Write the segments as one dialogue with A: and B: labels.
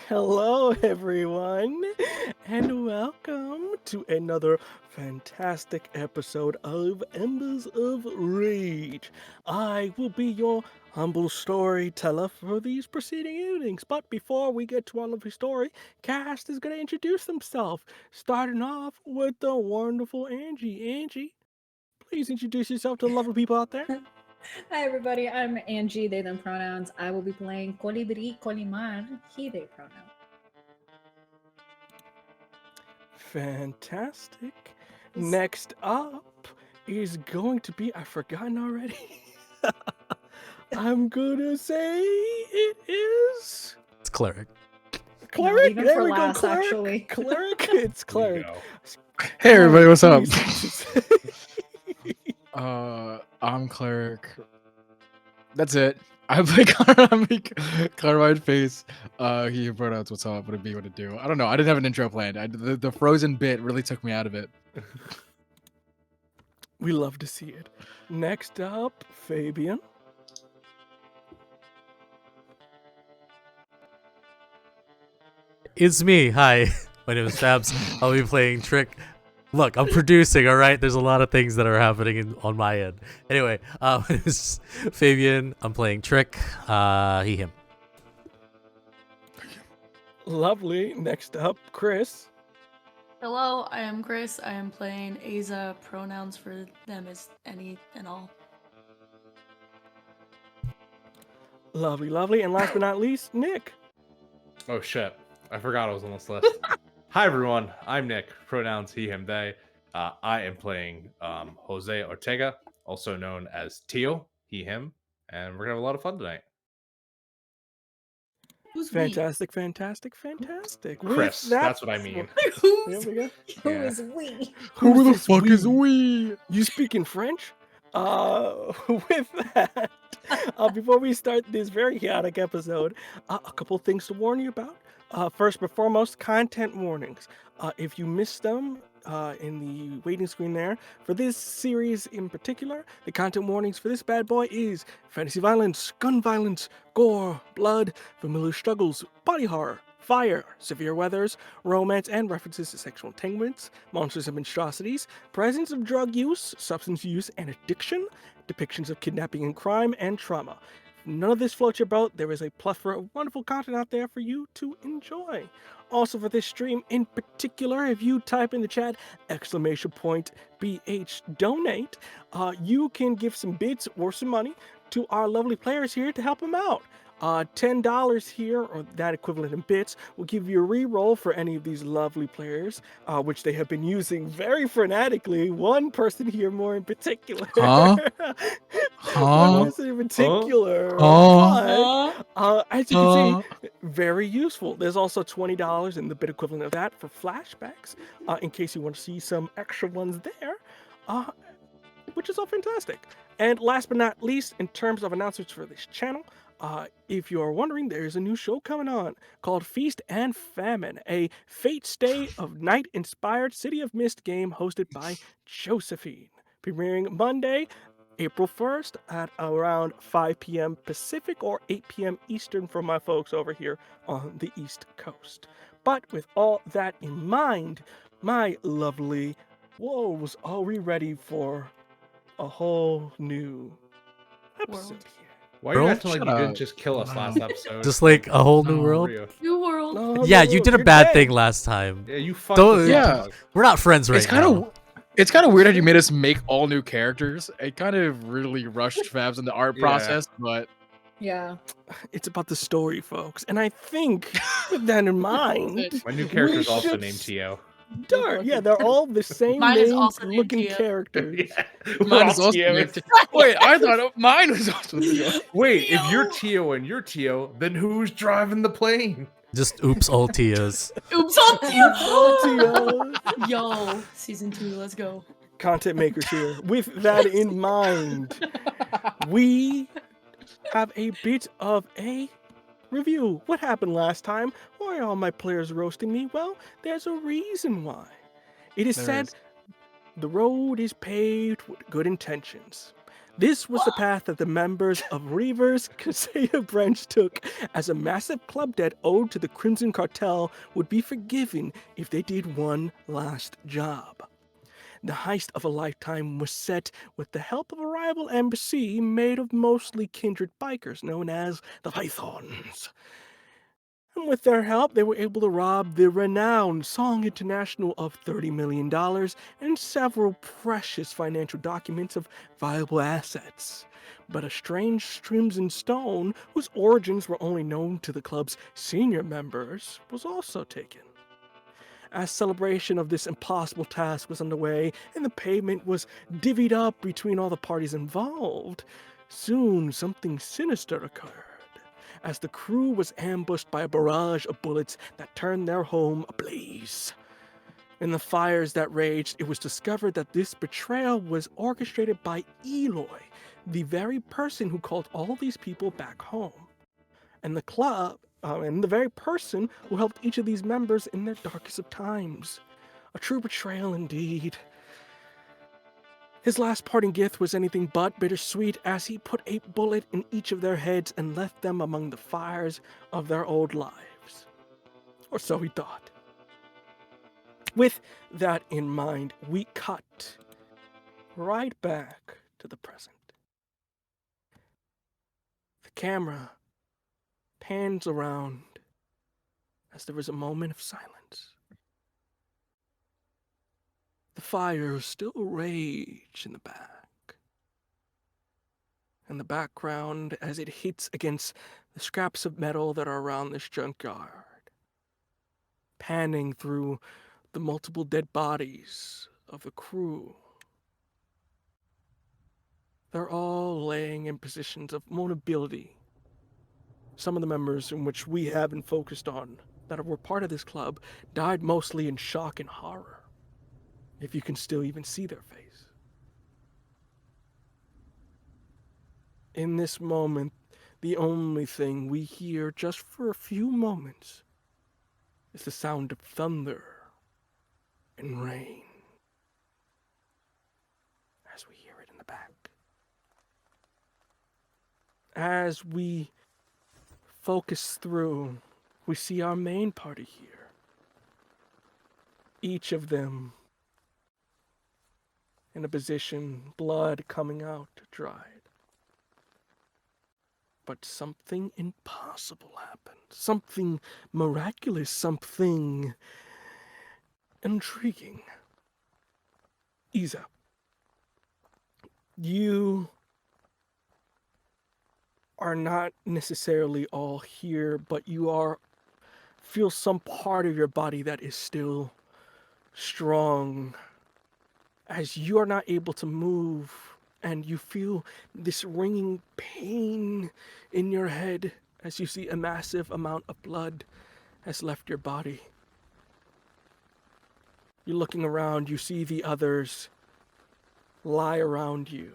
A: Hello, everyone, and welcome to another fantastic episode of Embers of Rage. I will be your humble storyteller for these preceding evenings, but before we get to our lovely story, Cast is going to introduce themselves, starting off with the wonderful Angie. Angie, please introduce yourself to the lovely people out there.
B: Hi everybody, I'm Angie, they them pronouns. I will be playing Colibri Colimar, he they pronoun.
A: Fantastic. Next up is going to be, I've forgotten already. I'm gonna say it is
C: It's cleric.
A: cleric.
B: Even
A: There
B: for
A: we
B: last,
A: go, cleric.
B: actually.
A: Cleric. It's
D: There you
A: cleric.
D: go.
C: Hey everybody, what's up?
A: Please.
C: I'm cleric. That's it. I play clarified face. He pronouns what's up, what it be, what it do. I don't know. I didn't have an intro planned. The frozen bit really took me out of it.
A: We love to see it. Next up, Fabian.
C: It's me. Hi, my name is Fabs. I'll be playing Trick. Look, I'm producing, all right? There's a lot of things that are happening on my end. Anyway, my name is Fabian. I'm playing Trick. He, him.
A: Lovely. Next up, Chris.
E: Hello, I am Chris. I am playing Aza. Pronouns for them is any and all.
A: Lovely. And last but not least, Nick.
D: Oh shit, I forgot I was on this list. Hi everyone, I'm Nick. Pronouns he, him, they. I am playing Jose Ortega, also known as Tio, he, him, and we're gonna have a lot of fun tonight.
E: Who's
A: Fantastic.
D: Chris, that's what I mean.
A: There we go.
B: Who
D: Yeah.
B: is we?
C: Who the
A: this
C: fuck is
A: we?
C: we?
A: You speak in French? With that, before we start this very chaotic episode, a couple things to warn you about. First but foremost, content warnings. If you missed them in the waiting screen there, for this series in particular, the content warnings for this bad boy is fantasy violence, gun violence, gore, blood, familiar struggles, body horror, fire, severe weathers, romance, and references to sexual entanglements, monsters and monstrosities, presence of drug use, substance use, and addiction, depictions of kidnapping and crime, and trauma. If none of this floats your boat, there is a plethora of wonderful content out there for you to enjoy. Also for this stream in particular, if you type in the chat !BH donate, you can give some bits or some money to our lovely players here to help them out. $10 here, or that equivalent in bits, will give you a re-roll for any of these lovely players, which they have been using very frenetically. One person here more in particular.
C: Huh?
A: One person in particular.
C: Huh?
A: But, as you can see, very useful. There's also $20 in the bit equivalent of that for flashbacks, in case you want to see some extra ones there, which is all fantastic. And last but not least, in terms of announcements for this channel, if you are wondering, there's a new show coming on called Feast and Famine, a Fate Stay of Night-inspired City of Mist game hosted by Josephine, premiering Monday, April 1st at around 5 p.m. Pacific or 8 p.m. Eastern for my folks over here on the East Coast. But with all that in mind, my lovely wolves, are we ready for a whole new episode
E: World.
A: here?
D: Why are you
C: Bro,
D: acting like
C: shut
D: you
C: up.
D: didn't just kill us last episode?
C: Just like a whole new
D: How
C: world?
D: are you?
E: New world.
A: No,
C: Yeah,
A: no,
C: you did a
A: you're
C: bad
A: dead.
C: thing last time.
D: Yeah, you fucked
C: Don't-
D: us
C: yeah.
D: up.
C: We're not friends right
F: It's kind
C: now.
F: of it's kind of weird how you made us make all new characters. It kind of really rushed Fabs in the art
D: Yeah.
F: process, but
B: Yeah.
A: It's about the story, folks. And I think, with that in mind,
D: My new character's
A: we
D: also
A: should
D: named Tio.
A: start. Yeah, they're all the same
E: Mine is
A: name
E: also named
A: looking
E: Tio.
A: characters.
F: mine is also named- Wait, I thought mine was also Tio.
D: Wait, if you're Tio and you're Tio, then who's driving the plane?
C: Just oops, all Tios.
E: Oops on
A: Oh, Tio.
E: Yo, season 2, let's go.
A: Content makers here. With that in mind, we have a bit of a review. What happened last time? Why are all my players roasting me? Well, there's a reason why. It is
F: There
A: said
F: is.
A: the road is paved with good intentions. This was the path that the members of Reaver's Caseta branch took, as a massive club debt owed to the Crimson Cartel would be forgiven if they did one last job. The heist of a lifetime was set with the help of a rival embassy made of mostly kindred bikers known as the Pythons. And with their help, they were able to rob the renowned Song International of $30 million and several precious financial documents of valuable assets. But a strange crimson stone, whose origins were only known to the club's senior members, was also taken. As celebration of this impossible task was underway and the payment was divvied up between all the parties involved, soon something sinister occurred, as the crew was ambushed by a barrage of bullets that turned their home ablaze. In the fires that raged, it was discovered that this betrayal was orchestrated by Eloy, the very person who called all these people back home. And the very person who helped each of these members in their darkest of times. A true betrayal indeed. His last parting gift was anything but bittersweet, as he put a bullet in each of their heads and left them among the fires of their old lives. Or so he thought. With that in mind, we cut right back to the present. The camera pans around as there is a moment of silence. The fires still rage in the back, and the background as it hits against the scraps of metal that are around this junkyard, panning through the multiple dead bodies of the crew. They're all laying in positions of vulnerability. Some of the members in which we haven't focused on that were part of this club died mostly in shock and horror, if you can still even see their face. In this moment, the only thing we hear just for a few moments is the sound of thunder and rain, as we hear it in the back. As we focus through, we see our main party here. Each of them in a position, blood coming out dried. But something impossible happened. Something miraculous, something intriguing. Isa, you are not necessarily all here, but you feel some part of your body that is still strong, as you are not able to move, and you feel this ringing pain in your head as you see a massive amount of blood has left your body. You're looking around, you see the others lie around you.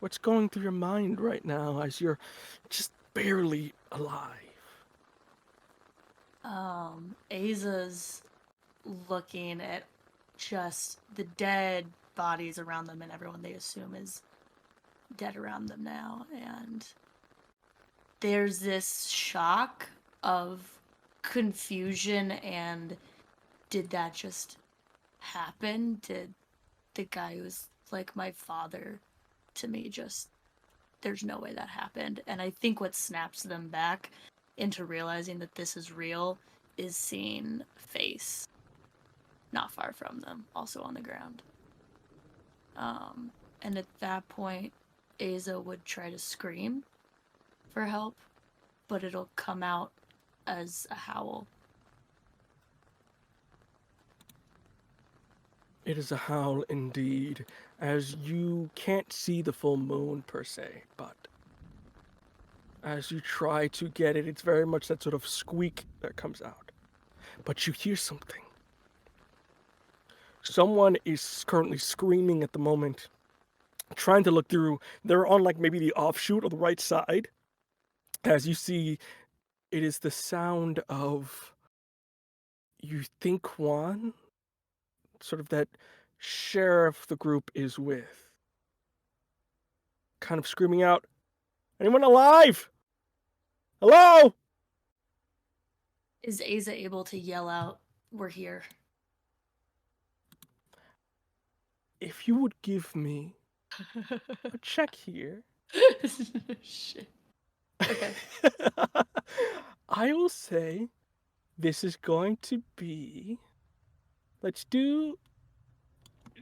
A: What's going through your mind right now as you're just barely alive?
E: Aza's looking at just the dead bodies around them and everyone they assume is dead around them now, and there's this shock of confusion and did that just happen? Did the guy who's like my father to me just, there's no way that happened. And I think what snaps them back into realizing that this is real is seeing face not far from them, also on the ground. And at that point, Aza would try to scream for help, but it'll come out as a howl.
A: It is a howl indeed, as you can't see the full moon per se, but as you try to get it, it's very much that sort of squeak that comes out. But you hear something. Someone is currently screaming at the moment, trying to look through. They're on like maybe the offshoot or the right side. As you see, it is the sound of, you think, Juan, sort of that sheriff the group is with. kind of screaming out, "Anyone alive? Hello?"
E: Is Aza able to yell out, "We're here"?
A: If you would give me a check here.
E: Shit. Okay.
A: I will say this is going to be. Let's do.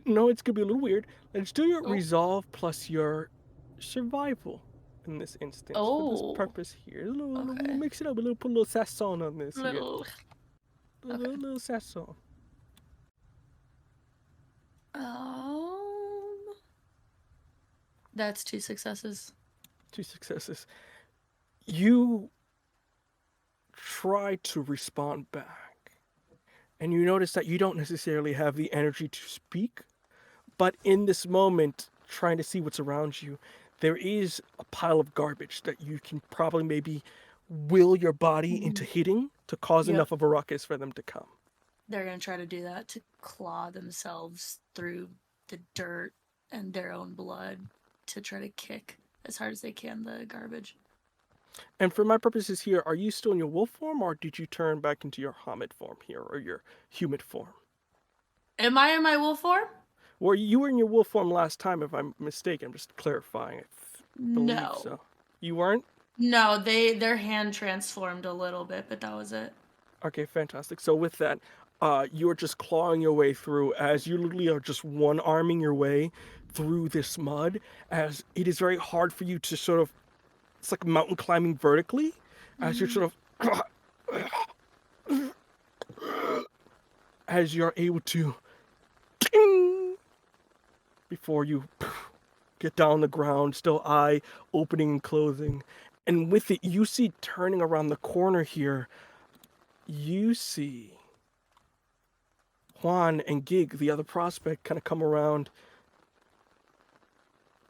A: No, it's going to be a little weird. Let's do your
E: Oh.
A: resolve plus your survival in this instance for this
E: Oh.
A: purpose here. We'll
E: Okay.
A: mix it up. We'll put a little sasson on this here.
E: Little. Okay.
A: Little sasson.
E: That's 2 successes.
A: 2 successes. You try to respond back, and you notice that you don't necessarily have the energy to speak, but in this moment, trying to see what's around you, there is a pile of garbage that you can probably maybe will your body into hitting to cause
E: Yep.
A: enough of a ruckus for them to come.
E: They're gonna try to do that to claw themselves through the dirt and their own blood to try to kick as hard as they can the garbage.
A: And for my purposes here, are you still in your wolf form, or did you turn back into your Hamid form here, or your human form?
E: Am I in my wolf form?
A: Well, you were in your wolf form last time, if I'm mistaken. I'm just clarifying. I believe
E: No.
A: so. You weren't?
E: No, their hand transformed a little bit, but that was it.
A: Okay, fantastic. So with that, you are just clawing your way through as you literally are just one-arming your way through this mud, as it is very hard for you to sort of, it's like mountain climbing vertically, as you're sort of, as you're able to, before you get down the ground, still eye opening and closing. And with it, you see turning around the corner here, you see Juan and Gig, the other prospect, kind of come around.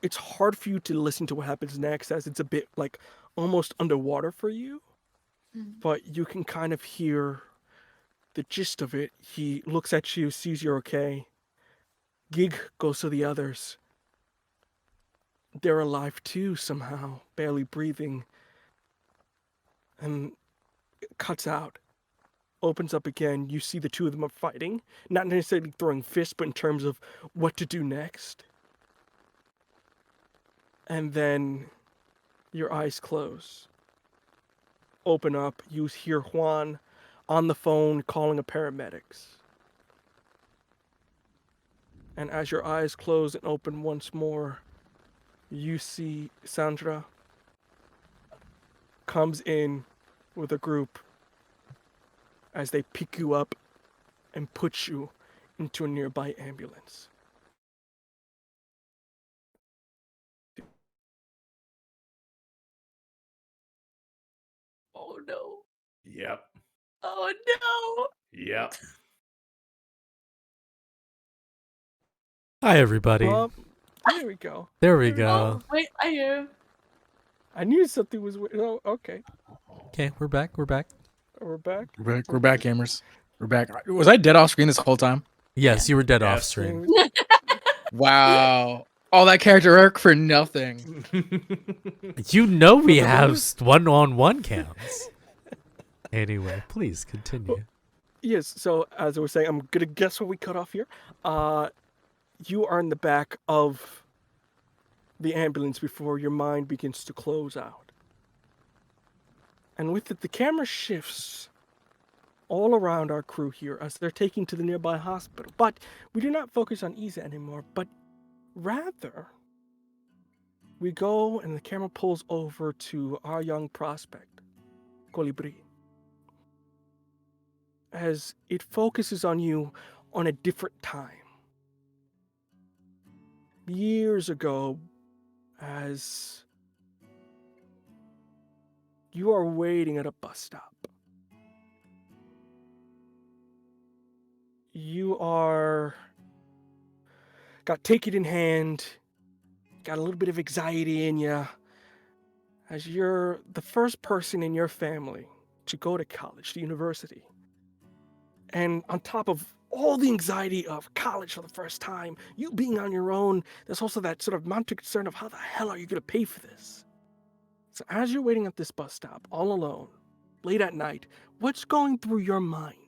A: It's hard for you to listen to what happens next, as it's a bit like almost underwater for you, but you can kind of hear the gist of it. He looks at you, sees you're okay. Gig goes to the others. They're alive too, somehow, barely breathing. And it cuts out. Opens up again. You see the two of them are fighting. Not necessarily throwing fists, but in terms of what to do next. And then your eyes close. Open up. You hear Juan on the phone calling a paramedics. And as your eyes close and open once more, you see Sandra comes in with a group as they pick you up and put you into a nearby ambulance.
E: Oh no.
D: Yep.
E: Oh no.
D: Yep.
G: Hi, everybody.
A: There we go.
G: There we go.
E: Oh, wait, I am.
A: I knew something was. Oh, okay.
G: Okay, we're back. We're back.
A: We're back.
C: We're back, gamers. We're back. Was I dead off screen this whole time?
G: Yes, you were dead off
D: Yes.
G: stream.
C: Wow. All that character arc for nothing.
G: You know we have one-on-one counts. Anyway, please continue.
A: Yes. So as I was saying, I'm gonna guess what we cut off here. You are in the back of the ambulance before your mind begins to close out. And with it, the camera shifts all around our crew here as they're taken to the nearby hospital. But we do not focus on Isa anymore, but rather we go and the camera pulls over to our young prospect, Colibri, as it focuses on you on a different time. Years ago, as you are waiting at a bus stop. You are got ticket in hand, got a little bit of anxiety in you, as you're the first person in your family to go to college, to university. And on top of all the anxiety of college for the first time, you being on your own. There's also that sort of mounting concern of how the hell are you going to pay for this? So as you're waiting at this bus stop, all alone, late at night, what's going through your mind?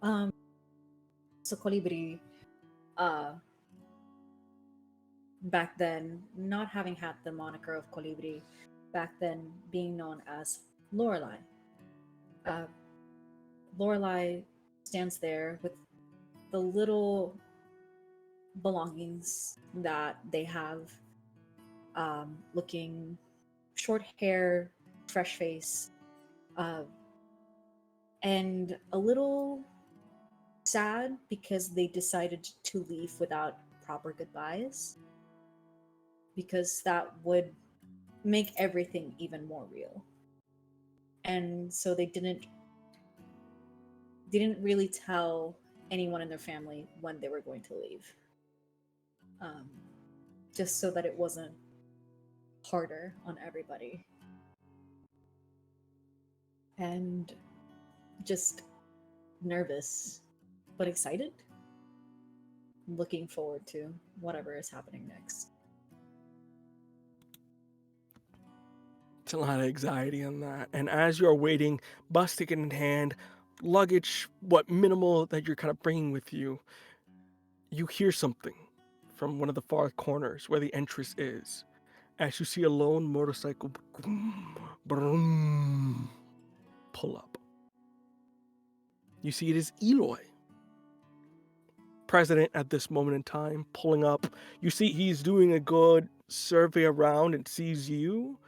B: So Colibri, back then, not having had the moniker of Colibri, back then being known as Lorelei. Lorelei stands there with the little belongings that they have, looking short hair, fresh face, and a little sad because they decided to leave without proper goodbyes, because that would make everything even more real. And so they didn't really tell anyone in their family when they were going to leave, just so that it wasn't harder on everybody. And just nervous, but excited, looking forward to whatever is happening next.
A: It's a lot of anxiety on that. And as you're waiting, bus ticket in hand, luggage, what minimal that you're kind of bringing with you, you hear something from one of the far corners where the entrance is. As you see a lone motorcycle pull up. You see it is Eloy, president at this moment in time, pulling up. You see he's doing a good survey around and sees you,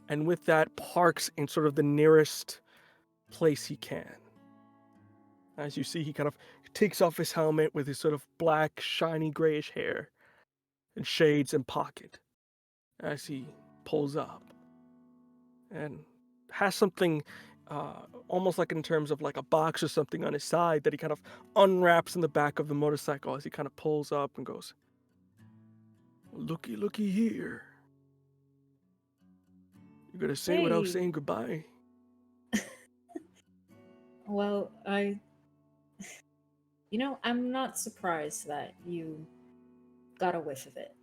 A: and with that parks in sort of the nearest place he can. As you see, he kind of takes off his helmet with his sort of black, shiny, grayish hair and shades and pocket as he pulls up and has something almost like in terms of like a box or something on his side that he kind of unwraps in the back of the motorcycle as he kind of pulls up and goes, looky here. You gonna say without
B: Hey.
A: saying goodbye?
B: Well, I'm not surprised that you got a whiff of it.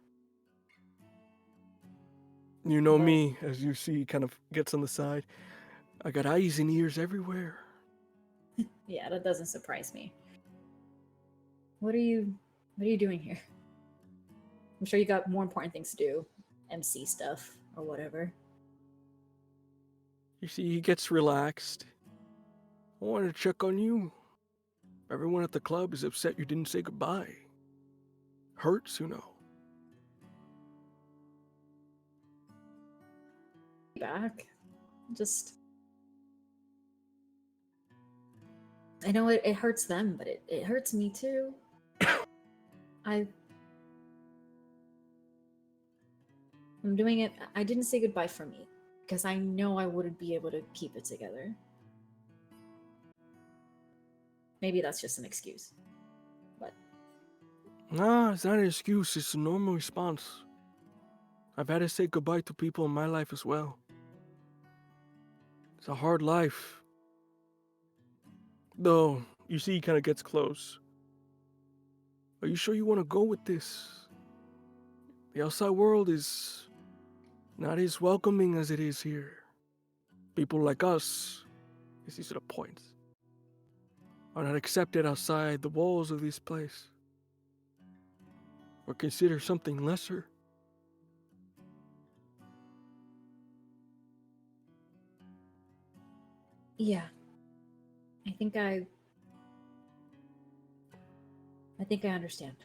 A: You know
B: But-
A: me, as you see, he kind of gets on the side. I got eyes and ears everywhere.
B: Yeah, that doesn't surprise me. What are you doing here? I'm sure you got more important things to do. MC stuff or whatever.
A: You see, he gets relaxed. I wanted to check on you. Everyone at the club is upset you didn't say goodbye. Hurts, you know.
B: Back. Just I know it hurts them, but it hurts me too. I'm doing it. I didn't say goodbye for me because I know I wouldn't be able to keep it together. Maybe that's just an excuse. But
A: Nah, it's not an excuse. It's a normal response. I've had to say goodbye to people in my life as well. It's a hard life. Though, you see he kind of gets close. Are you sure you want to go with this? The outside world is not as welcoming as it is here. People like us, as he sort of points, are not accepted outside the walls of this place. Or considered something lesser.
B: yeah, I think I understand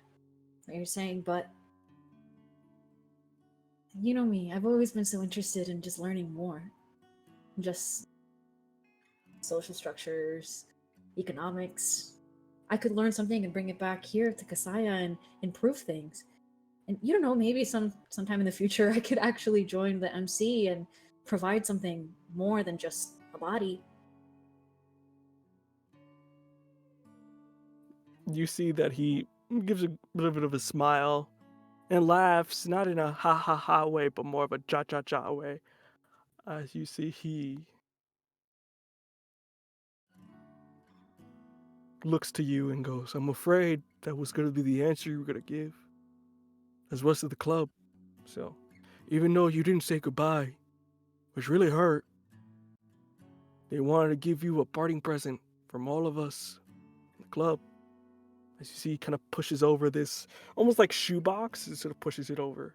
B: what you're saying, but you know me, I've always been so interested in just learning more. Just social structures, economics. I could learn something and bring it back here to Kasaya and improve things. And you don't know, maybe sometime in the future I could actually join the MC and provide something more than just a body.
A: You see that he gives a little bit of a smile and laughs, not in a ha ha ha way, but more of a ja ja ja way. As you see, he looks to you and goes, I'm afraid that was going to be the answer you were going to give, as well as the club. So, even though you didn't say goodbye, which really hurt, they wanted to give you a parting present from all of us in the club. As you see, he kind of pushes over this, almost like shoebox, and sort of pushes it over.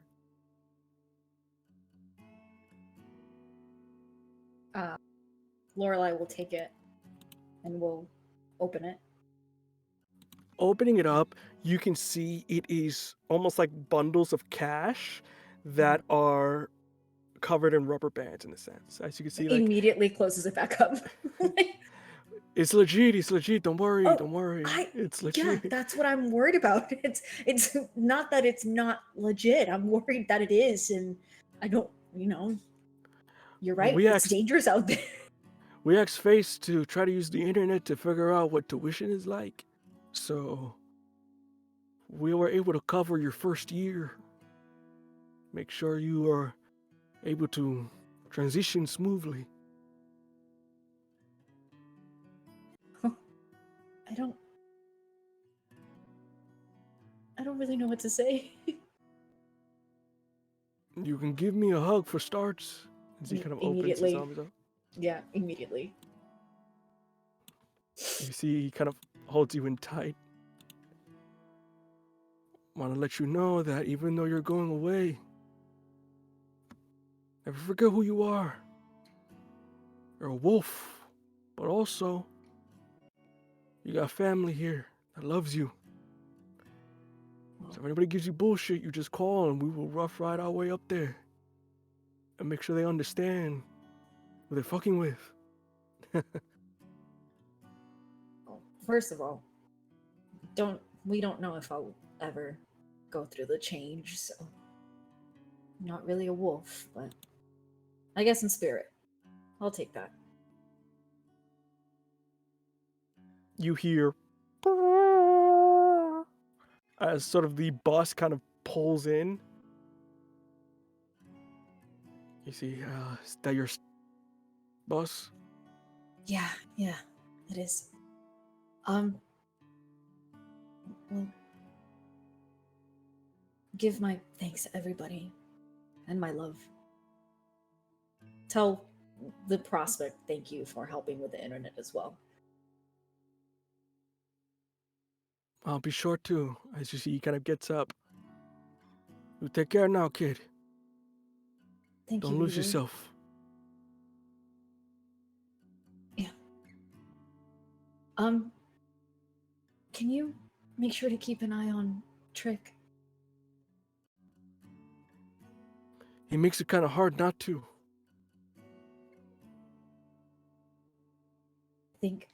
B: Lorelai will take it and will open it.
A: Opening it up, you can see it is almost like bundles of cash that are covered in rubber bands in a sense. As you can see, like,
B: Immediately closes it back up.
A: it's legit, don't worry,
B: Oh,
A: don't worry. It's
B: yeah,
A: legit.
B: that's what I'm worried about. It's not that it's not legit. I'm worried that it is, and I don't, you're right.
A: We
B: It's
A: asked-
B: dangerous out there.
A: We asked Face to try to use the internet to figure out what tuition is like. So we were able to cover your first year. Make sure you are able to transition smoothly.
B: I don't really know what to say.
A: You can give me a hug for starts. As he kind of opens his
B: Immediately.
A: arms up.
B: Yeah, immediately.
A: You see he kind of holds you in tight. Want to let you know that even though you're going away, never forget who you are. You're a wolf, but also you got family here that loves you. So if anybody gives you bullshit, you just call and we will rough ride our way up there and make sure they understand who they're fucking with.
B: Well, first of all, we don't know if I'll ever go through the change, so I'm not really a wolf, but I guess in spirit. I'll take that.
A: You hear as sort of the bus kind of pulls in. You see, is that your bus?
B: Yeah, it is. Well, give my thanks to everybody and my love. Tell the prospect thank you for helping with the internet as well.
A: I'll be sure to. As you see, he kind of gets up. You take care now, kid.
B: Thank you.
A: Don't lose
B: Eloy.
A: yourself.
B: Yeah. Can you make sure to keep an eye on Trick?
A: He makes it kind of hard not to.
B: I think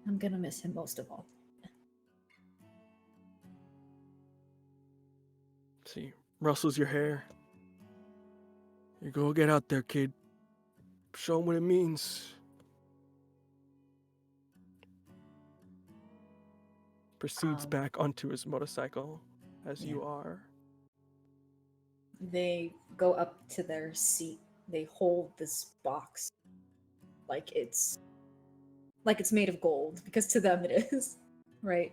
B: I'm gonna miss him most of all.
A: See, rustles your hair. You go get out there, kid. Show him what it means. Proceeds back onto his motorcycle, as you are.
B: They go up to their seat. They hold this box like it's made of gold, because to them it is, right?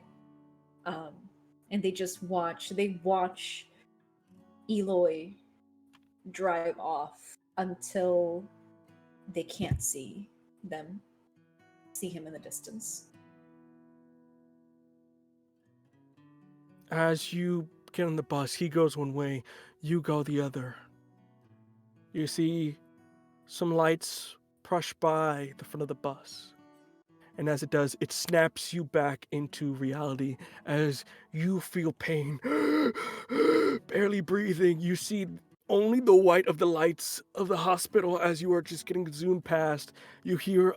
B: And they just watch. They watch Eloy drive off until they can't see him in the distance.
A: As you get on the bus, he goes one way, you go the other. You see some lights brush by the front of the bus. And as it does, it snaps you back into reality as you feel pain. Barely breathing. You see only the white of the lights of the hospital as you are just getting zoomed past. You hear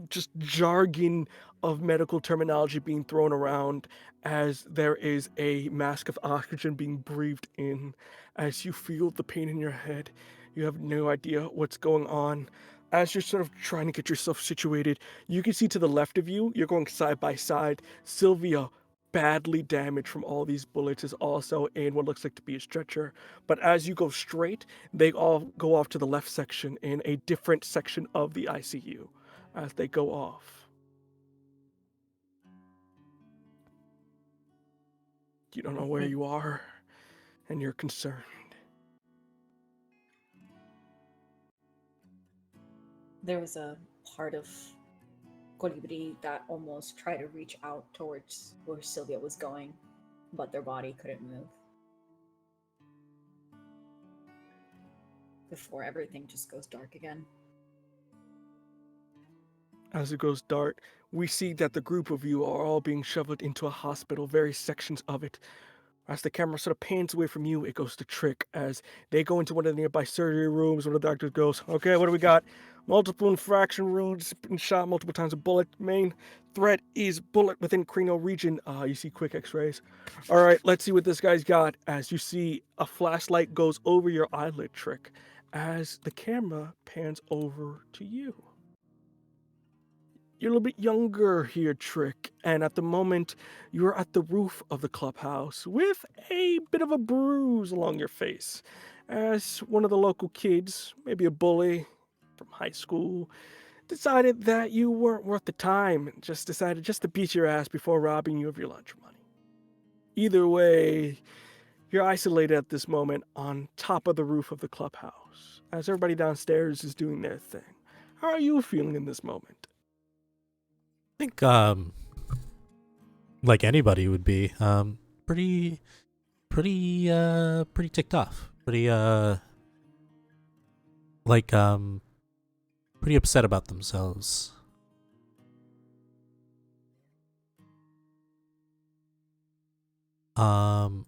A: just jargon of medical terminology being thrown around as there is a mask of oxygen being breathed in. As you feel the pain in your head, you have no idea what's going on. As you're sort of trying to get yourself situated, you can see to the left of you, you're going side by side. Sylvia, badly damaged from all these bullets, is also in what looks like to be a stretcher. But as you go straight, they all go off to the left section in a different section of the ICU as they go off. You don't know where you are, and you're concerned.
B: There was a part of Colibri that almost tried to reach out towards where Sylvia was going, but their body couldn't move. Before everything just goes dark again.
A: As it goes dark, we see that the group of you are all being shoveled into a hospital, various sections of it. As the camera sort of pans away from you, it goes to Trick as they go into one of the nearby surgery rooms where the doctor goes, okay, what do we got? Multiple infraction wounds, been shot multiple times with bullet. Main threat is bullet within cranial region. You see quick x-rays. All right, let's see what this guy's got. As you see a flashlight goes over your eyelid, Trick, as the camera pans over to you. You're a little bit younger here, Trick, and at the moment, you're at the roof of the clubhouse with a bit of a bruise along your face. As one of the local kids, maybe a bully from high school, decided that you weren't worth the time and just decided just to beat your ass before robbing you of your lunch money. Either way, you're isolated at this moment on top of the roof of the clubhouse, as everybody downstairs is doing their thing. How are you feeling in this moment?
G: I think, like anybody would be, pretty ticked off. Pretty upset about themselves. Let's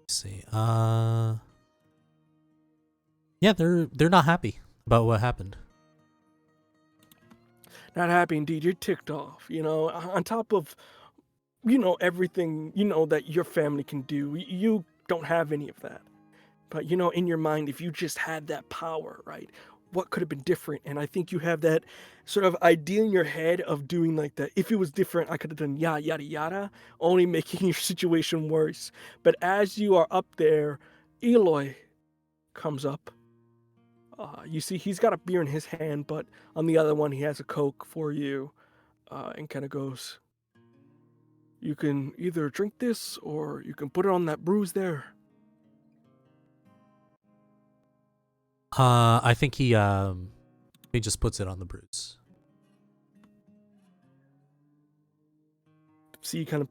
G: see. Yeah, they're not happy about what happened.
A: Not happy indeed. You're ticked off, on top of, everything, that your family can do. You don't have any of that. But, in your mind, if you just had that power, right, what could have been different? And I think you have that sort of idea in your head of doing like that. If it was different, I could have done yada, yada, yada, only making your situation worse. But as you are up there, Eloy comes up. You see, he's got a beer in his hand, but on the other one, he has a Coke for you, and kind of goes, you can either drink this or you can put it on that bruise there.
G: I think he just puts it on the bruise.
A: See, he kind of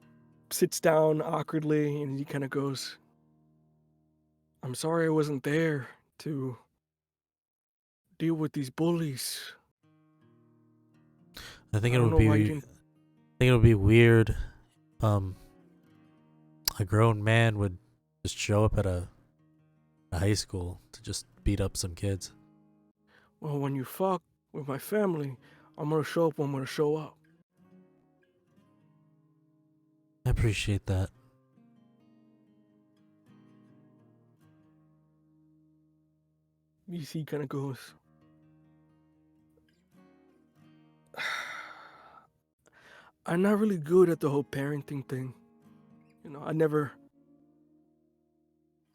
A: sits down awkwardly and he kind of goes, I'm sorry I wasn't there to deal with these bullies.
G: I think
A: I
G: it
A: don't
G: would
A: know why you
G: be.
A: didn't.
G: I think it would be weird. A grown man would just show up at a high school to just beat up some kids.
A: Well, when you fuck with my family, I'm gonna show up when I'm gonna show up.
G: I appreciate that.
A: You see, he kind of goes, I'm not really good at the whole parenting thing. I never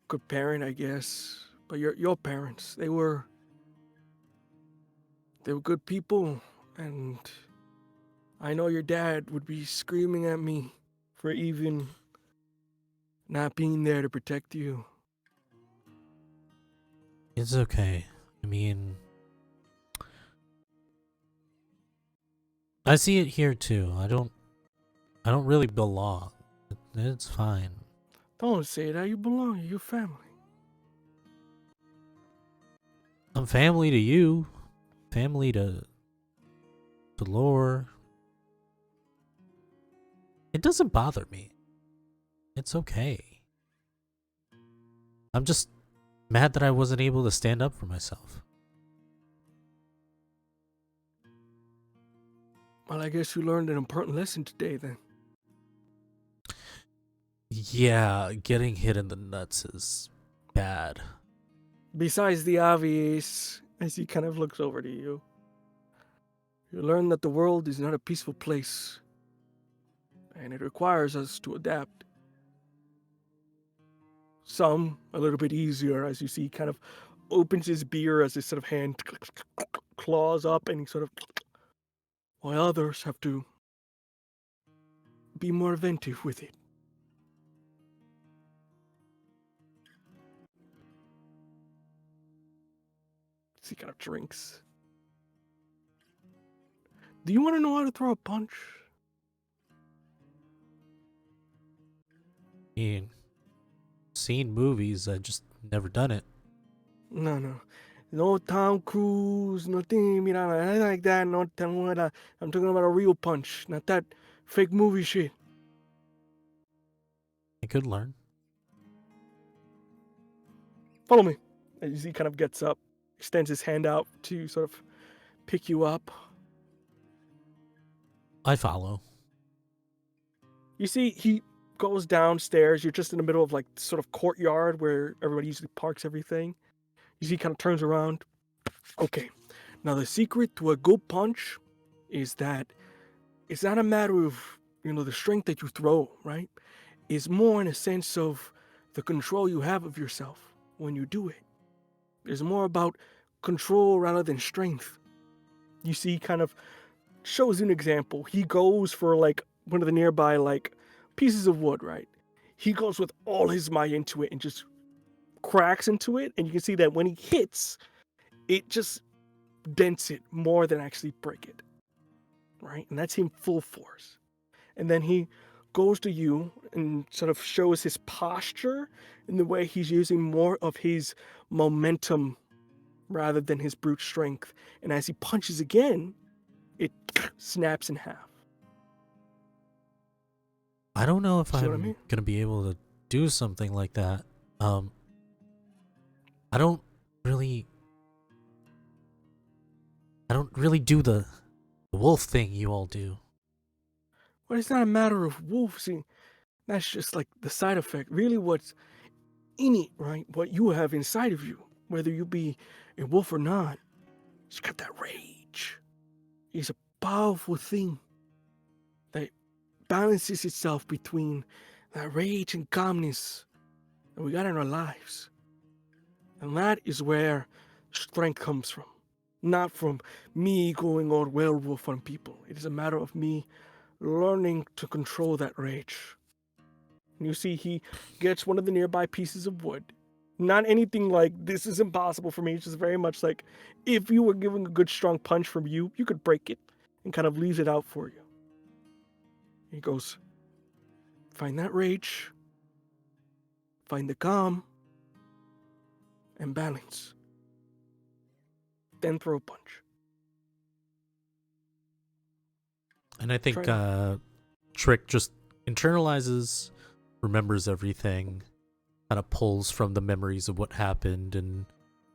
A: could parent, I guess. But your parents, they were good people, and I know your dad would be screaming at me for even not being there to protect you.
G: It's okay. I mean, I see it here too. I don't really belong. It's fine.
A: Don't say that. You belong. You're your family.
G: I'm family to you. Family to Lore. It doesn't bother me. It's okay. I'm just mad that I wasn't able to stand up for myself.
A: Well, I guess you learned an important lesson today, then.
G: Yeah, getting hit in the nuts is bad.
A: Besides the obvious, as he kind of looks over to you, you learn that the world is not a peaceful place, and it requires us to adapt. Some a little bit easier, as you see, kind of opens his beer as his sort of hand claws up, and he sort of, while others have to be more inventive with it. He kind of drinks. Do you want to know how to throw a punch?
G: I mean, seen movies, I just never done it.
A: No. No Tom Cruise, nothing anything like that. No, I'm talking about a real punch, not that fake movie shit.
G: I could learn.
A: Follow me. As he kind of gets up, extends his hand out to sort of pick you up.
G: I follow.
A: You see, he goes downstairs. You're just in the middle of like sort of courtyard where everybody usually parks everything. You see, he kind of turns around. Okay, now the secret to a good punch is that it's not a matter of, the strength that you throw, right? It's more in a sense of the control you have of yourself when you do it. It's more about control rather than strength. You see, he kind of shows you an example. He goes for like one of the nearby like pieces of wood, right? He goes with all his might into it and just cracks into it, and you can see that when he hits, it just dents it more than actually break it, right? And that's him full force. And then he goes to you and sort of shows his posture in the way he's using more of his momentum rather than his brute strength. And as he punches again, it snaps in half.
G: I don't know if
A: See what I
G: I'm
A: mean?
G: gonna be able to do something like that. I don't really do the wolf thing you all do.
A: But it's not a matter of wolf. See, that's just like the side effect. Really, what's in it, right? What you have inside of you, whether you be a wolf or not, it's got that rage. It's a powerful thing that balances itself between that rage and calmness that we got in our lives. And that is where strength comes from. Not from me going all werewolf on people. It is a matter of me learning to control that rage. And you see, he gets one of the nearby pieces of wood. Not anything like, this is impossible for me. It's just very much like, if you were giving a good strong punch from you, you could break it and kind of leaves it out for you. He goes, find that rage, find the calm, and balance. Then throw a punch.
G: And I think
A: Try
G: Trick just internalizes, remembers everything, kind of pulls from the memories of what happened and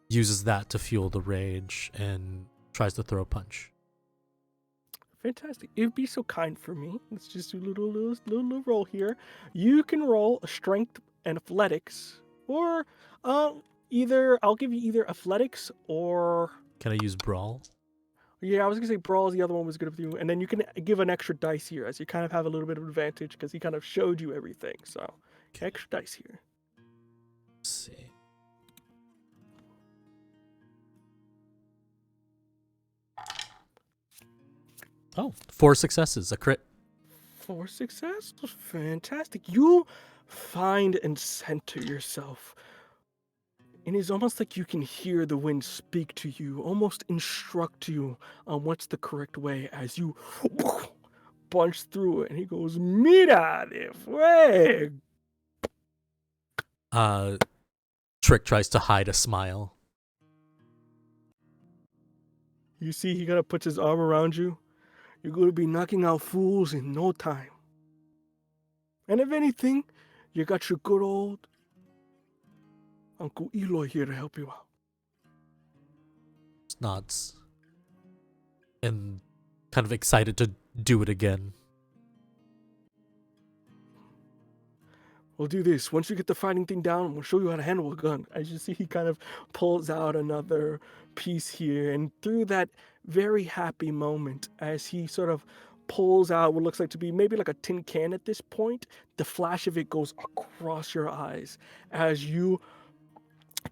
G: uses that to fuel the rage and tries to throw a punch.
A: Fantastic. It would be so kind for me. Let's just do a little roll here. You can roll a strength and athletics, or either I'll give you either athletics or
G: Can I use brawl?
A: yeah, I was gonna say brawl. The other one was good with you, and then you can give an extra dice here, as you kind of have a little bit of advantage because he kind of showed you everything. So
G: Okay.
A: extra dice here.
G: Let's see. Oh, 4 successes, a crit.
A: 4 success. Fantastic. You find and center yourself. And it's almost like you can hear the wind speak to you, almost instruct you on what's the correct way as you punch through it. And he goes, Mira de fuego.
G: Trick tries to hide a smile.
A: You see, he kind of puts his arm around you. You're going to be knocking out fools in no time. And if anything, you got your good old Uncle Eloy here to help you out.
G: Nods. And kind of excited to do it again.
A: We'll do this. Once you get the fighting thing down, we'll show you how to handle a gun. As you see, he kind of pulls out another piece here. And through that very happy moment, as he sort of pulls out what looks like to be maybe like a tin can at this point, the flash of it goes across your eyes. As you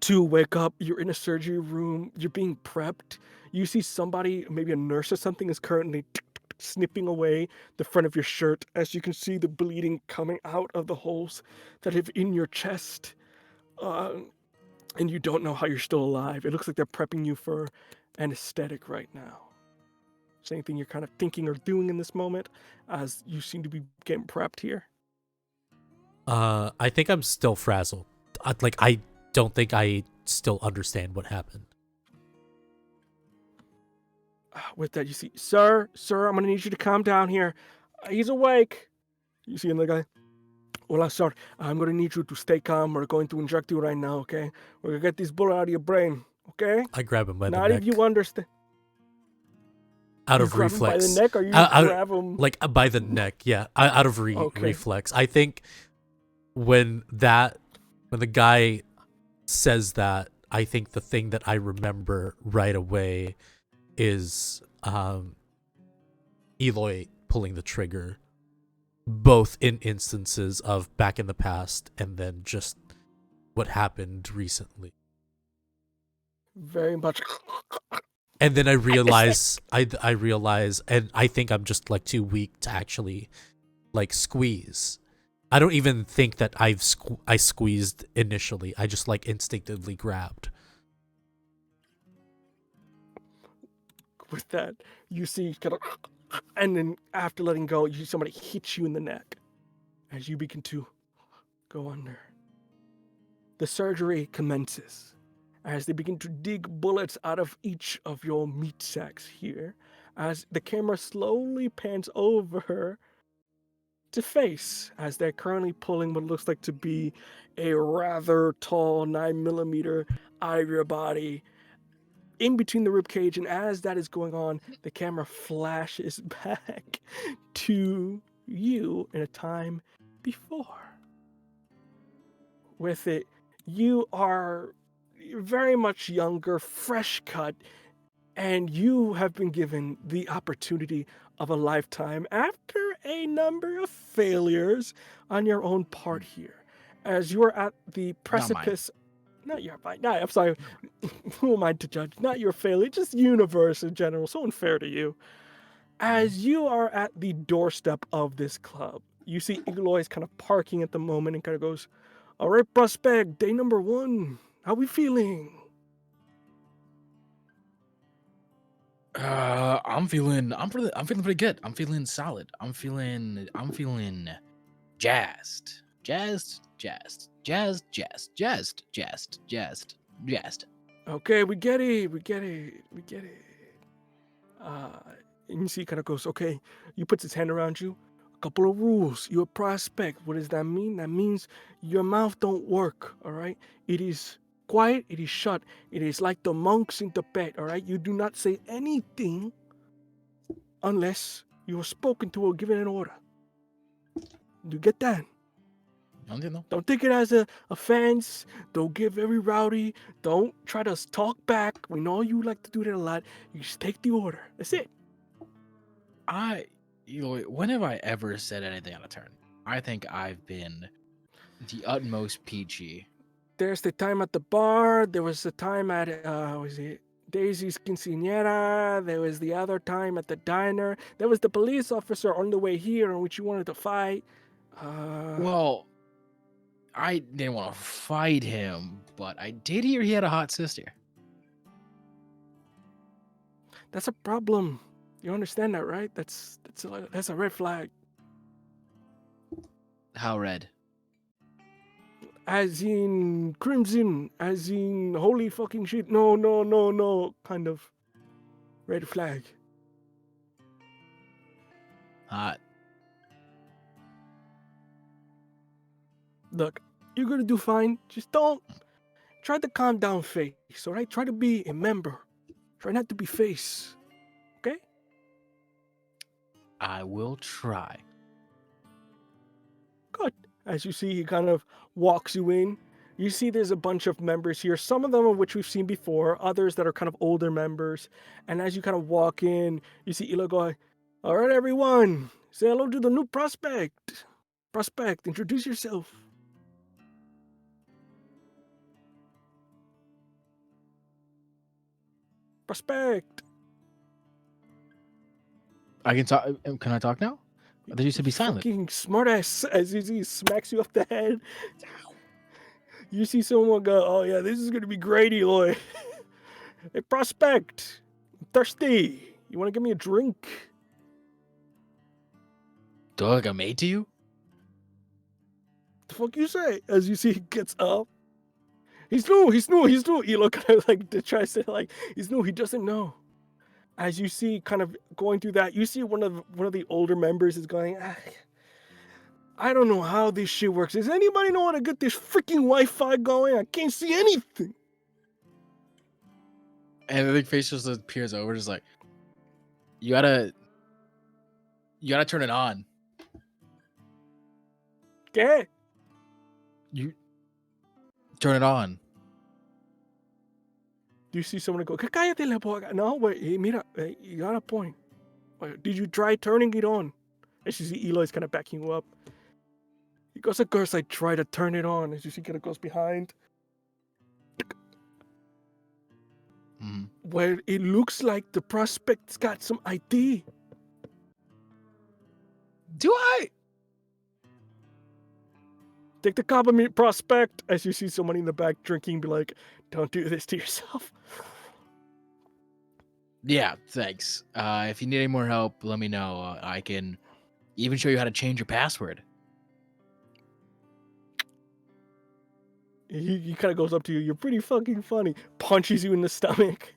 A: two wake up, you're in a surgery room, you're being prepped. You see somebody, maybe a nurse or something, is currently snipping away the front of your shirt as you can see the bleeding coming out of the holes that have in your chest. And you don't know how you're still alive. It looks like they're prepping you for anesthetic right now. Is there anything you're kind of thinking or doing in this moment as you seem to be getting prepped here?
G: I think I'm still frazzled. I don't think I still understand what happened.
A: With that, you see, sir, I'm going to need you to calm down here. He's awake. You see another guy. Well, sir, I'm going to need you to stay calm. We're going to inject you right now, okay? We're going to get this bullet out of your brain, okay?
G: I grab him by the
A: Not
G: neck.
A: if you understand.
G: Out
A: You
G: of
A: grab him by the
G: reflex.
A: neck or you
G: Out-
A: grab him?
G: Like by the neck, yeah. Out of
A: Okay.
G: reflex. I think when the guy says that, I think the thing that I remember right away is Eloy pulling the trigger, both in instances of back in the past and then just what happened recently.
A: Very much.
G: And then I realize, I realize, and I think I'm just like too weak to actually like squeeze. I don't even think that I squeezed initially. I just like instinctively grabbed.
A: With that, you see kind of, and then after letting go, you see somebody hit you in the neck as you begin to go under. The surgery commences as they begin to dig bullets out of each of your meat sacks here, as the camera slowly pans over to face, as they're currently pulling what looks like to be a rather tall 9mm out of your body in between the rib cage. And as that is going on, the camera flashes back to you in a time before. With it, you are very much younger, fresh cut, and you have been given the opportunity of a lifetime after a number of failures on your own part here. As you are at the precipice. Not your fight. No, I'm sorry. Who am I to judge? Not your failure, just universe in general. So unfair to you. As you are at the doorstep of this club, you see Eloy is kind of parking at the moment and kind of goes, "All right, prospect, day number 1. How we feeling?"
C: I'm feeling pretty good. I'm feeling solid. I'm feeling jazzed.
A: Okay, we get it. And you see he kind of goes, okay, he puts his hand around you. A couple of rules. You're a prospect. What does that mean? That means your mouth don't work, all right? It is quiet, it is shut. It is like the monks in Tibet, all right? You do not say anything unless you are spoken to or given an order. You get that? Don't take it as a offense. Don't get very rowdy. Don't try to talk back. We know you like to do that a lot. You just take the order. That's it.
C: When have I ever said anything out of turn? I think I've been the utmost peachy.
A: There's the time at the bar. There was the time at, was it Daisy's quinceañera? There was the other time at the diner. There was the police officer on the way here in which you wanted to fight.
C: Well, I didn't want to fight him, but I did hear he had a hot sister.
A: That's a problem. You understand that, right? That's a red flag.
C: How red?
A: As in crimson, as in holy fucking shit. No, kind of red flag.
C: Hot.
A: Look, you're gonna do fine. Just don't try to calm down face, all right? Try to be a member. Try not to be face. Okay?
C: I will try.
A: Good. As you see, he kind of walks you in. You see there's a bunch of members here, some of them of which we've seen before, others that are kind of older members. And as you kind of walk in, you see Eloy go, "All right, everyone, say hello to the new prospect. Prospect, introduce yourself." Prospect.
C: I can talk. Can I talk now? I thought you said be silent.
A: Fucking smartass, as you see, smacks you up the head. You see someone go, "Oh yeah, this is gonna be great, Eloy." Hey, prospect, I'm thirsty. You want to give me a drink?
C: Do I look like a maid to you?
A: The fuck you say? As you see, he gets up. He's new. Eloy kind of like tries to like, he's new. He doesn't know. As you see, kind of going through that, you see one of the older members is going, I don't know how this shit works. Does anybody know how to get this freaking Wi-Fi going? I can't see anything.
C: And the big face just appears over, just like, you gotta turn it on.
A: ¿Qué?
C: You turn it on.
A: Do you see someone go, cállate la boca? No, wait, hey, mira, hey, you got a point. Wait, did you try turning it on? As you see Eloy's kind of backing you up. He goes, of course I try to turn it on. As you see, kind of goes behind.
C: Mhm.
A: Well, it looks like the prospect's got some ID.
C: Do I?
A: Take the compliment, prospect. As you see someone in the back drinking, be like, don't do this to yourself.
C: Yeah, thanks. If you need any more help, let me know. I can even show you how to change your password.
A: He kind of goes up to you. You're pretty fucking funny. Punches you in the stomach.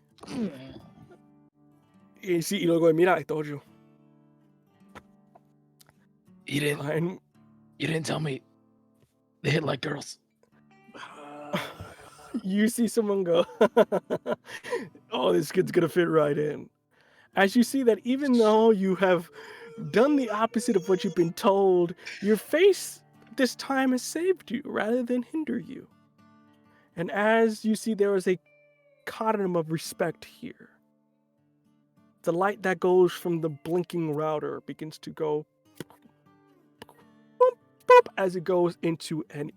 A: You see Eloy going, mira, I told you.
C: You didn't.
A: And
C: You didn't tell me they hit like girls.
A: you see someone go, oh, this kid's gonna fit right in. As you see that even though you have done the opposite of what you've been told, your face this time has saved you rather than hinder you. And as you see, there is a codicum of respect here. The light that goes from the blinking router begins to go boop, boop, as it goes into an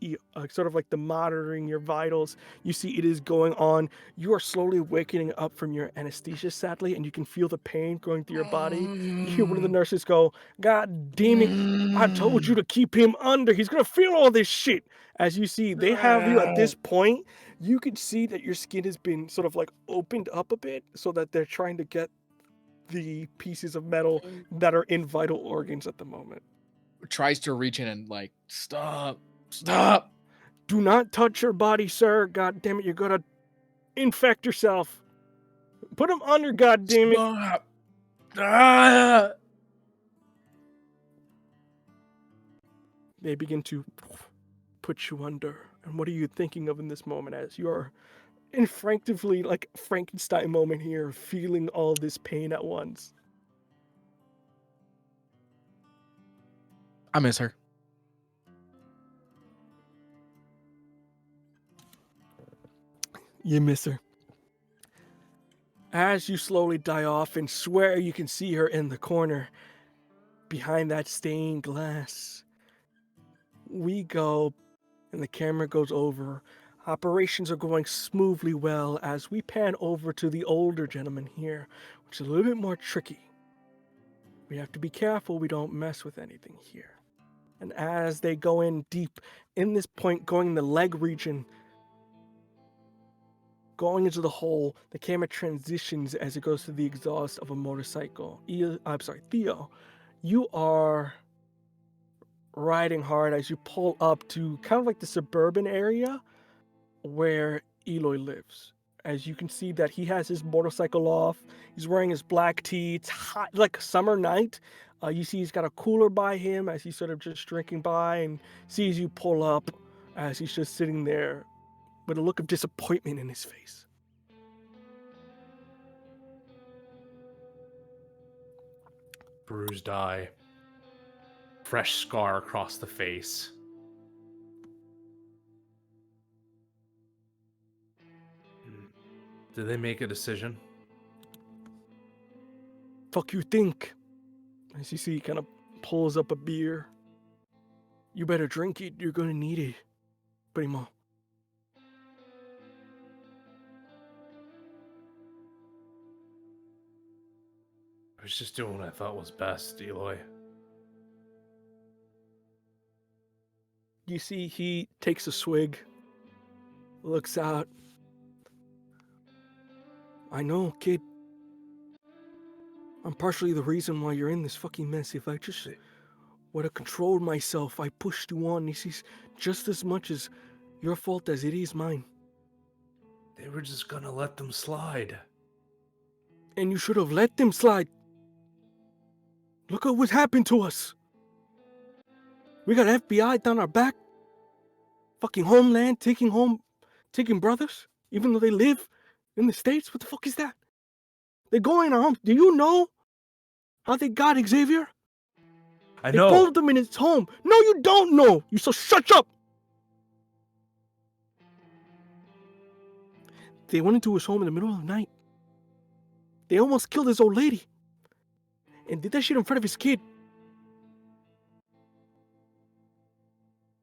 A: sort of like the monitoring your vitals. You see it is going on. You are slowly waking up from your anesthesia, sadly, and you can feel the pain going through your body. You hear one of the nurses go, God damn it, I told you to keep him under. He's gonna feel all this shit. As you see, they have you at this point. You can see that your skin has been sort of like opened up a bit so that they're trying to get the pieces of metal that are in vital organs at the moment.
C: Tries to reach in and like, stop.
A: Do not touch your body, sir. God damn it, you're gonna infect yourself. Put him under, god damn it.
C: Stop. Ah!
A: They begin to put you under. And what are you thinking of in this moment as you're instinctively like Frankenstein moment here, feeling all this pain at once?
C: I miss her.
A: You miss her. As you slowly die off and swear you can see her in the corner behind that stained glass, we go and the camera goes over. Operations are going smoothly well as we pan over to the older gentleman here, which is a little bit more tricky. We have to be careful we don't mess with anything here. And as they go in deep, in this point, going in the leg region, going into the hole, the camera transitions as it goes to the exhaust of a motorcycle. Theo, you are riding hard as you pull up to kind of like the suburban area where Eloy lives. As you can see that he has his motorcycle off, he's wearing his black tee, it's hot, like a summer night. You see he's got a cooler by him as he's sort of just drinking by and sees you pull up as he's just sitting there with a look of disappointment in his face.
D: Bruised eye. Fresh scar across the face. Did they make a decision?
A: Fuck you think? As you see, he kind of pulls up a beer. You better drink it, you're gonna need it. Primo.
D: I was just doing what I thought was best, Eloy.
A: You see, he takes a swig, looks out. I know, kid. I'm partially the reason why you're in this fucking mess. If I just would have controlled myself, I pushed you on. This is just as much as your fault as it is mine.
D: They were just gonna let them slide.
A: And you should have let them slide. Look at what happened to us. We got FBI down our back. Fucking Homeland taking brothers, even though they live in the States. What the fuck is that? They go in our home. Do you know how they got Xavier?
D: I
A: They
D: know.
A: pulled him in his home. No, you don't know. You so shut up. They went into his home in the middle of the night. They almost killed his old lady. And did that shit in front of his kid.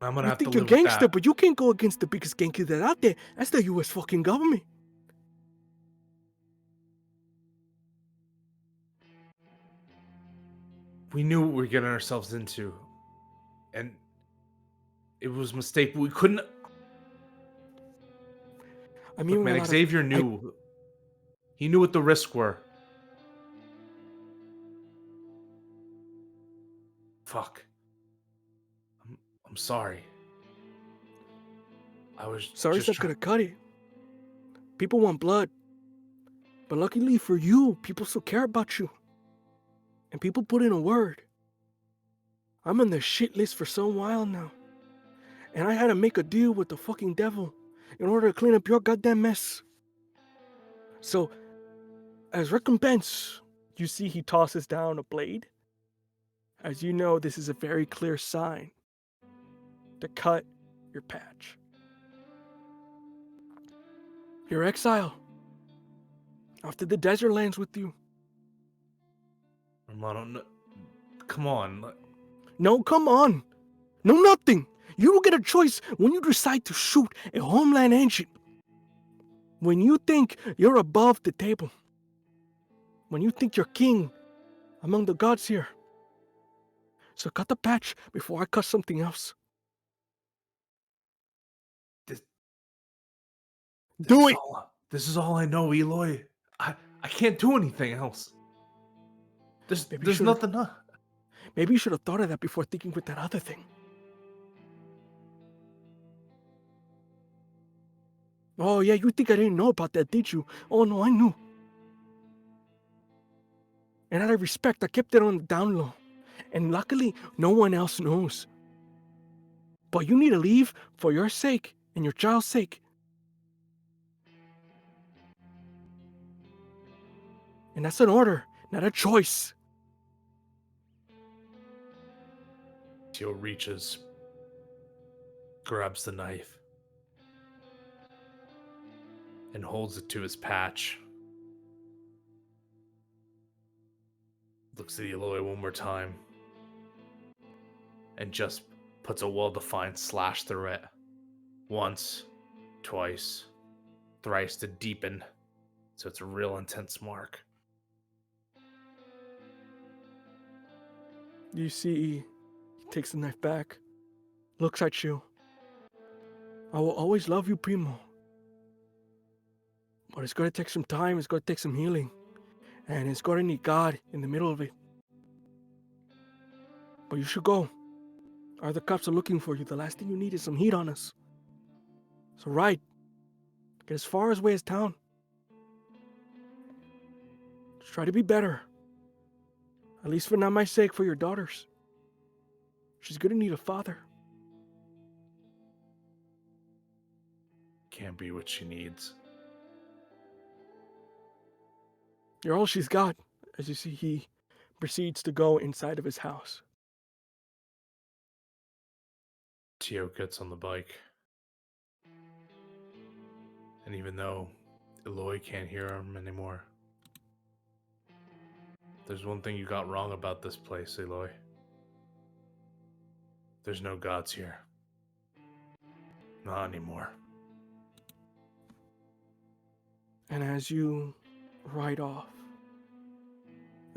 D: I'm gonna
A: You
D: have to
A: think you're
D: live with
A: gangster,
D: that.
A: but you can't go against the biggest gangster that's out there. That's the U.S. fucking government.
D: We knew what we were getting ourselves into, and it was a mistake. But we couldn't.
A: I mean,
D: Look, man, Xavier knew. He knew what the risks were. Fuck. I'm sorry. I was
A: Sorry's
D: just
A: not gonna cut it. People want blood. But luckily for you, people still care about you. And people put in a word. I'm on the shit list for some while now. And I had to make a deal with the fucking devil in order to clean up your goddamn mess. So, as recompense, you see he tosses down a blade. As you know, this is a very clear sign to cut your patch. Your exile. Off to the desert lands with you.
D: Romano, come on.
A: No, come on. No, nothing. You will get a choice when you decide to shoot a Homeland agent. When you think you're above the table. When you think you're king among the gods here. So cut the patch before I cut something else.
D: This
A: Do
D: is
A: it!
D: this is all I know, Eloy. I can't do anything else.
A: Maybe
D: There's
A: should've-
D: nothing.
A: Maybe you should have thought of that before thinking with that other thing. Oh yeah, you think I didn't know about that, did you? Oh no, I knew. And out of respect, I kept it on the down low. And luckily, no one else knows. But you need to leave for your sake and your child's sake. And that's an order, not a choice.
D: Tio reaches, grabs the knife, and holds it to his patch. Looks at Eloy one more time, and just puts a well-defined slash through it. Once, twice, thrice to deepen, so it's a real intense mark.
A: You see, he takes the knife back, looks at you. I will always love you, Primo. But it's going to take some time, it's going to take some healing. And it's going to need God in the middle of it. But you should go. Or the cops are looking for you. The last thing you need is some heat on us. So ride. Get as far away as town. Just try to be better. At least for not my sake, for your daughter's. She's gonna need a father.
D: Can't be what she needs.
A: You're all she's got. As you see, he proceeds to go inside of his house.
D: Tio gets on the bike. And even though Eloy can't hear him anymore, there's one thing you got wrong about this place, Eloy. There's no gods here. Not anymore.
A: And as you ride off,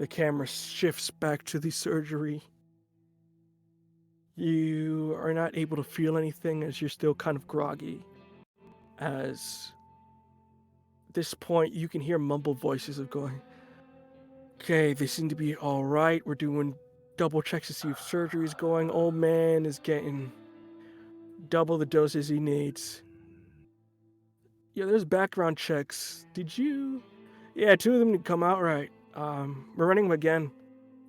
A: The camera shifts back to the surgery. You are not able to feel anything as you're still kind of groggy. As at this point, you can hear mumbled voices of going, okay, they seem to be all right. We're doing double checks to see if surgery is going. Old man is getting double the doses he needs. Yeah, there's background checks. Did you? Yeah, 2 of them didn't come out right. We're running them again.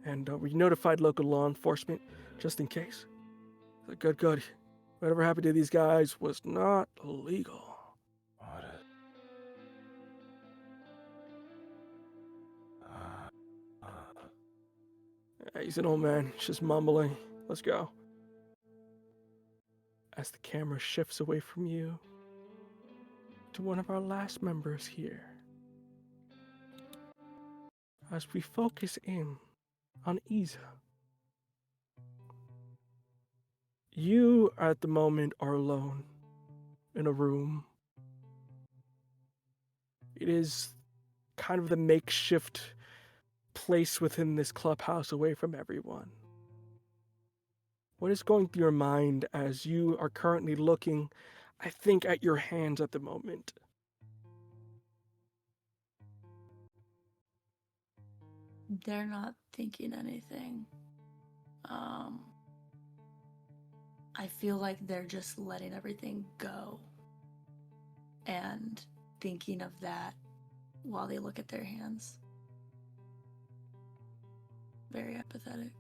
A: And we notified local law enforcement just in case. Good, good. Whatever happened to these guys was not illegal.
D: What?
A: He's an old man, just mumbling. Let's go. As the camera shifts away from you to one of our last members here. As we focus in on Isa. You, at the moment, are alone in a room. It is kind of the makeshift place within this clubhouse away from everyone. What is going through your mind as you are currently looking, I think, at your hands at the moment?
E: They're not thinking anything. I feel like they're just letting everything go and thinking of that while they look at their hands. Very apathetic.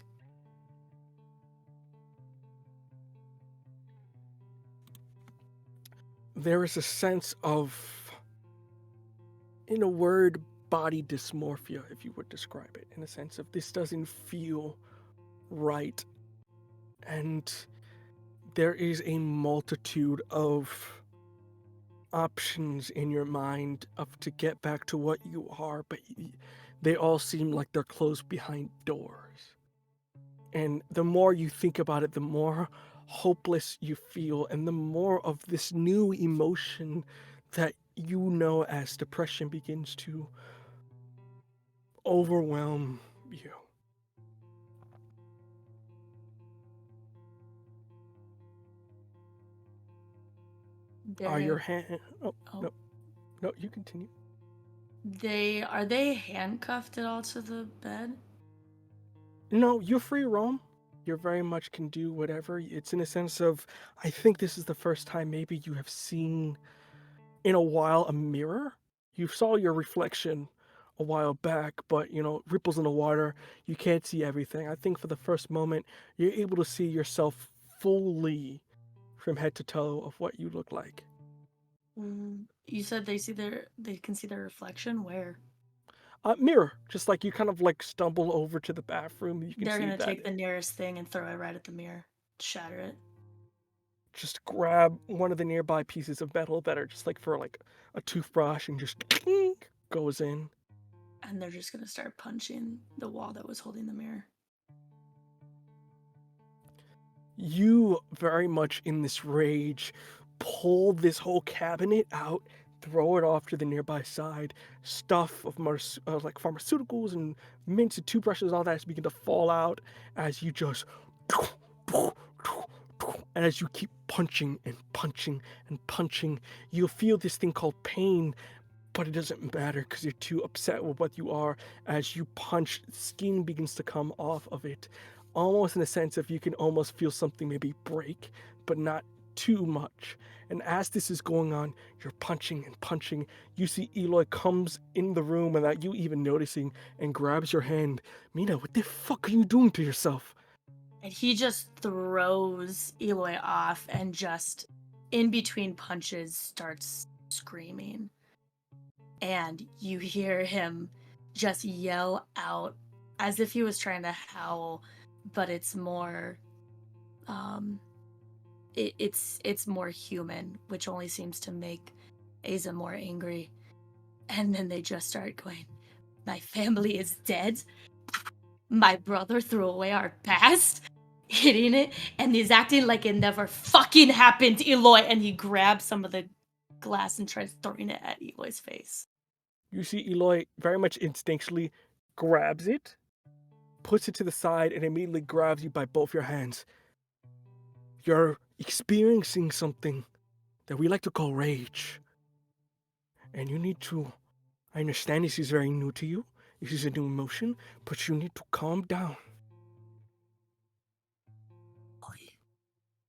A: There is a sense of, in a word, body dysmorphia, if you would describe it, in a sense of this doesn't feel right. And there is a multitude of options in your mind of to get back to what you are, but they all seem like they're closed behind doors. And the more you think about it, the more hopeless you feel, and the more of this new emotion that you know as depression begins to overwhelm you. Are your hand? Oh,
E: Oh.
A: no, you continue.
E: Are they handcuffed at all to the bed?
A: No, you're free roam. You very much can do whatever. It's in a sense of, I think this is the first time maybe you have seen in a while a mirror. You saw your reflection a while back, but ripples in the water, you can't see everything. I think for the first moment, you're able to see yourself fully from head to toe of what you look like.
E: You said they can see their reflection. Where?
A: Mirror, just like you kind of like stumble over to the bathroom. You can
E: They're
A: see
E: gonna
A: that.
E: take the nearest thing and throw it right at the mirror, shatter it.
A: Just grab one of the nearby pieces of metal that are just like for like a toothbrush and just goes in.
E: And they're just gonna start punching the wall that was holding the mirror.
A: You very much in this rage pull this whole cabinet out, throw it off to the nearby side. Stuff of like pharmaceuticals and mints and toothbrushes, all that is beginning to fall out as you just and as you keep punching and punching and punching, you'll feel this thing called pain, but it doesn't matter because you're too upset with what you are. As you punch, skin begins to come off of it, almost in a sense of you can almost feel something maybe break, but not too much. And as this is going on, you're punching and punching. You see Eloy comes in the room without you even noticing and grabs your hand. Mina, what the fuck are you doing to yourself?
E: And he just throws Eloy off and just, in between punches, starts screaming. And you hear him just yell out as if he was trying to howl, but it's more, it's more human, which only seems to make Asa more angry. And then they just start going, my family is dead. My brother threw away our past, hitting it, and he's acting like it never fucking happened, Eloy. And he grabs some of the glass and tries throwing it at Eloy's face.
A: You see Eloy very much instinctually grabs it puts it to the side and immediately grabs you by both your hands. You're experiencing something that we like to call rage. And you need to, I understand this is very new to you. This is a new emotion, but you need to calm down.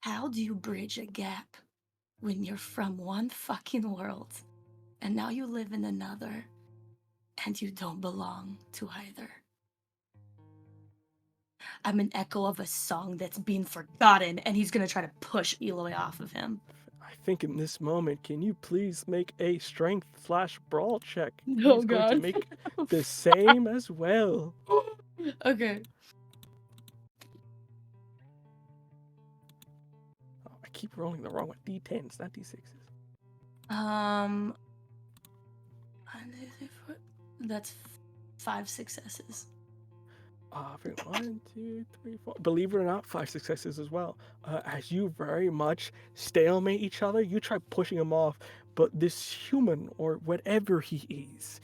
E: How do you bridge a gap when you're from one fucking world and now you live in another and you don't belong to either? I'm an echo of a song that's been forgotten, and he's gonna try to push Eloy off of him.
A: I think in this moment, can you please make a strength/brawl check?
E: Oh,
A: He's going to
E: God.
A: make the same as well.
E: Okay.
A: Oh, I keep rolling the wrong one. D10s, not D6s.
E: That's 5 successes.
A: 1, 2, 3, 4. Believe it or not, 5 successes as well. As you very much stalemate each other, you try pushing him off, but this human, or whatever he is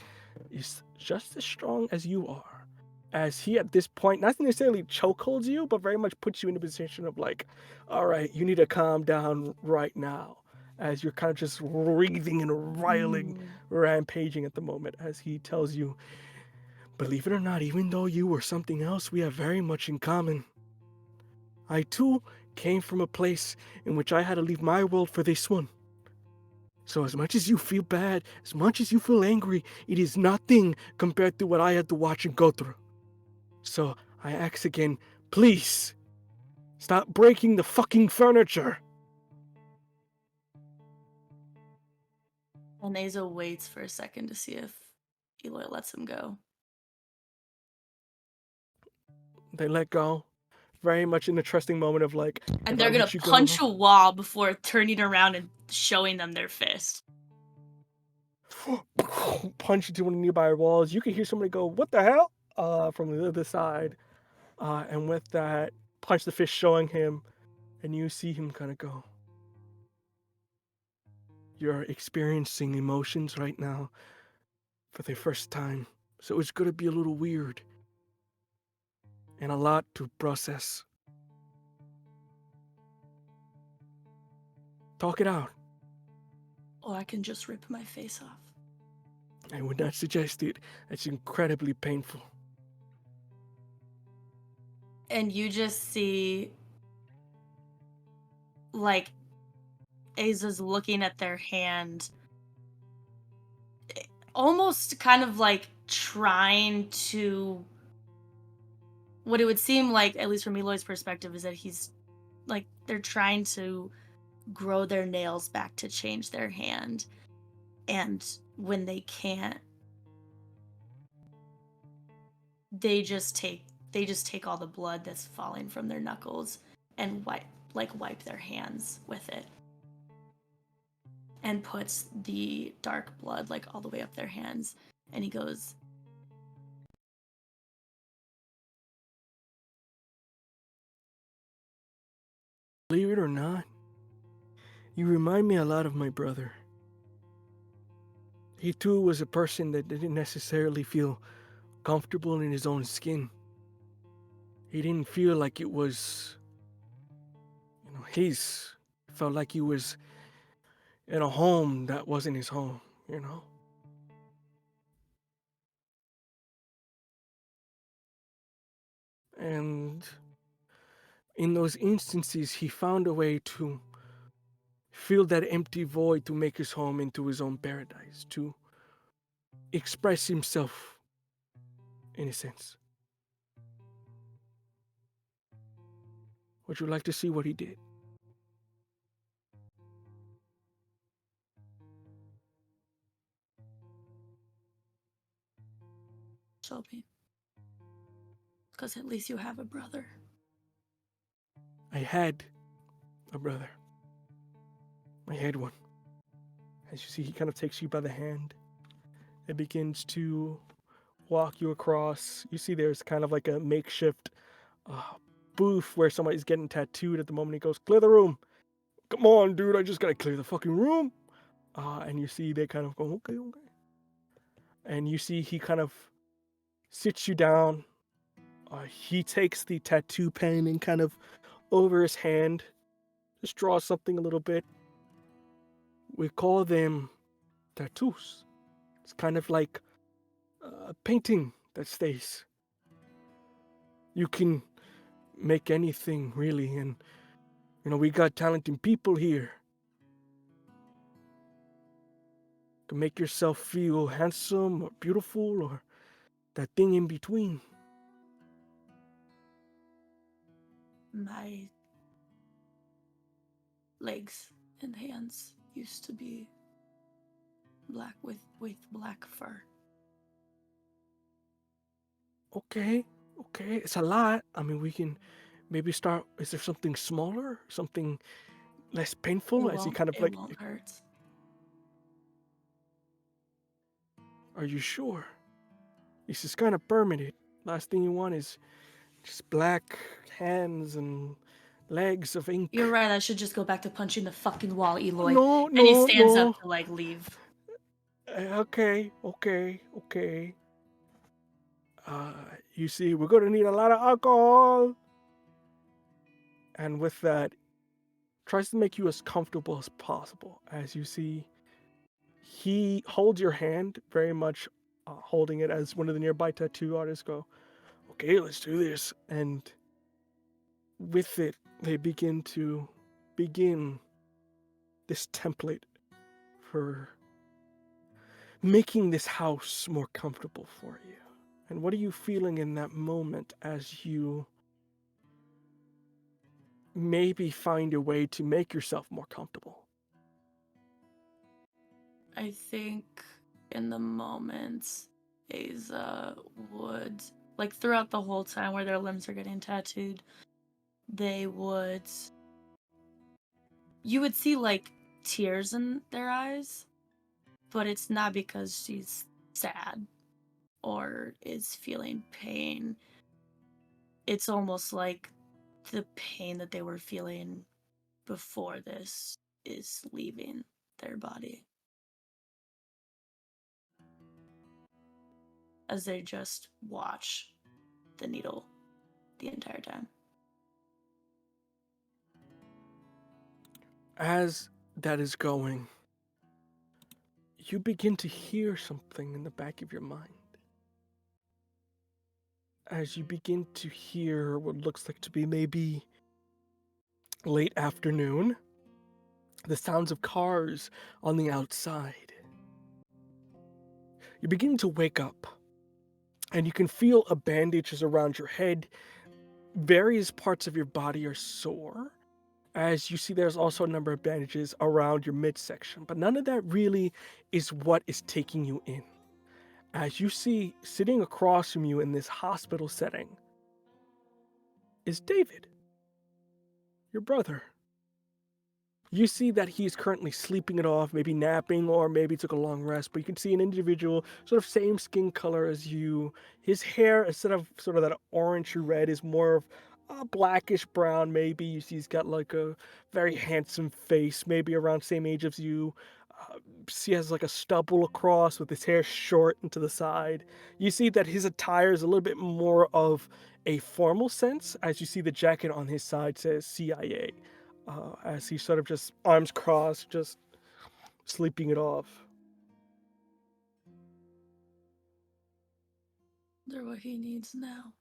A: just as strong as you are. As he, at this point, not necessarily chokeholds you, but very much puts you in a position of like, all right, you need to calm down right now. As you're kind of just wreathing and riling, rampaging at the moment, as he tells you, believe it or not, even though you were something else, we have very much in common. I too came from a place in which I had to leave my world for this one. So as much as you feel bad, as much as you feel angry, it is nothing compared to what I had to watch and go through. So I ask again, please, stop breaking the fucking furniture.
E: And Aza waits for a second to see if Eloy lets him go.
A: They let go. Very much in the trusting moment of like,
E: And
A: if
E: they're
A: I
E: gonna
A: let you
E: punch
A: go,
E: a wall before turning around and showing them their fist.
A: punch into one of the nearby walls. You can hear somebody go, what the hell? From the other side. And with that, punch the fist showing him, and you see him kind of go. You're experiencing emotions right now for the first time, so it's gonna be a little weird and a lot to process. Talk it out.
E: Or I can just rip my face off.
A: I would not suggest it. It's incredibly painful.
E: And you just see, like, Aza's looking at their hand, almost kind of like trying to, what it would seem like, at least from Eloy's perspective, is that he's like, they're trying to grow their nails back to change their hand. And when they can't, they just take all the blood that's falling from their knuckles and wipe their hands with it. And puts the dark blood like all the way up their hands. And he goes,
A: Believe it or not, you remind me a lot of my brother. He too was a person that didn't necessarily feel comfortable in his own skin. He didn't feel like it was, his. Felt like he was in a home that wasn't his home, And in those instances, he found a way to fill that empty void, to make his home into his own paradise, to express himself, in a sense. Would you like to see what he did?
E: show me. Because at least you have a brother.
A: I had a brother. I had one. As you see, he kind of takes you by the hand and begins to walk you across. You see there's kind of like a makeshift booth where somebody's getting tattooed at the moment. He goes, clear the room. Come on, dude, I just gotta clear the fucking room. And you see they kind of go, okay. And you see he kind of sits you down He takes the tattoo pen and kind of over his hand, just draws something a little bit. We call them tattoos. It's kind of like a painting that stays. You can make anything really, and we got talented people here. To make yourself feel handsome or beautiful or that thing in between.
E: My legs and hands used to be black with black fur.
A: Okay, it's a lot. I mean, we can maybe start. Is there something smaller, something less painful? As he kind of
E: It
A: like,
E: won't hurt.
A: are you sure? This is kind of permanent. Last thing you want is just black hands and legs of ink.
E: You're right, I should just go back to punching the fucking wall, Eloy.
A: No,
E: And he
A: no,
E: stands
A: no.
E: up to like leave.
A: Okay. You see, we're gonna need a lot of alcohol. And with that, tries to make you as comfortable as possible. As you see, he holds your hand, very much holding it as one of the nearby tattoo artists go, okay, let's do this. And with it, they begin this template for making this house more comfortable for you. And what are you feeling in that moment as you maybe find a way to make yourself more comfortable?
E: I think in the moments, Aza would, like throughout the whole time where their limbs are getting tattooed, you would see like tears in their eyes, but it's not because she's sad or is feeling pain. It's almost like the pain that they were feeling before this is leaving their body. As they just watch the needle the entire time.
A: As that is going, you begin to hear something in the back of your mind. As you begin to hear what looks like to be maybe late afternoon, the sounds of cars on the outside. You're beginning to wake up, and you can feel a bandage is around your head. Various parts of your body are sore. As you see, there's also a number of bandages around your midsection, but none of that really is what is taking you in. As you see, sitting across from you in this hospital setting is David, your brother. You see that he's currently sleeping it off, maybe napping, or maybe took a long rest, but you can see an individual, sort of same skin color as you. His hair, instead of sort of that orange red, is more of a blackish brown, maybe. You see he's got like a very handsome face, maybe around same age as you. He has like a stubble across with his hair short and to the side. You see that his attire is a little bit more of a formal sense, as you see the jacket on his side says CIA. As he sort of just arms crossed, just sleeping it off.
E: They're what he needs now.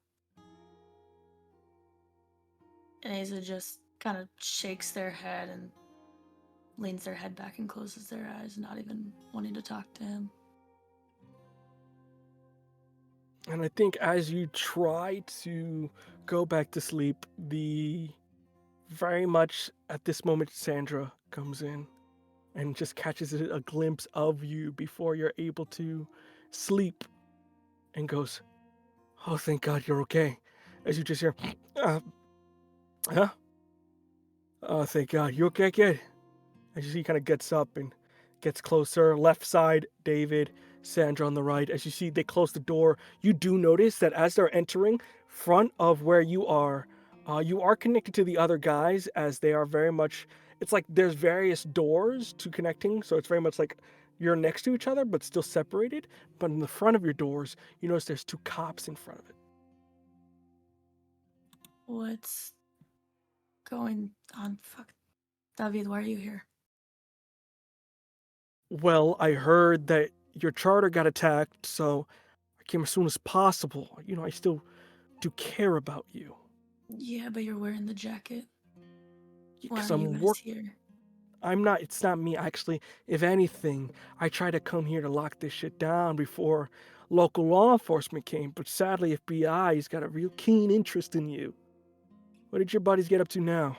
E: And Aza just kind of shakes their head and leans their head back and closes their eyes, not even wanting to talk to him.
A: And I think as you try to go back to sleep, very much at this moment, Sandra comes in and just catches a glimpse of you before you're able to sleep and goes, oh, thank God you're okay. As you just hear, huh? Oh, thank God. You okay, kid? As you see, he kind of gets up and gets closer. Left side, David, Sandra on the right. As you see, they close the door. You do notice that as they're entering, front of where you are connected to the other guys, as they are very much, it's like there's various doors to connecting, so it's very much like you're next to each other, but still separated. But in the front of your doors, you notice there's two cops in front of it.
E: What's going on? Fuck. David, why are you here?
A: Well, I heard that your charter got attacked, so I came as soon as possible. You know, I still do care about you.
E: Yeah, but you're wearing the jacket. Why
A: Because
E: are you guys here?
A: It's not me, actually. If anything, I tried to come here to lock this shit down before local law enforcement came, but sadly, FBI's got a real keen interest in you. What did your buddies get up to now?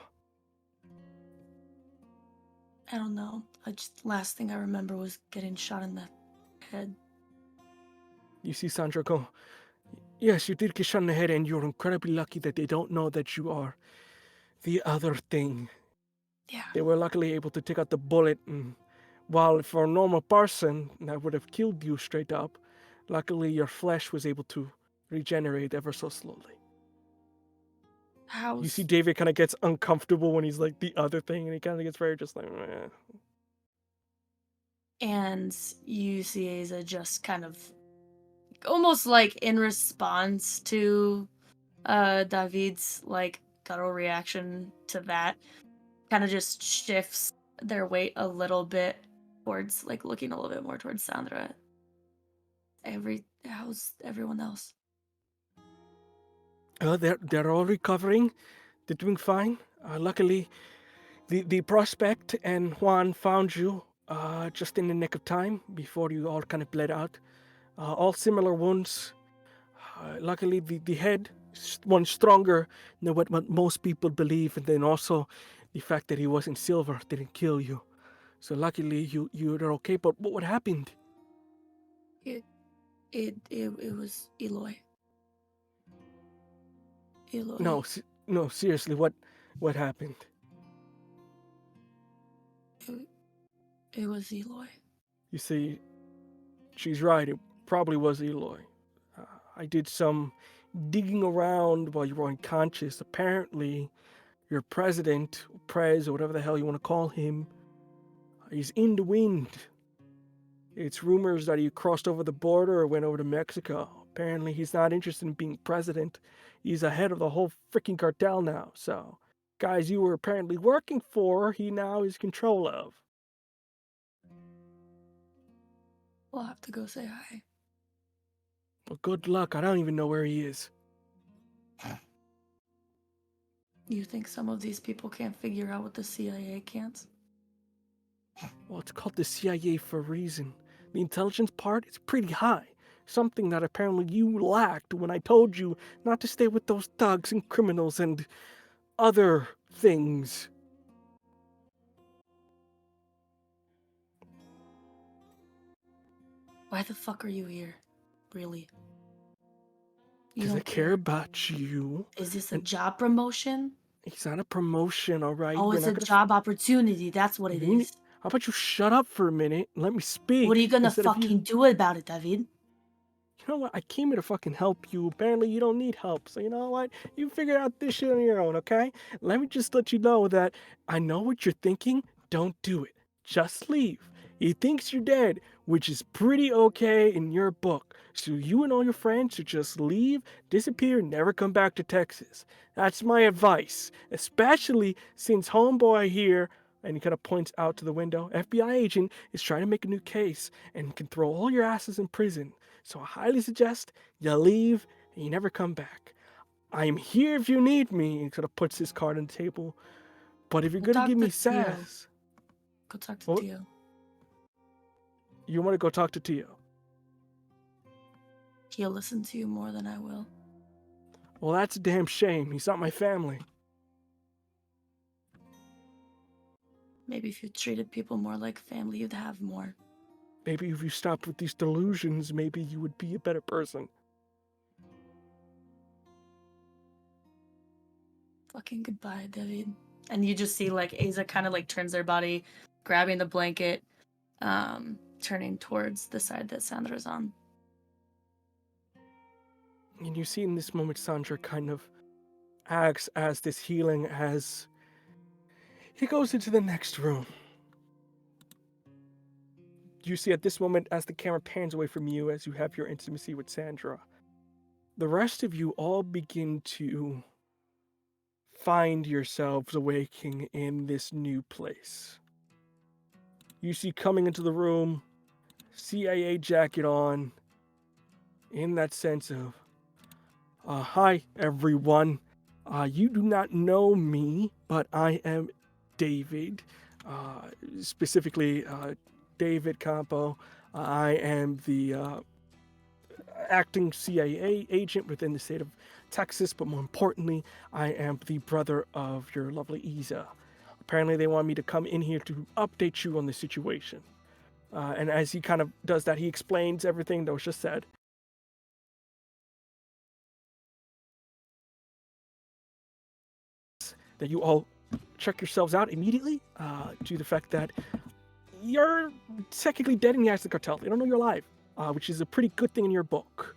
E: I don't know. Last thing I remember was getting shot in the head.
A: You see Sandra go, yes, you did get shot in the head, and you're incredibly lucky that they don't know that you are the other thing.
E: Yeah.
A: They were luckily able to take out the bullet, and while for a normal person, that would have killed you straight up, luckily your flesh was able to regenerate ever so slowly. You see David kind of gets uncomfortable when he's like the other thing, and he kind of gets very just like, meh.
E: And you see Asa just kind of almost like in response to David's like guttural reaction to that, kind of just shifts their weight a little bit towards like looking a little bit more towards Sandra. How's everyone else?
A: They're all recovering. They're doing fine. Luckily, the prospect and Juan found you just in the nick of time before you all kind of bled out. All similar wounds. Luckily, the head one stronger than what most people believe, and then also the fact that he wasn't silver didn't kill you. So luckily, you're okay. But what happened?
E: It was Eloy. Eloy.
A: No, seriously, what happened?
E: It was Eloy.
A: You see, she's right. It probably was Eloy. I did some digging around while you were unconscious. Apparently, your president, Prez, or whatever the hell you want to call him, he's in the wind. It's rumors that he crossed over the border or went over to Mexico. Apparently, he's not interested in being president. He's ahead of the whole freaking cartel now. So, guys you were apparently working for, he now is control of.
E: We'll have to go say hi.
A: Well, good luck. I don't even know where he is.
E: You think some of these people can't figure out what the CIA can't?
A: Well, it's called the CIA for a reason. The intelligence part is pretty high. Something that apparently you lacked when I told you not to stay with those thugs and criminals and other things.
E: Why the fuck are you here? Really?
A: Because I care about you.
E: Is this a job promotion?
A: It's not a promotion, all right?
E: Oh, it's a job opportunity. That's what it is.
A: How about you shut up for a minute and let me speak?
E: What are you gonna fucking do about it, David?
A: You know what? I came here to fucking help you. Apparently, you don't need help. So, you know what? You figure out this shit on your own, okay? Let me just let you know that I know what you're thinking. Don't do it. Just leave. He thinks you're dead, which is pretty okay in your book. So you and all your friends should just leave, disappear, and never come back to Texas. That's my advice. Especially since homeboy here, and he kind of points out to the window, FBI agent is trying to make a new case and can throw all your asses in prison. So I highly suggest you leave and you never come back. I'm here if you need me. He sort of puts his card on the table. But if you're going to give me sass...
E: Go talk to Tio.
A: You want to go talk to Tio?
E: He'll listen to you more than I will.
A: Well, that's a damn shame. He's not my family.
E: Maybe if you treated people more like family, you'd have more.
A: Maybe if you stopped with these delusions, maybe you would be a better person.
E: Fucking goodbye, David. And you just see like Asa kind of like turns their body, grabbing the blanket, turning towards the side that Sandra's on.
A: And you see in this moment Sandra kind of acts as this healing as he goes into the next room. You see at this moment as the camera pans away from you as you have your intimacy with Sandra, the rest of you all begin to find yourselves awaking in this new place. You see coming into the room, CIA jacket on, in that sense of, hi everyone. You do not know me, but I am David, specifically David Campo. I am the acting CIA agent within the state of Texas, but more importantly, I am the brother of your lovely Isa. Apparently, they want me to come in here to update you on the situation. And as he kind of does that, he explains everything that was just said. That you all check yourselves out immediately, due to the fact that you're technically dead in the eyes of the cartel. They don't know you're alive, which is a pretty good thing in your book.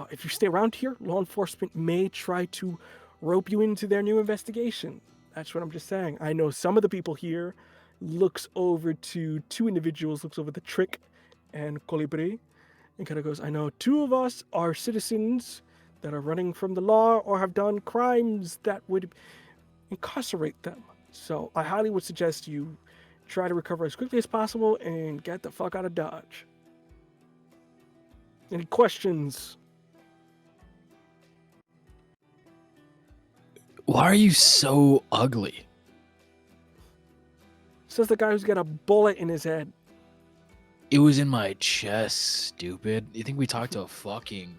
A: If you stay around here, law enforcement may try to rope you into their new investigation. That's what I'm just saying. I know some of the people here looks over to two individuals, looks over the Trick and Colibri, and kind of goes, I know two of us are citizens that are running from the law or have done crimes that would incarcerate them. So I highly would suggest you try to recover as quickly as possible and get the fuck out of Dodge. Any questions?
C: Why are you so ugly?
A: Says the guy who's got a bullet in his head.
C: It was in my chest, stupid. You think we talked to fucking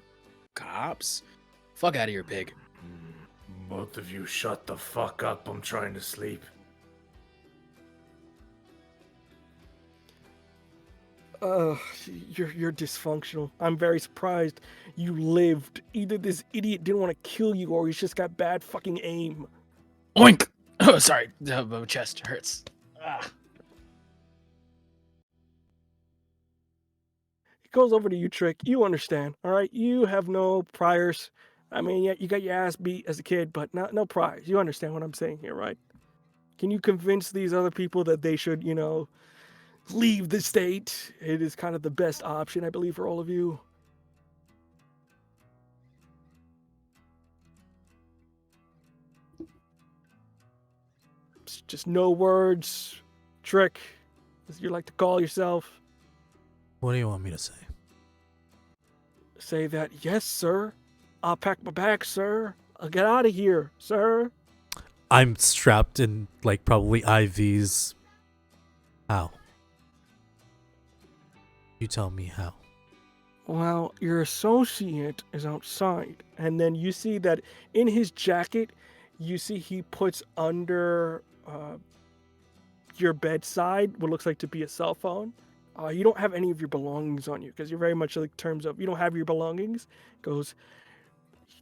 C: cops? Fuck out of here, pig.
D: Both of you shut the fuck up. I'm trying to sleep.
A: You're dysfunctional. I'm very surprised you lived. Either this idiot didn't want to kill you or he's just got bad fucking aim.
C: Oink! Oh, sorry. My chest hurts. Ah.
A: He goes over to you, Trick. You understand, all right? You have no priors. I mean, yeah, you got your ass beat as a kid, but no priors. You understand what I'm saying here, right? Can you convince these other people that they should, leave the state? It is kind of the best option, I believe, for all of you. It's just no words. Trick, as you like to call yourself.
G: What do you want me to say?
A: Say that, yes, sir. I'll pack my bag, sir. I'll get out of here, sir.
G: I'm strapped in, like, probably IVs. How? You tell me how.
A: Well, your associate is outside. And then you see that in his jacket, you see he puts under your bedside what looks like to be a cell phone. You don't have any of your belongings on you because you're very much like terms of you don't have your belongings. Goes,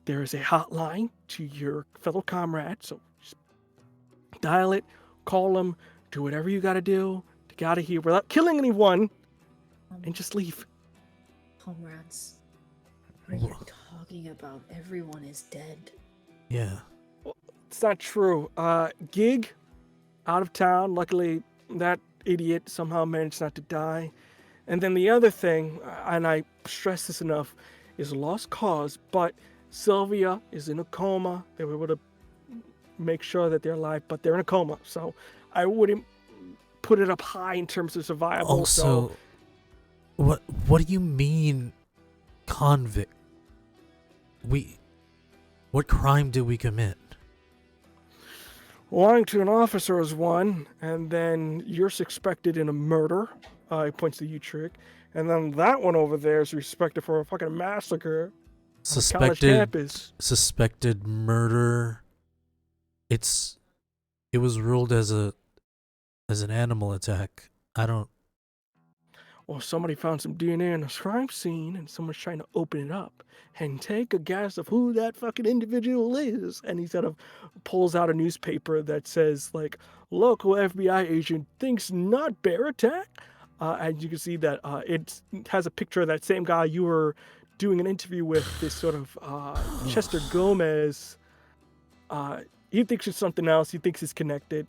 A: there is a hotline to your fellow comrade, so just dial it, call them, do whatever you got to do to get out of here without killing anyone, and just leave.
B: Comrades, what are you talking about? Everyone is dead.
G: Yeah.
A: Well, it's not true. Gig, out of town. Luckily, that idiot somehow managed not to die. And then the other thing, and I stress this enough, is a lost cause, but Sylvia is in a coma. They were able to make sure that they're alive, but they're in a coma. So I wouldn't put it up high in terms of survival.
G: Also, what do you mean, convict? What crime did we commit?
A: Lying to an officer is one, and then you're suspected in a murder. He points to you, Trick. And then that one over there is suspected for a fucking massacre.
G: Suspected murder. It was ruled as an animal attack.
A: Well, somebody found some DNA in the crime scene and someone's trying to open it up and take a guess of who that fucking individual is. And he sort of pulls out a newspaper that says, like, local FBI agent thinks not bear attack. And you can see that it has a picture of that same guy you were doing an interview with, this sort of Chester Gomez. He thinks it's something else. He thinks it's connected.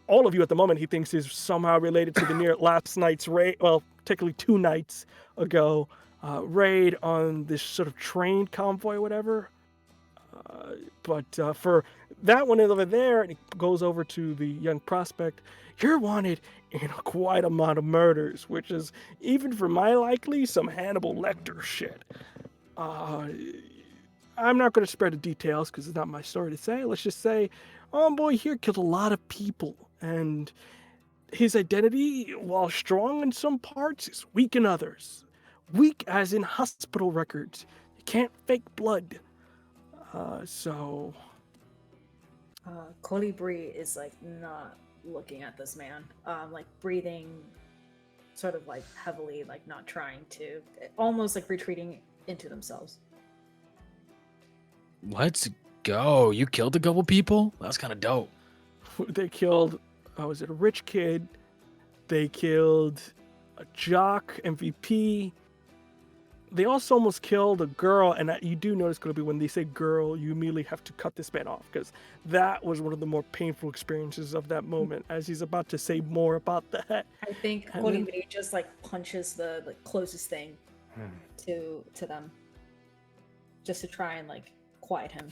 A: All of you at the moment, he thinks is somehow related to the last night's raid. Well, technically 2 nights ago, raid on this sort of train convoy, whatever. But for that one over there, and it goes over to the young prospect. You're wanted in quite a amount of murders, which is even for my likely some Hannibal Lecter shit. Uh, I'm not going to spread the details because it's not my story to say. Let's just say, boy here killed a lot of people, and his identity, while strong in some parts, is weak in others. Weak as in hospital records. You can't fake blood. So
B: Colibri is like not looking at this man, like breathing sort of like heavily, like not trying to, almost like retreating into themselves.
C: Let's go. You killed a couple people? That's kind of dope.
A: they killed, was it a rich kid? They killed a jock, MVP. They also almost killed a girl, and you do notice, going to be when they say girl, you immediately have to cut this man off, because that was one of the more painful experiences of that moment, as he's about to say more about that.
B: I think
A: And then-
B: Colibri just like punches the like closest thing to them, just to try and like quiet him.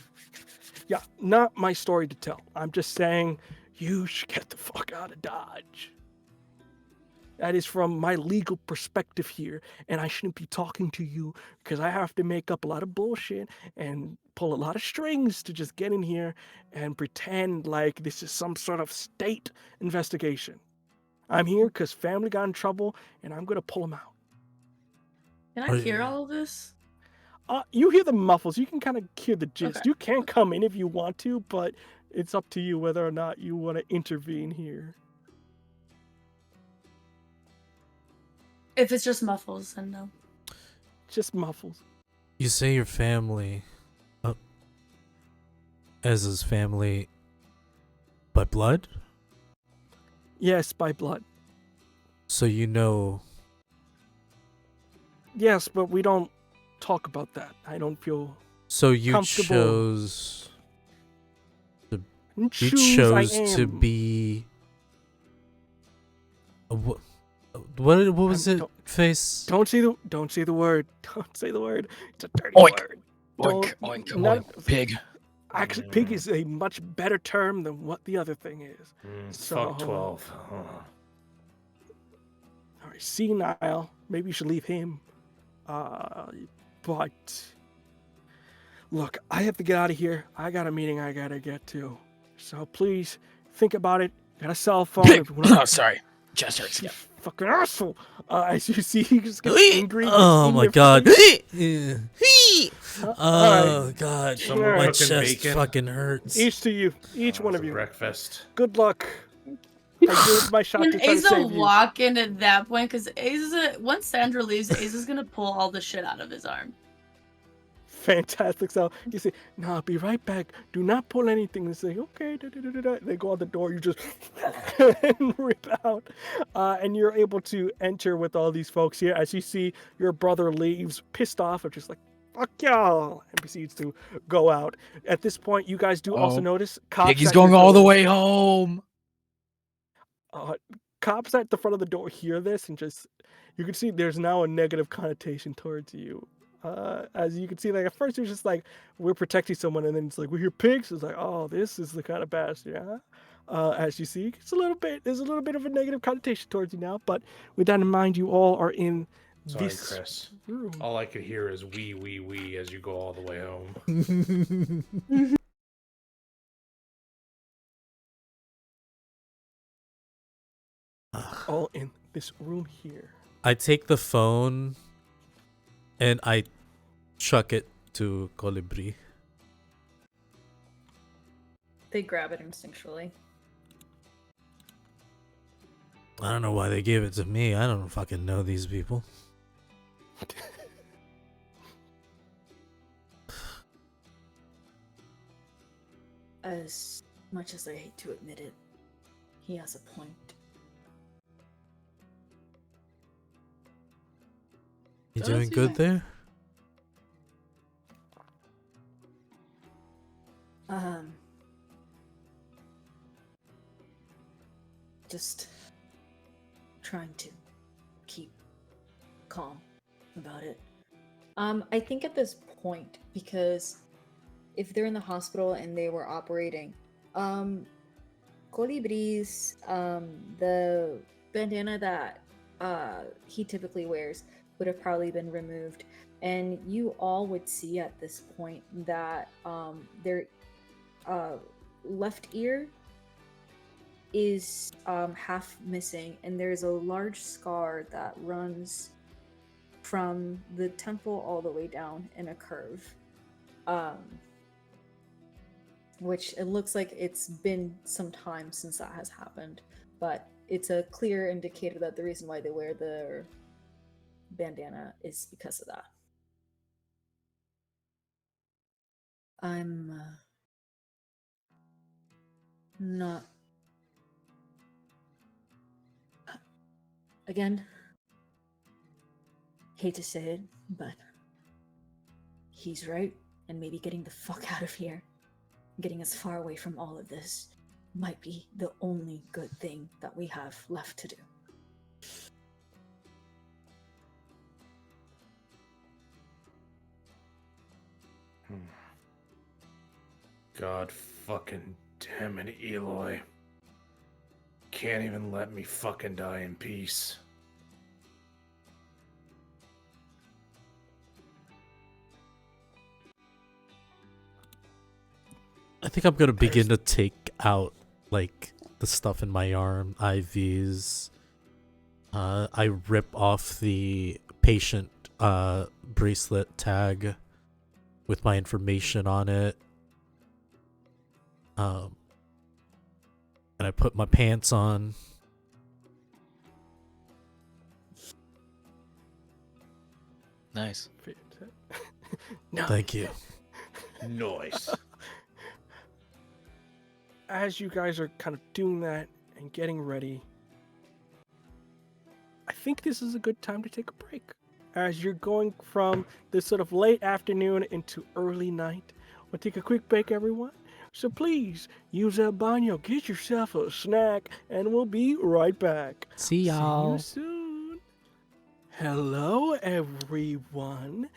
A: Yeah, not my story to tell. I'm just saying you should get the fuck out of Dodge. That is from my legal perspective here, and I shouldn't be talking to you because I have to make up a lot of bullshit and pull a lot of strings to just get in here and pretend like this is some sort of state investigation. I'm here because family got in trouble, and I'm gonna pull them out.
E: Can
G: Are
E: I
G: you-
E: hear all of this?
A: You hear the muffles. You can kind of hear the gist.
E: Okay.
A: You can come in if you want to, but it's up to you whether or not you want to intervene here.
E: If it's just muffles, then no.
A: Just muffles.
G: You say your family, as his family, by blood?
A: Yes, by blood.
G: So you know.
A: Yes, but we don't talk about that. I don't feel
G: So you
A: comfortable.
G: chose. You
A: Choose
G: chose
A: I
G: to
A: am.
G: be. What was
A: I'm-
G: it? Face.
A: Don't say the word. Don't say the word. It's a dirty
C: Oink.
A: word.
C: Oink,
A: Don't-
C: oink,
A: not-
C: oink. Pig.
A: Actually, pig is a much better term than what the other thing is.
D: Fuck 12.
A: All right, senile. Maybe you should leave him. But look, I have to get out of here. I got a meeting I gotta get to. So please think about it. Got a cell phone.
C: Pig.
A: If you wanna-
C: Oh, sorry. Just hurts.
A: You fucking asshole. As you see, he just gets angry. gets
G: Oh
A: in
G: my
A: your
G: god.
A: face.
G: Oh god.
D: Someone
G: My
D: cooking
G: chest
D: bacon?
G: fucking hurts.
A: Each to you. Each one of you.
D: Breakfast.
A: Good luck. I did my shot
E: Can
A: to try to
E: Asa
A: save you.
E: walk in at that point? Because once Sandra leaves, Asa's gonna pull all the shit out of his arm.
A: Fantastic. So you say, "No, I'll be right back. Do not pull anything." They say, "Okay." They go out the door. You just and rip out, and you're able to enter with all these folks here. As you see, your brother leaves, pissed off, of just like, "Fuck y'all," and proceeds to go out. At this point, you guys do also
C: Oh.
A: notice cops.
C: Piggy's
A: at your
C: going all the
A: door.
C: way home.
A: Cops at the front of the door hear this and just, you can see there's now a negative connotation towards you. As you can see, like at first it was just like, we're protecting someone, and then it's like, we hear pigs. It's like, oh, this is the kind of bastard, yeah. As you see, there's a little bit of a negative connotation towards you now. But with that in mind, you all are in
D: Sorry,
A: this
D: Chris.
A: room.
D: All I could hear is wee as you go all the way home.
A: All in this room here.
G: I take the phone and I chuck it to Colibri.
B: They grab it instinctually.
G: I don't know why they gave it to me. I don't fucking know these people.
B: As much as I hate to admit it, he has a point.
G: You
E: Does
G: doing
E: he?
G: good there?
B: Just trying to keep calm about it. I think at this point, because if they're in the hospital and they were operating, Colibris, the bandana that he typically wears would have probably been removed, and you all would see at this point that their left ear is half missing, and there's a large scar that runs from the temple all the way down in a curve. Which it looks like it's been some time since that has happened, but it's a clear indicator that the reason why they wear their bandana is because of that. I'm not. Again, hate to say it, but he's right, and maybe getting the fuck out of here, getting as far away from all of this, might be the only good thing that we have left to do.
D: God fucking damn it, Eloy. Can't even let me fucking die in peace.
G: I think I'm gonna begin to take out like the stuff in my arm, IVs. I rip off the patient bracelet tag with my information on it. And I put my pants on.
C: Nice.
A: No.
G: Thank you.
D: Nice.
A: As you guys are kind of doing that and getting ready, I think this is a good time to take a break. As you're going from this sort of late afternoon into early night, we'll take a quick break, everyone. So please use that baño, get yourself a snack, and we'll be right back.
G: See y'all.
A: See you soon. Hello, everyone.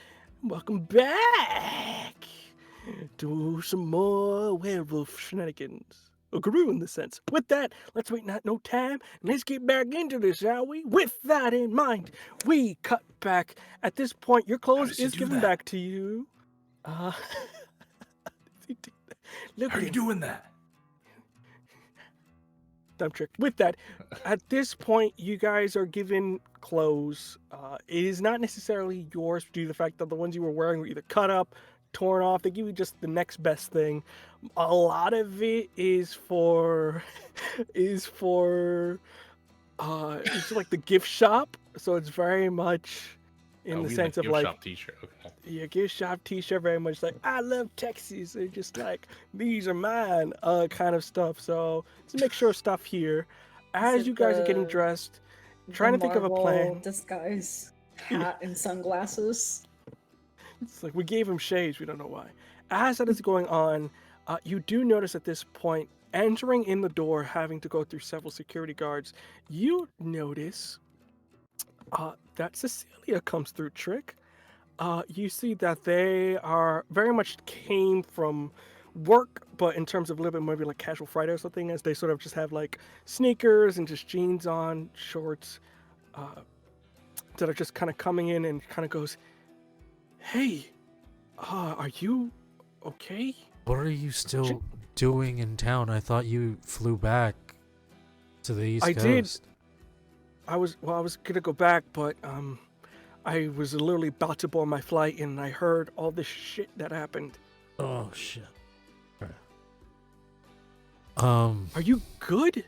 A: Welcome back to some more werewolf shenanigans. Or Guru in the sense. With that, let's wait not no time, and let's get back into this, shall we? With that in mind, we cut back. At this point, your clothes is given back to you. Look
D: How are
A: at
D: you
A: him.
D: doing that?
A: Dumb trick. With that, at this point, you guys are given clothes. It is not necessarily yours due to the fact that the ones you were wearing were either cut up, torn off. They give you just the next best thing. A lot of it is for it's like the gift shop, so it's very much in the sense of like
D: shop t-shirt. Okay.
A: yeah, gift shop t-shirt, very much like I love Texas. They're just like these are mine, kind of stuff. So it's a mixture of stuff here. As
B: it
A: you guys are getting
B: the-
A: dressed, trying to think of a
B: Marvel
A: plan.
B: disguise, hat and sunglasses.
A: It's like we gave him shades, we don't know why. As that is going on, you do notice at this point, entering in the door, having to go through several security guards, you notice that Cecilia comes through, Trick. You see that they are very much came from work, but in terms of a little bit maybe like casual Friday or something, as they sort of just have like sneakers and just jeans on, shorts, that are just kind of coming in and kind of goes, hey, are you okay?
G: What are you still doing in town? I thought you flew back to the East
A: I
G: Coast.
A: did. I was gonna go back, but I was literally about to board my flight and I heard all this shit that happened.
G: Oh shit.
A: Are you good?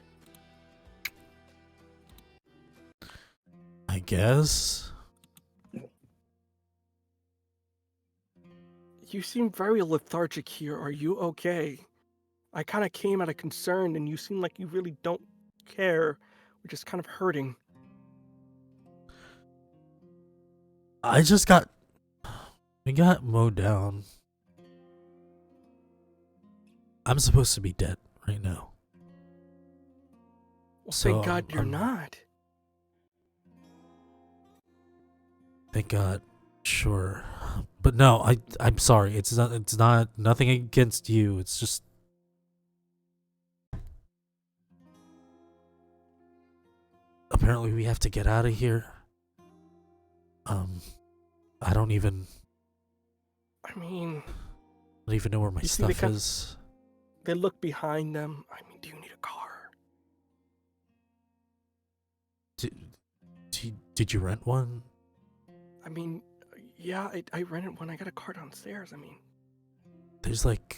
G: I guess.
A: You seem very lethargic here. Are you okay? I kind of came out of concern and you seem like you really don't care, which is kind of hurting.
G: We got mowed down. I'm supposed to be dead right now.
A: Well,
G: So,
A: thank God you're
G: I'm-
A: not.
G: Thank God. Sure. But no, I'm sorry. It's not nothing against you. It's just apparently we have to get out of here. I don't even
A: I mean,
G: know where my
A: You see the
G: stuff
A: kind-
G: is.
A: they look behind them. I mean, do you need a car?
G: Did you rent one?
A: I mean, yeah, I rented one. I got a car downstairs. I mean,
G: There's like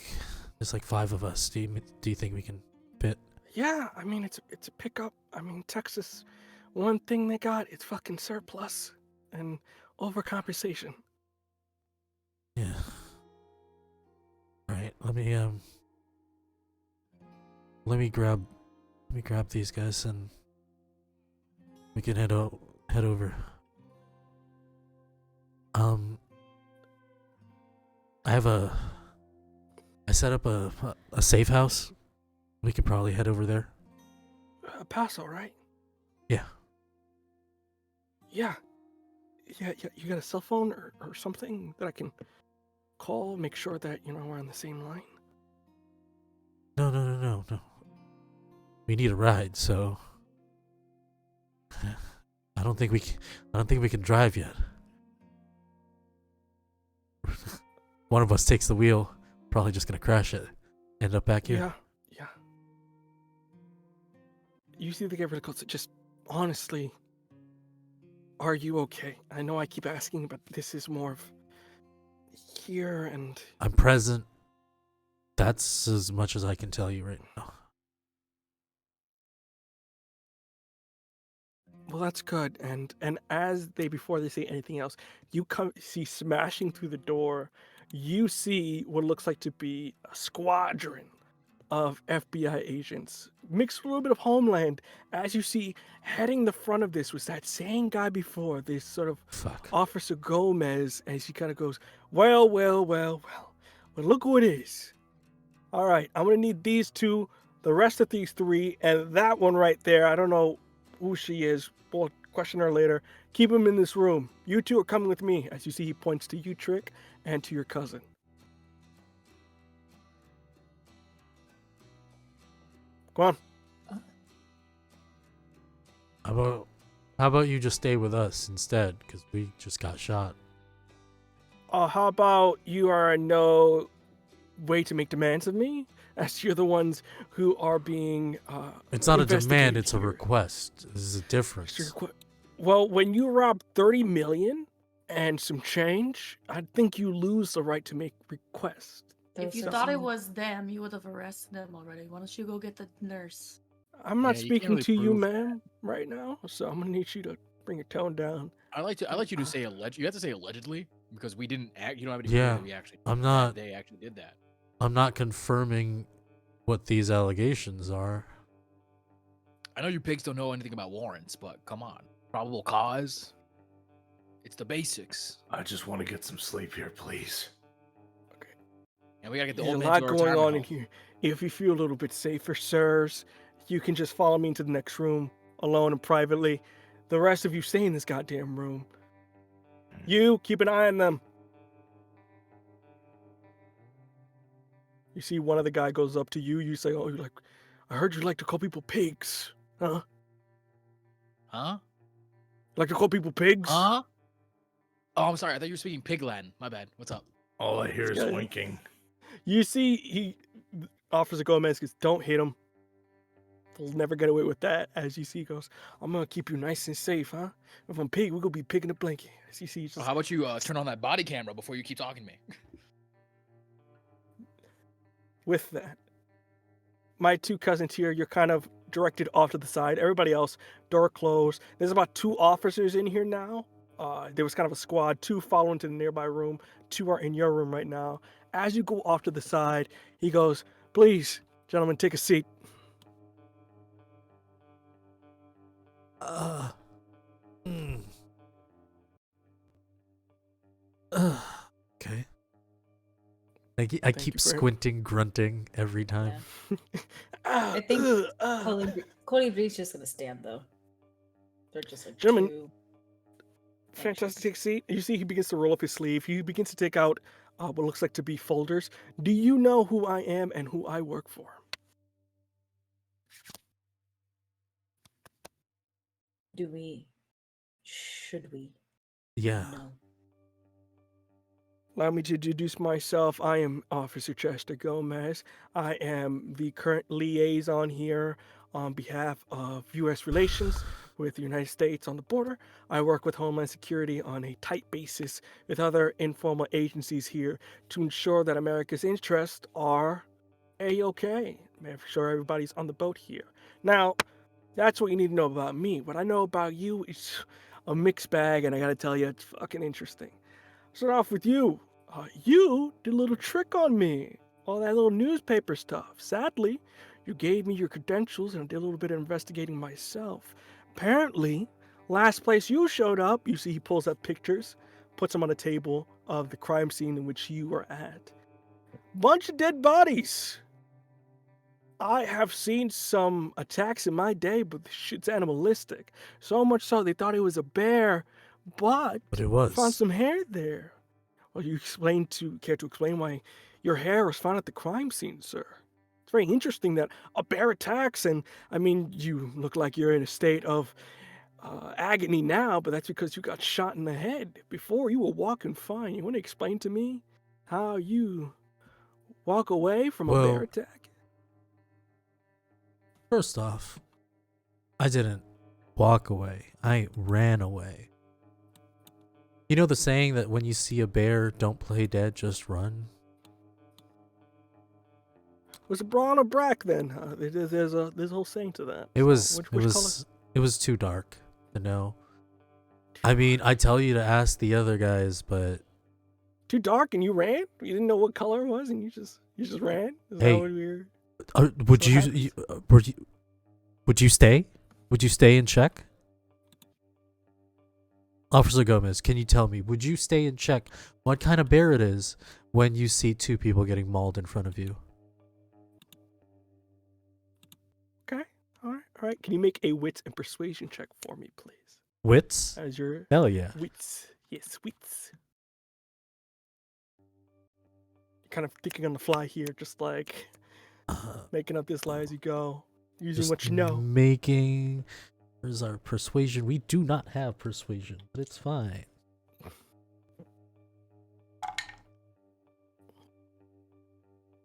G: 5 of us. Do you think we can fit?
A: yeah, I mean, it's a pickup. I mean, Texas, one thing they got, it's fucking surplus and overcompensation.
G: Yeah. All right. Let me grab these guys and we can head over. I set up a safe house. We could probably head over there.
A: Paso, right?
G: Yeah.
A: Yeah. You got a cell phone or something that I can call, make sure that, we're on the same line?
G: No. We need a ride, so I don't think we can drive yet. One of us takes the wheel, probably just gonna crash it. End up back here.
A: Yeah. You see the get really close. Just honestly, are you okay? I know I keep asking, but this is more of here and...
G: I'm present. That's as much as I can tell you right now.
A: Well, that's good. And as before they say anything else, you see smashing through the door, you see what looks like to be a squadron of FBI agents, mixed with a little bit of Homeland. As you see, heading the front of this was that same guy before, this sort of
G: Fuck.
A: Officer Gomez, as he kind of goes, well, look who it is. All right, I'm going to need these two, the rest of these three, and that one right there. I don't know who she is. We'll question her later. Keep them in this room. You two are coming with me. As you see, he points to you, Trick, and to your cousin. Go on.
G: How about you just stay with us instead? Because we just got shot.
A: How about you are no way to make demands of me, as you're the ones who are being
G: It's not a demand,
A: investigated
G: it's a
A: here.
G: request. There's a difference.
A: Well, when you rob 30 million and some change, I think you lose the right to make requests.
E: If you
B: Those
E: thought it
B: are-
E: was them, you would have arrested them already. Why don't you go get the nurse?
A: I'm not
C: Yeah, you can't
A: speaking
C: really
A: to you,
C: prove
A: ma'am, right now, so I'm gonna need you to bring your tone down.
C: I like you to say alleged. You have to say allegedly because we didn't act. You don't have any
G: Yeah,
C: proof that we actually.
G: I'm
C: that
G: not-
C: They actually did that.
G: I'm not confirming what these allegations are.
C: I know you pigs don't know anything about warrants, but come on, probable cause. It's the basics,
D: I just want to get some sleep here, please.
C: and we gotta get the
A: There's a
C: old man
A: lot
C: to our
A: going on
C: retirement
A: in
C: home.
A: here. If you feel a little bit safer, sirs, you can just follow me into the next room, alone and privately. The rest of you stay in this goddamn room. You, keep an eye on them. You see one of the guy goes up to you, you say, oh, I heard you like to call people pigs. Huh?
C: Huh?
A: Like to call people pigs?
C: Huh? Oh, I'm sorry. I thought you were speaking pig Latin. My bad. What's up?
D: All I hear is
A: Yeah.
D: winking.
A: You see, he offers a Gomez, goes, don't hit him. They'll never get away with that. As you see, he goes, I'm going to keep you nice and safe, huh? If I'm pig, we're going to be pig in a blanket. As you see, he's
C: So
A: just,
C: how about you turn on that body camera before you keep talking to me?
A: with that. My two cousins here, you're kind of directed off to the side. Everybody else, door closed. There's about 2 officers in here now. There was kind of a squad, 2 follow into the nearby room, 2 are in your room right now. As you go off to the side, he goes, please, gentlemen, take a seat.
G: Okay. I
A: Thank
G: keep
A: you very-
G: squinting, grunting every time.
B: I think
A: Gentlemen,
B: Cody Bree's just gonna stand though. They're just like
A: Gentlemen,
B: two.
A: Fantastic.
B: anxious.
A: Take a seat. You see, he begins to roll up his sleeve. He begins to take out what looks like to be folders. Do you know who I am and who I work for?
B: Do we? Should we?
G: Yeah.
B: No.
A: Allow me to introduce myself. I am Officer Chester Gomez. I am the current liaison here on behalf of U.S. relations with the United States on the border. I work with Homeland Security on a tight basis with other informal agencies here to ensure that America's interests are A-OK. Make sure everybody's on the boat here. Now, that's what you need to know about me. What I know about you is a mixed bag, and I gotta tell you, it's fucking interesting. Start off with you. You did a little trick on me. All that little newspaper stuff. Sadly, you gave me your credentials and I did a little bit of investigating myself. Apparently, last place you showed up, you see he pulls up pictures, puts them on a table of the crime scene in which you were at. Bunch of dead bodies. I have seen some attacks in my day, but this shit's animalistic. So much so they thought it was a bear, but
G: But it
A: found
G: was.
A: some hair there. Well, you care to explain why your hair was found at the crime scene, sir? It's very interesting that a bear attacks, and I mean, you look like you're in a state of agony now, but that's because you got shot in the head. Before, you were walking fine. You want to explain to me how you walk away from a bear
G: Well,
A: attack?
G: first off, I didn't walk away. I ran away. You know the saying that when you see a bear, don't play dead, just run?
A: Was it brawn or brack then? There's a whole saying to that.
G: It
A: So,
G: was
A: which
G: it was
A: color?
G: it was too dark to know. I mean, I tell you to ask the other guys, but
A: Too dark and you ran? You didn't know what color it was and you just ran? Is that
G: Hey,
A: what we were...
G: would
A: what
G: you,
A: happens?
G: would you stay? Would you stay and check? Officer Gomez, can you tell me, would you stay and check what kind of bear it is when you see two people getting mauled in front of you?
A: Okay. All right. Can you make a wits and persuasion check for me, please?
G: Wits?
A: As your
G: Hell yeah.
A: wits. Yes, wits. You're kind of thinking on the fly here, just like making up this lie as you go, using
G: Just
A: what you know.
G: making... Where's our persuasion? We do not have persuasion, but it's fine.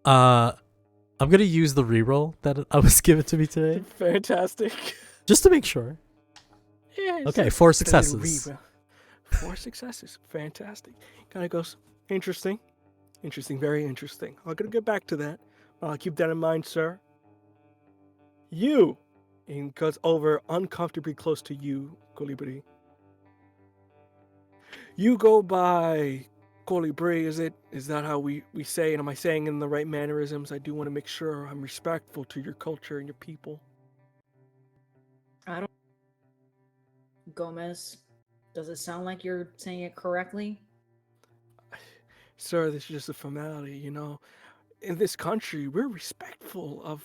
G: I'm gonna use the reroll that I was given to me today,
A: Fantastic.
G: just to make sure.
A: Yeah.
G: Okay,
A: it's
G: 4
A: a little
G: successes.
A: reroll. 4 successes. Fantastic. Kind of goes interesting. Interesting. Very interesting. I'm gonna get back to that. Keep that in mind, sir. You, and goes over uncomfortably close to you, Colibri. You go by Colibri, is it? Is that how we say it? Am I saying it in the right mannerisms? I do want to make sure I'm respectful to your culture and your people.
B: I don't. Gomez, does it sound like you're saying it correctly?
A: Sir, this is just a formality, you know. In this country, we're respectful of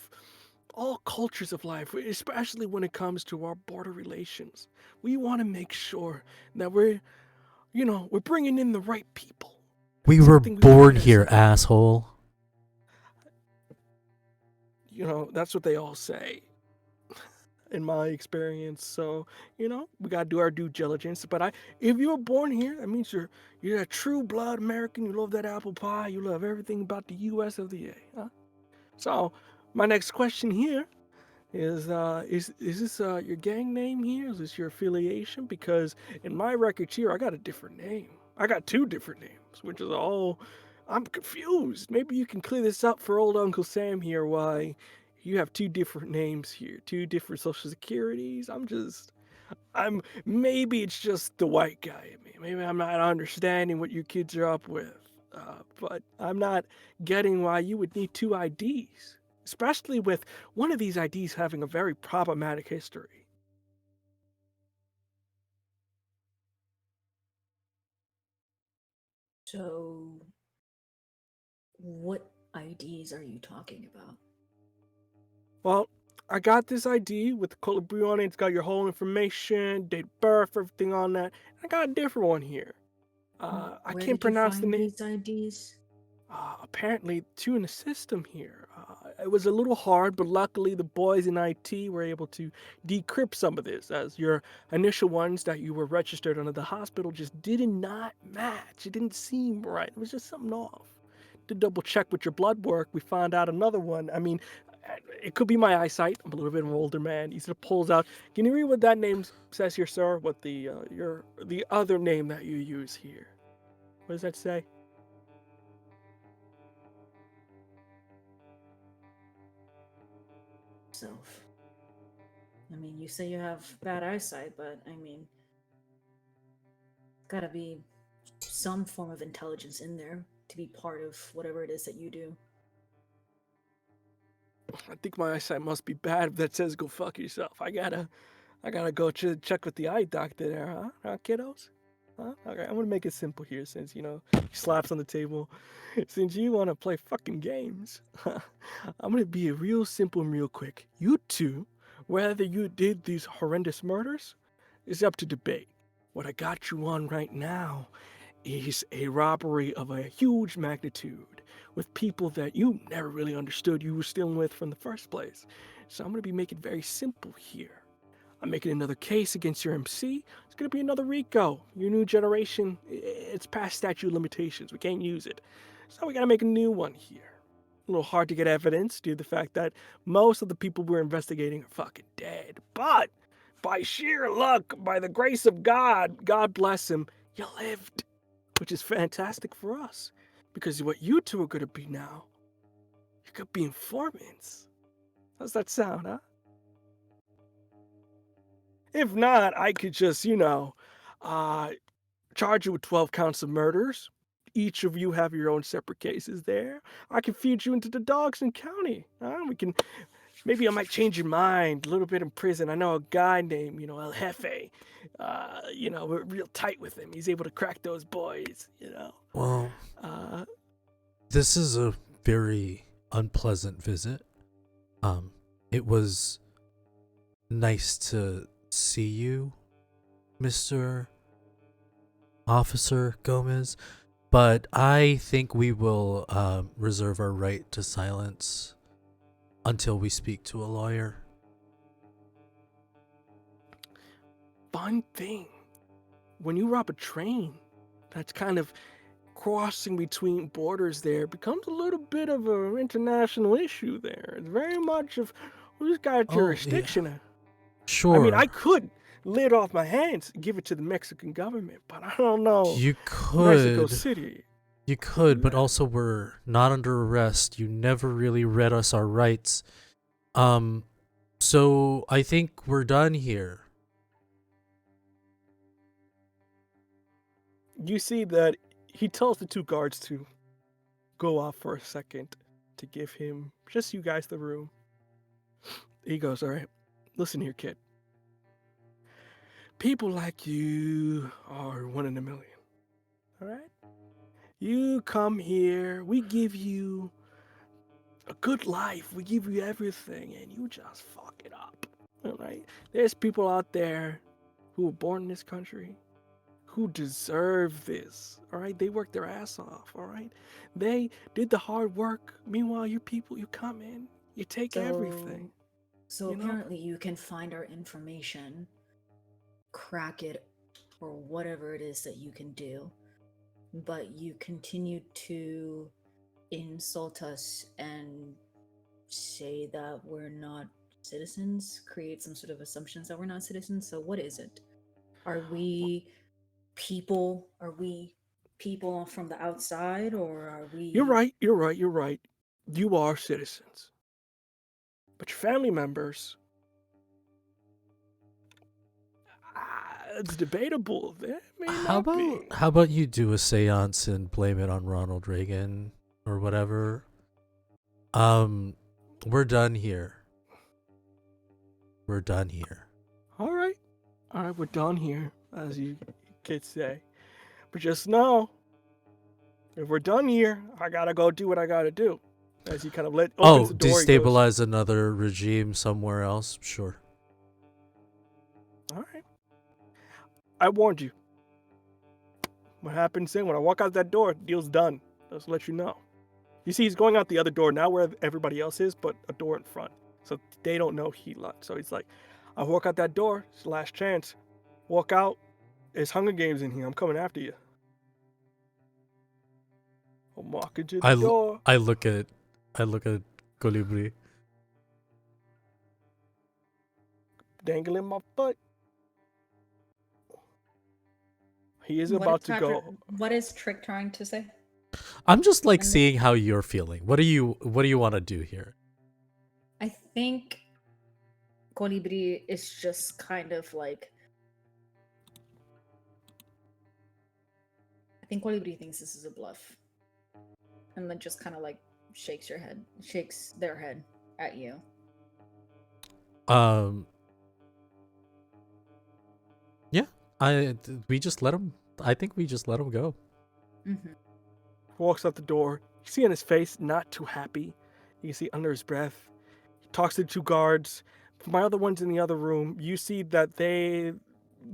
A: all cultures of life, especially when it comes to our border relations. We want to make sure that we're bringing in the right people.
G: We were
A: Something we
G: born
A: pride
G: here,
A: ourselves on.
G: asshole.
A: That's what they all say in my experience. So, we got to do our due diligence. But if you were born here, that means you're a true blood American. You love that apple pie. You love everything about the US of the A. Huh? So, my next question here is this your gang name here? Is this your affiliation? Because in my records here, I got a different name. I got 2 different names, which is all... I'm confused. Maybe you can clear this up for old Uncle Sam here, why you have 2 different names here, 2 different social securities. Maybe it's just the white guy in me. Maybe I'm not understanding what you kids are up with. But I'm not getting why you would need 2 IDs, especially with one of these IDs having a very problematic history.
B: So, what IDs are you talking about?
A: Well, I got this ID with the colibri on it. It's got your whole information, date of birth, everything on that. I got a different one here. I
B: Where
A: can't
B: did you
A: pronounce the
B: find
A: name.
B: these IDs?
A: Apparently, two in the system here. It was a little hard, but luckily the boys in IT were able to decrypt some of this, as your initial ones that you were registered under the hospital just did not match. It didn't seem right. It was just something off. To double check with your blood work, we found out another one. I mean, it could be my eyesight. I'm a little bit of an older man. He sort of pulls out. Can you read what that name says here, sir? What the other name that you use here? What does that say?
B: Self. I mean, you say you have bad eyesight, but I mean, gotta be some form of intelligence in there to be part of whatever it is that you do.
A: I think my eyesight must be bad if that says go fuck yourself. I gotta go check with the eye doctor there, huh? Huh, kiddos? Huh? Okay, I'm gonna make it simple here since, he slaps on the table. Since you wanna play fucking games, I'm gonna be real simple and real quick. You two, whether you did these horrendous murders, is up to debate. What I got you on right now is a robbery of a huge magnitude with people that you never really understood you were dealing with from the first place. So I'm going to be making it very simple here. I'm making another case against your MC. It's going to be another RICO. Your new generation, it's past statute of limitations. We can't use it. So we got to make a new one here. A little hard to get evidence due to the fact that most of the people we're investigating are fucking dead. But by sheer luck, by the grace of God, God bless him, you lived. Which is fantastic for us. Because what you two are going to be now, you could be informants. How's that sound, huh? If not, I could just, charge you with 12 counts of murders. Each of you have your own separate cases there. I can feed you into the dogs in county. Maybe I might change your mind a little bit in prison. I know a guy named, El Jefe. We're real tight with him. He's able to crack those boys,
G: Well,
A: Uh,
G: this is a very unpleasant visit. It was nice to see you, Mr. Officer Gomez, but I think we will reserve our right to silence until we speak to a lawyer.
A: fun thing. When you rob a train, that's kind of crossing between borders there becomes a little bit of an international issue there. It's very much of who's got
G: Oh,
A: jurisdiction.
G: yeah.
A: I
G: Sure.
A: mean, I could lid off my hands and give it to the Mexican government, but I don't know.
G: You
A: Mexico
G: could.
A: City.
G: You could, but
A: Yeah.
G: also we're not under arrest. You never really read us our rights. So I think we're done here.
A: You see that he tells the two guards to go off for a second to give him, just you guys, the room. He goes, all right, listen here, kid. People like you are one in a million. All right? You come here, we give you a good life, we give you everything, and you just fuck it up. All right? There's people out there who were born in this country who deserve this. All right? They worked their ass off. All right? They did the hard work. Meanwhile, you people, you come in, you take everything.
B: So
A: You know?
B: apparently you can find our information, crack it, or whatever it is that you can do, but you continue to insult us and say that we're not citizens, create some sort of assumptions that we're not citizens. So what is it? Are we people? Are we people from the outside, or are we?
A: You're right. You are citizens. But your family members, it's debatable. There may not be.
G: How about you do a seance and blame it on Ronald Reagan or whatever? We're done here. We're done here.
A: All right, we're done here, as you kids say. But just know, if we're done here, I gotta go do what I gotta do. As he kind of opens
G: Oh,
A: the door. He goes,
G: destabilize another regime somewhere else? Sure.
A: all right. I warned you. What happens then when I walk out that door, deal's done. Just to let you know. You see, he's going out the other door, not where everybody else is, but a door in front. So they don't know he left. So he's like, I walk out that door. It's the last chance. Walk out. There's Hunger Games in here. I'm coming after you. I'm walking to the door.
G: I look at Colibri.
A: Dangling my foot. He is
B: What
A: about
B: is
A: to go.
B: What is Trick trying to say?
G: I'm just like
B: And then-
G: seeing how you're feeling. What do you want to do here?
B: I think Colibri is just kind of like. I think Colibri thinks this is a bluff. And then just kind of like shakes their head at you.
G: Yeah, we just let him. I think we just let him go.
B: Mm-hmm.
A: Walks out the door. You see on his face, not too happy. You can see under his breath. He talks to the two guards. My other ones in the other room, you see that they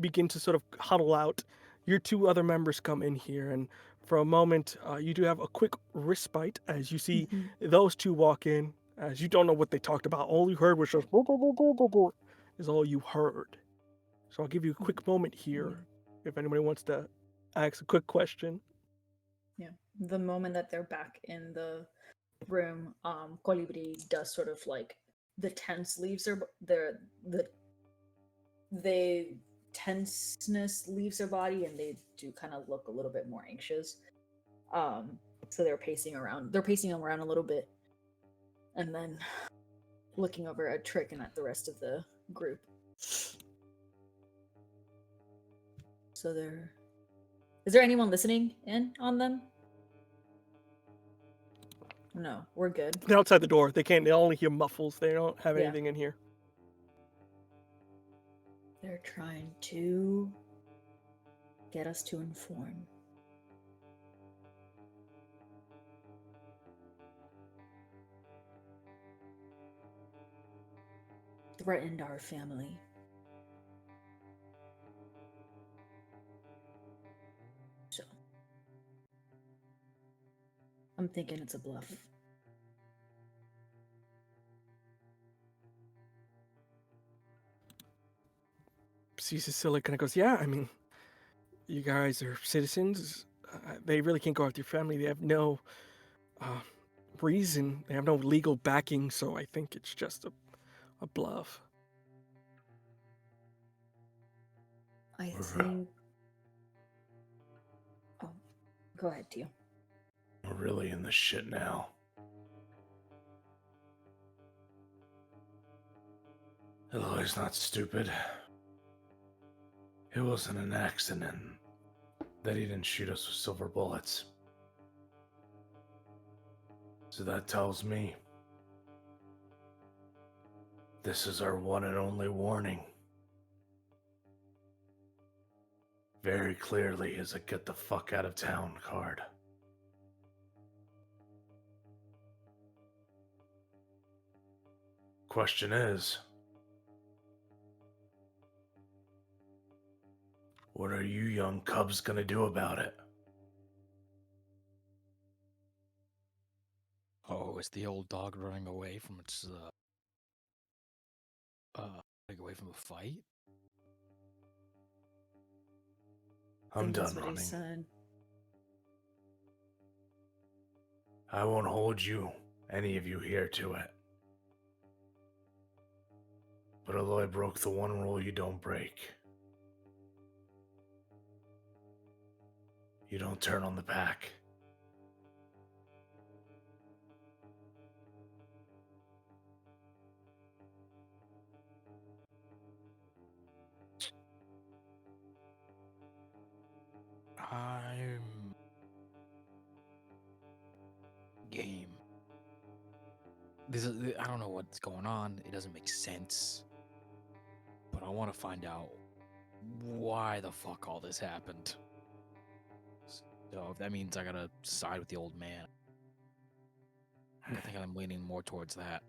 A: begin to sort of huddle out. Your two other members come in here, and for a moment, you do have a quick respite as you see those two walk in. As you don't know what they talked about, all you heard was just "Boo, boo, boo, boo, boo, boo," is all you heard. So I'll give you a quick moment here if anybody wants to ask a quick question.
B: Yeah. The moment that they're back in the room, Colibri does sort of like the tense leaves the tenseness leaves their body, and they do kind of look a little bit more anxious. So they're pacing around a little bit, and then looking over at Trick and at the rest of the group. So is there anyone listening in on them? No, we're good.
A: They're outside the door. They only hear muffles. They don't have
B: Yeah.
A: anything in here.
B: They're trying to get us to inform. Threatened our family. So, I'm thinking it's a bluff.
A: See, Cecilia kind of goes, yeah, I mean, you guys are citizens. They really can't go after your family. They have no reason. They have no legal backing, so I think it's just a bluff.
B: I think... Oh, go ahead, Tio.
D: We're really in the shit now. Eloy's not stupid. It wasn't an accident that he didn't shoot us with silver bullets. So that tells me this is our one and only warning. Very clearly is a get the fuck out of town card. Question is, what are you young cubs gonna do about it?
C: Oh, it's the old dog running away from its running away from a fight.
D: I'm
B: think that's
D: done
B: what he
D: running.
B: said.
D: I won't hold you, any of you here, to it. But Eloy broke the one rule you don't break. You don't turn on the pack.
C: I'm game. I don't know what's going on. It doesn't make sense. But I want to find out why the fuck all this happened. So if that means I gotta side with the old man.
F: I think I'm leaning more towards that.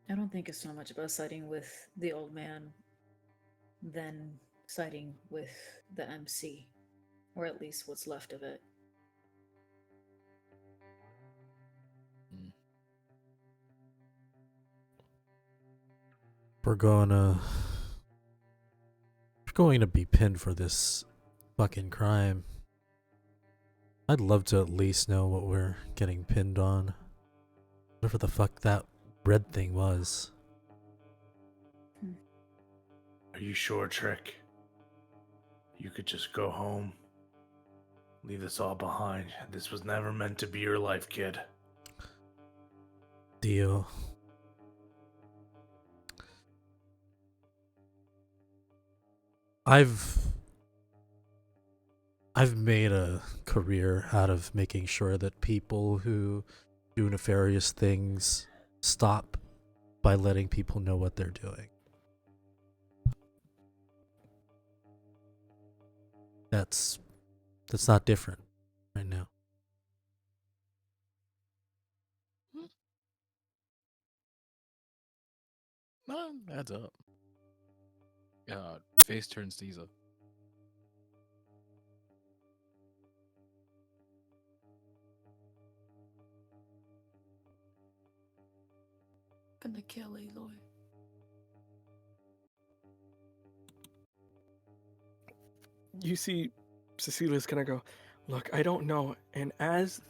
B: I don't think it's so much about siding with the old man than siding with the MC, or at least what's left of it.
G: We're going to be pinned for this fucking crime. I'd love to at least know what we're getting pinned on. Whatever the fuck that red thing was.
D: Are you sure, Trick? You could just go home. Leave this all behind. This was never meant to be your life, kid.
G: Deal. I've made a career out of making sure that people who do nefarious things stop by letting people know what they're doing. That's not different right now.
F: No, adds up. Face turns to Iza.
E: Gonna kill Eloy.
A: You see Cecilia's gonna go, look, I don't know. And as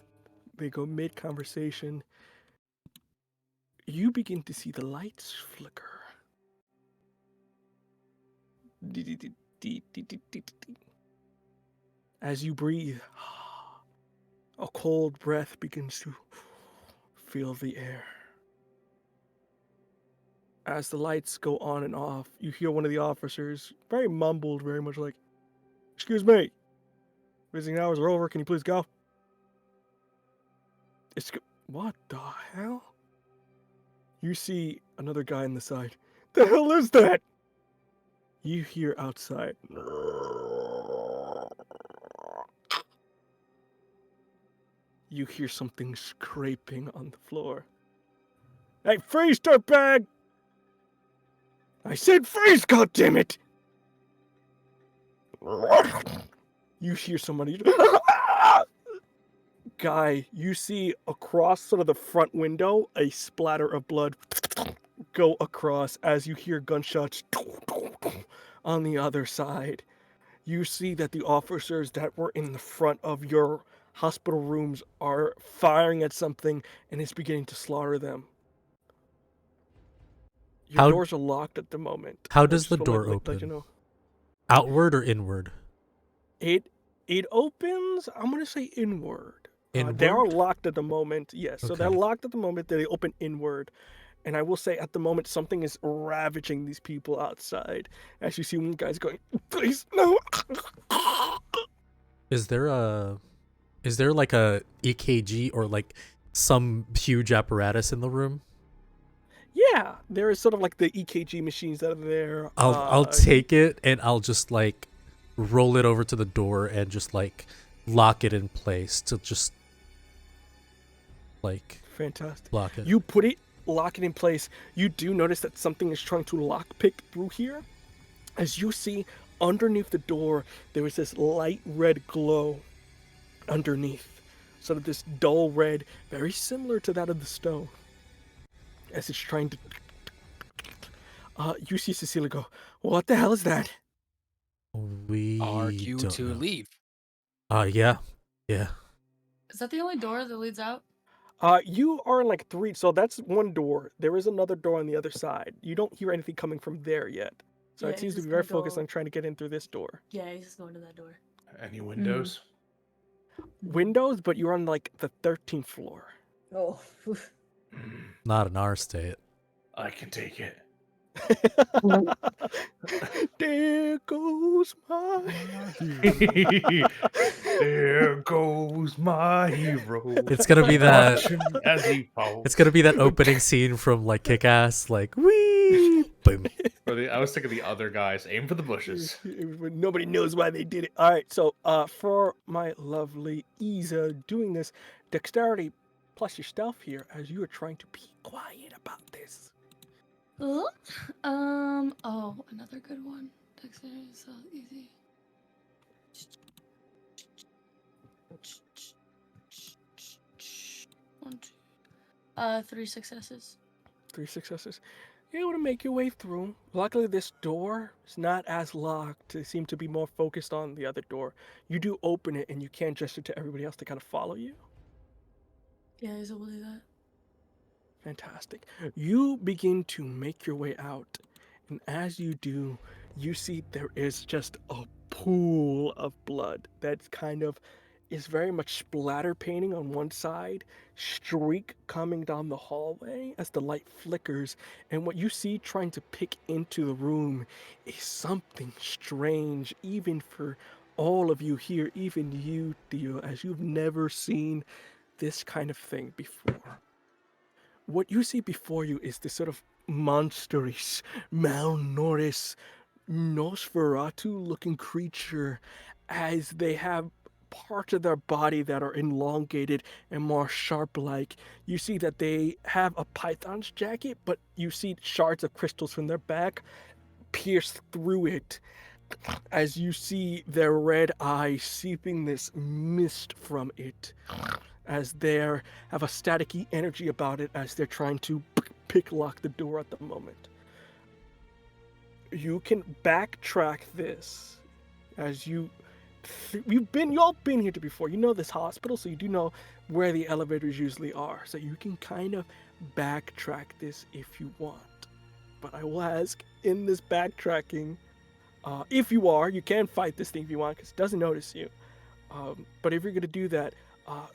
A: they go mid-conversation, you begin to see the lights flicker. As you breathe, a cold breath begins to fill the air. As the lights go on and off, you hear one of the officers, very mumbled, very much like, "Excuse me, visiting hours are over, can you please go?" What the hell? You see another guy on the side. The hell is that? You hear outside. You hear something scraping on the floor. Hey, freeze, dirtbag! I said freeze, goddammit! You hear somebody. Guy, you see across sort of the front window a splatter of blood go across as you hear gunshots on the other side. You see that the officers that were in the front of your hospital rooms are firing at something and it's beginning to slaughter them. Your doors are locked at the moment.
G: How
A: I
G: does
A: just
G: the
A: wanna
G: door
A: let
G: open?
A: you know.
G: Outward or inward?
A: It opens, I'm going to say inward. They are
G: Inward?
A: locked at the moment, yes. So they're
G: Okay.
A: locked at the moment. They open inward. And I will say at the moment, something is ravaging these people outside. As you see one guy's going, please, no.
G: Is there like a EKG or like some huge apparatus in the room?
A: Yeah, there is sort of like the EKG machines that are there.
G: I'll take it and I'll just like roll it over to the door and just like lock it in place to just like
A: Fantastic.
G: block it.
A: You put it, lock it in place. You do notice that something is trying to lockpick through here. As you see underneath the door, there is this light red glow underneath. Sort of this dull red, very similar to that of the stone. As it's trying to... you see Cecilia go, what the hell is that?
G: We
F: Are you
G: don't
F: to
G: know.
F: leave?
G: Yeah.
E: Is that the only door that leads out?
A: You are in like 3, so that's one door. There is another door on the other side. You don't hear anything coming from there yet. So
E: Yeah,
A: it seems
E: he's
A: to be
E: just
A: very
E: gonna go-
A: focused on trying to get in through this door.
E: Yeah, he's just going to that door.
D: Any windows?
A: Windows, but you're on like the 13th floor.
B: Oh,
G: Not in our state.
D: I can take it.
A: There goes my
D: There goes my hero.
G: It's gonna be that.
D: Watch him as he falls.
G: It's gonna be that opening scene from like Kick-Ass, like wee, boom.
D: I was thinking the other guys. Aim for the bushes.
A: Nobody knows why they did it. All right, so for my lovely Isa doing this, dexterity plus your stealth here as you are trying to be quiet about this.
E: Oh, another good one. Dexterity is so easy. 1, 2, 3 successes.
A: 3 successes. You're able to make your way through. Luckily, this door is not as locked. They seem to be more focused on the other door. You do open it, and you can gesture to everybody else to kind of follow you.
E: Yeah, Isa will do that.
A: Fantastic. You begin to make your way out, and as you do, you see there is just a pool of blood that kind of is very much splatter painting on one side, streak coming down the hallway as the light flickers, and what you see trying to pick into the room is something strange, even for all of you here, even you, Theo, as you've never seen this kind of thing before. What you see before you is this sort of monstrous, malnourished, Nosferatu-looking creature as they have parts of their body that are elongated and more sharp-like. You see that they have a python's jacket, but you see shards of crystals from their back pierce through it as you see their red eyes seeping this mist from it as they have a staticky energy about it as they're trying to pick lock the door at the moment. You can backtrack this as you all been here before. You know this hospital, so you do know where the elevators usually are. So you can kind of backtrack this if you want. But I will ask in this backtracking, if you can fight this thing if you want because it doesn't notice you. But if you're going to do that,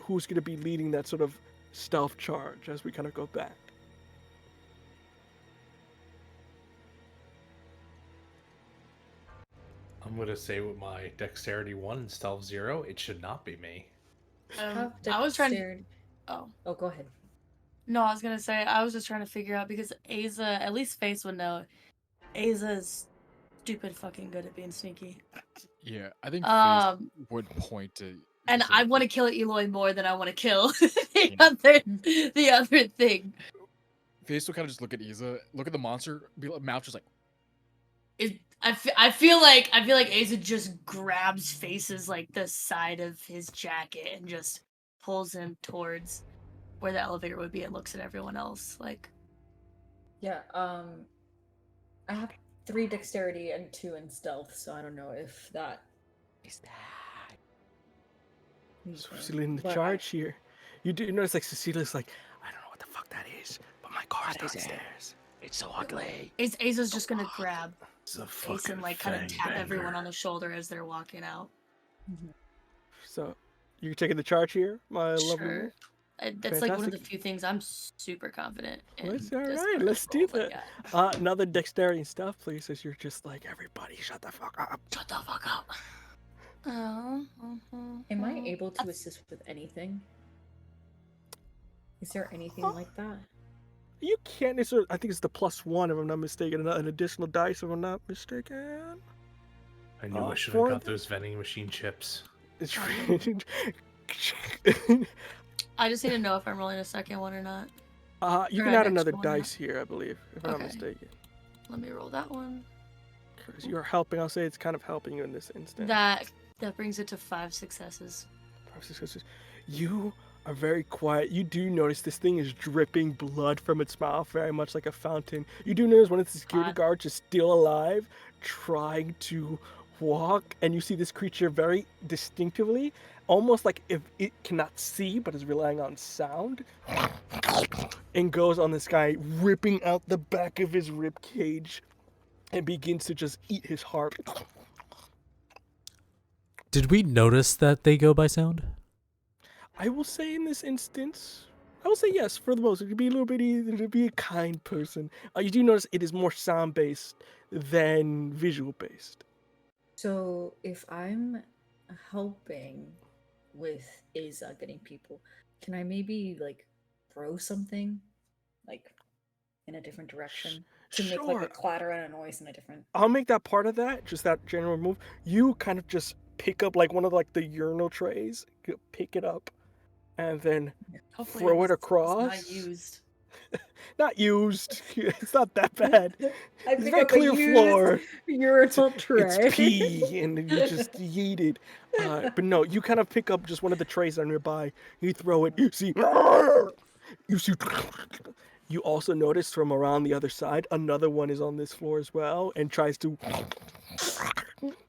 A: who's going to be leading that sort of stealth charge as we kind of go back?
D: I'm gonna say with my dexterity 1 and stealth 0, it should not be me.
E: I was trying. Oh,
B: go ahead.
E: no, I was gonna say I was just trying to figure out because Aza, at least Face would know. Aza's stupid fucking good at being sneaky.
C: Yeah, I think
E: Um,
C: Face would point to.
E: And
C: say-
E: I want to kill Eloy more than I want to kill
C: Yeah.
E: the other thing.
C: Face will kind of just look at Isa, look at the monster, mouth just like.
E: I feel like Asa just grabs Face's like the side of his jacket and just pulls him towards where the elevator would be and looks at everyone else like.
B: Yeah, I have 3 dexterity and 2 in stealth, so I don't know if that is that.
A: She's leading the charge here. You do notice like Cecilia's like, I don't know what the fuck that is, but my car's downstairs.
F: It's so ugly.
E: Asa's just gonna grab
D: It's a
E: Face and like kind of tap everyone on the shoulder as they're walking out.
A: So you're taking the charge here, my lovely
E: Sure.
A: wolf?
E: That's like one of the
A: Fantastic.
E: few things I'm super confident in.
A: Let's, all
E: as
A: right,
E: far
A: let's
E: as
A: do
E: roles like
A: that. Another dexterity and stuff, please, as you're just like, everybody shut the fuck up.
E: Shut the fuck up. Oh,
B: Am I able to assist with anything? Is there anything like that?
A: You can't necessarily, I think it's the +1 if I'm not mistaken, an additional dice if I'm not mistaken.
D: I knew I should
A: for
D: have got
A: the-
D: those vending machine chips.
A: It's
E: I just need to know if I'm rolling a second one or not.
A: you
E: Or
A: can
E: an
A: add another
E: extra one,
A: dice here, I believe, if I'm not
E: Okay.
A: mistaken.
E: Let me roll that one.
A: Because you're helping, I'll say it's kind of helping you in this instance.
E: That brings it to 5 successes.
A: 5 successes. You are very quiet. You do notice this thing is dripping blood from its mouth, very much like a fountain. You do notice one of the security
E: Hot.
A: guards is still alive, trying to walk, and you see this creature very distinctively, almost like if it cannot see but is relying on sound, and goes on this guy, ripping out the back of his rib cage, and begins to just eat his heart.
G: Did we notice that they go by sound?
A: I will say in this instance, I will say yes for the most. It could be a little bit easier to be a kind person. You do notice it is more sound based than visual based.
B: So if I'm helping with Aza getting people, can I maybe like throw something? Like in a different direction to make like a clatter and a noise in a different.
A: I'll make that part of that, just that general move. You kind of just pick up like one of like the urinal trays, pick it up, and then
E: Hopefully
A: throw it
E: was
A: across.
E: not used.
A: Not used. It's not that bad.
B: I
A: It's
B: pick
A: very
B: up
A: clear
B: a
A: floor.
B: urinal tray.
A: It's pee, and then you just yeet it. But no, you kind of pick up just one of the trays that are nearby. You throw it. You see. You see. You also notice from around the other side, another one is on this floor as well, and tries to clink,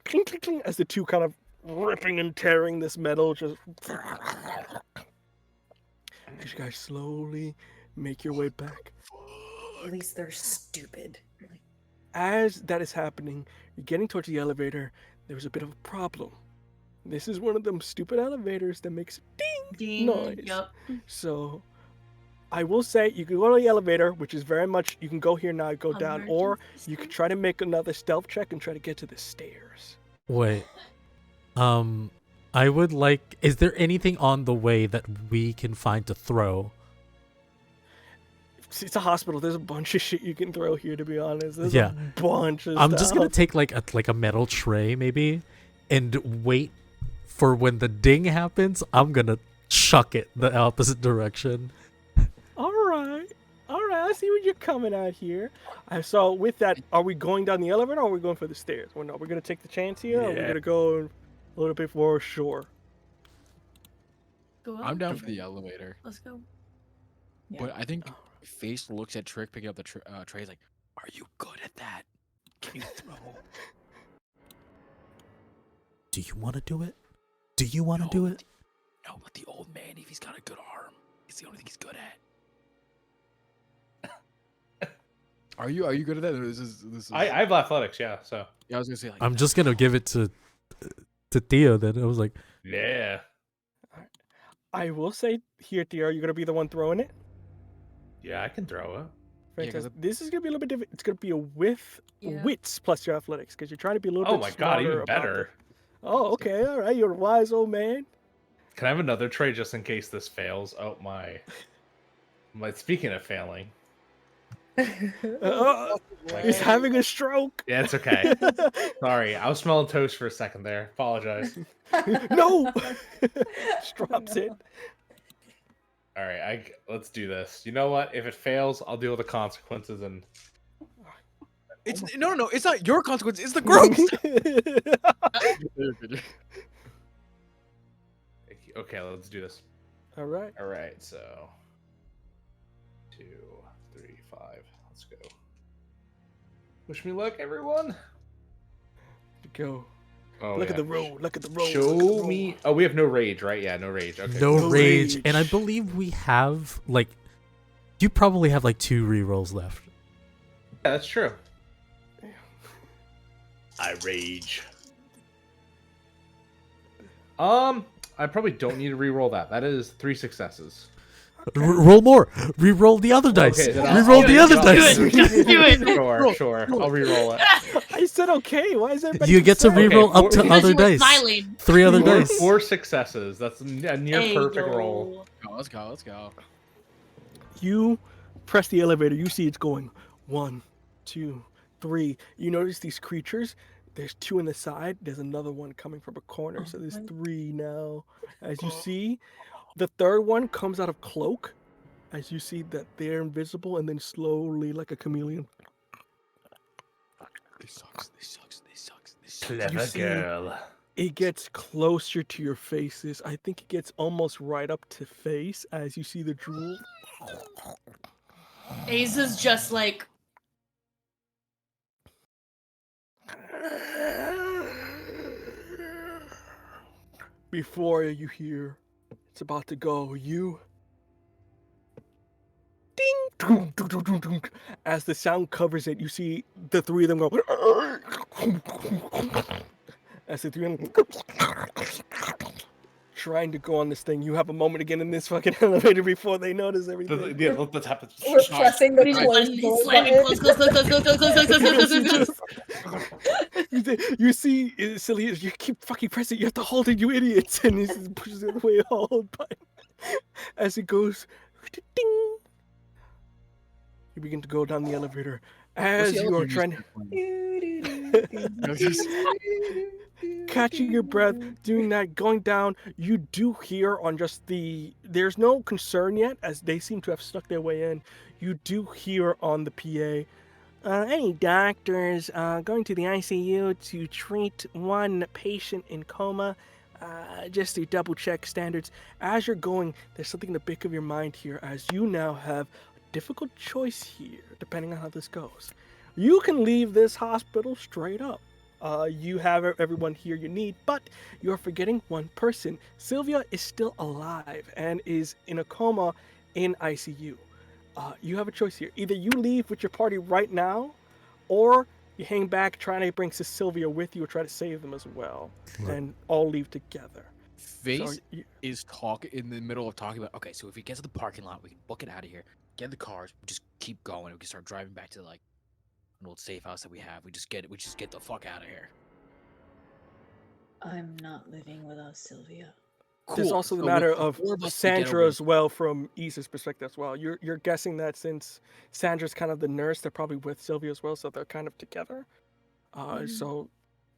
A: clink, clink, as the two kind of ripping and tearing this metal. Just as you guys slowly make your way back.
B: At least they're stupid.
A: As that is happening, you're getting towards the elevator. There's a bit of a problem. This is one of them stupid elevators that makes a ding noise.
E: Yep.
A: So I will say you can go to the elevator, which is very much, you can go here now, go down, or you could try to make another stealth check and try to get to the stairs.
G: Wait. I would like. Is there anything on the way that we can find to throw?
A: It's a hospital. There's a bunch of shit you can throw here, to be honest. There's
G: Yeah.
A: a bunch of
G: I'm
A: stuff.
G: just gonna take like a metal tray maybe, and wait for when the ding happens. I'm gonna chuck it the opposite direction.
A: All right. I see what you're coming at here. So with that, are we going down the elevator or are we going for the stairs? Well, no, we're going to take the chance here or we're going to go a little bit more shore?
E: Go
C: I'm
E: on.
C: down for the elevator.
E: Let's go.
C: But I think Face looks at Trick picking up the tray. He's like, "Are you good at that? Can you throw?"
G: Do you want to do it? Do you want to do it?
C: No, but the old man, if he's got a good arm, it's the only thing he's good at. Are you good at that? This is...
D: I have athletics, yeah. So
C: Yeah, I was gonna say like
G: I'm just gonna give it to Theo. Then I was like,
D: yeah.
A: I will say here, Theo, are you going to be the one throwing it?
D: Yeah, I can throw it.
C: Yeah, 'cause
A: Fantastic. This is going to be a little bit different. It's going to be a wits plus your athletics because you're trying to be a little
D: Oh
A: bit
D: my god,
A: smarter
D: even
A: about
D: better.
A: it. Oh, okay. All right. You're a wise old man.
D: Can I have another tray just in case this fails? Oh my. Speaking of failing.
A: He's having a stroke.
D: Yeah, it's okay. Sorry, I was smelling toast for a second there. Apologize.
A: No. Just drops it.
D: All right, let's do this. You know what? If it fails, I'll deal with the consequences. And
C: it's no, it's not your consequence. It's the group's.
D: okay, let's do this.
A: All right.
D: All right, so 2, 3, 5. Let's go. Wish me luck, everyone.
A: Go.
D: Oh,
A: Look
D: yeah.
A: at the road. Look at the road.
D: Show me. Oh, we have no rage, right? Yeah, no rage. Okay.
G: no
A: No
G: rage.
A: rage.
G: And I believe we have like, you probably have like 2 rerolls left.
D: Yeah, that's true. I rage. I probably don't need to re-roll that. That is 3 successes.
G: Roll more. Reroll the other dice.
D: Okay, then I'll-
G: Reroll
D: I'll
G: the
D: do
G: other
D: it.
G: dice.
E: Do it. Just do it.
D: Sure. I'll re-roll it.
A: I said okay. Why is everybody
G: You get to
A: upset?
G: reroll up to
D: Because
G: other
E: you were
G: dice.
E: smiling.
G: 3 other
D: Four-
G: dice.
D: 4 successes. That's a near
E: Hey,
D: perfect
E: yo.
D: roll.
C: Let's go.
A: You press the elevator. You see it's going 1, 2, 3. You notice these creatures. There's 2 in the side. There's another one coming from a corner. So there's 3 now. As you see, the third one comes out of cloak. As you see that they're invisible, and then slowly, like a chameleon,
C: This sucks.
D: Clever
A: You see-
D: girl.
A: it gets closer to your faces. I think it gets almost right up to face as you see the drool.
E: Aza's just like,
A: Before you hear it's about to go, you ding dong, dong, dong, dong, dong. As the sound covers it, you see the 3 of them go as the 3 of them trying to go on this thing. You have a moment again in this fucking elevator before they notice everything.
D: Yeah, let's happen.
B: We're pressing the
E: he's
B: close door
E: slamming
B: button.
E: close.
A: You see, silly, you keep fucking pressing. You have to hold it, you idiots. And he just pushes it away, hold button. As it goes, ding. You begin to go down the elevator.
C: What's
A: As
C: the
A: you are
C: elevator
A: trying
C: music
A: to catching your breath, doing that, going down, you do hear on just there's no concern yet, as they seem to have stuck their way in. You do hear on the PA, any doctors going to the ICU to treat one patient in coma, just to double check standards. As you're going, there's something in the back of your mind here, as you now have a difficult choice here, depending on how this goes. You can leave this hospital straight up. You have everyone here you need, but you're forgetting one person. Sylvia is still alive and is in a coma in ICU. You have a choice here. Either you leave with your party right now, or you hang back trying to bring Sylvia with you or try to save them as well, and all leave together.
C: Face is talking in the middle of talking about, okay, so if we get to the parking lot, we can book it out of here, get in the cars, we just keep going, we can start driving back to like an old safe house that we have. We just get the fuck out of here.
B: I'm not living without Sylvia.
A: There's
C: Cool.
A: also the
C: So
A: matter
C: with the
A: of
C: four of us, we get
A: Sandra
C: away.
A: as well, from Isa's perspective as well. You're guessing that since Sandra's kind of the nurse, they're probably with Sylvia as well, so they're kind of together. So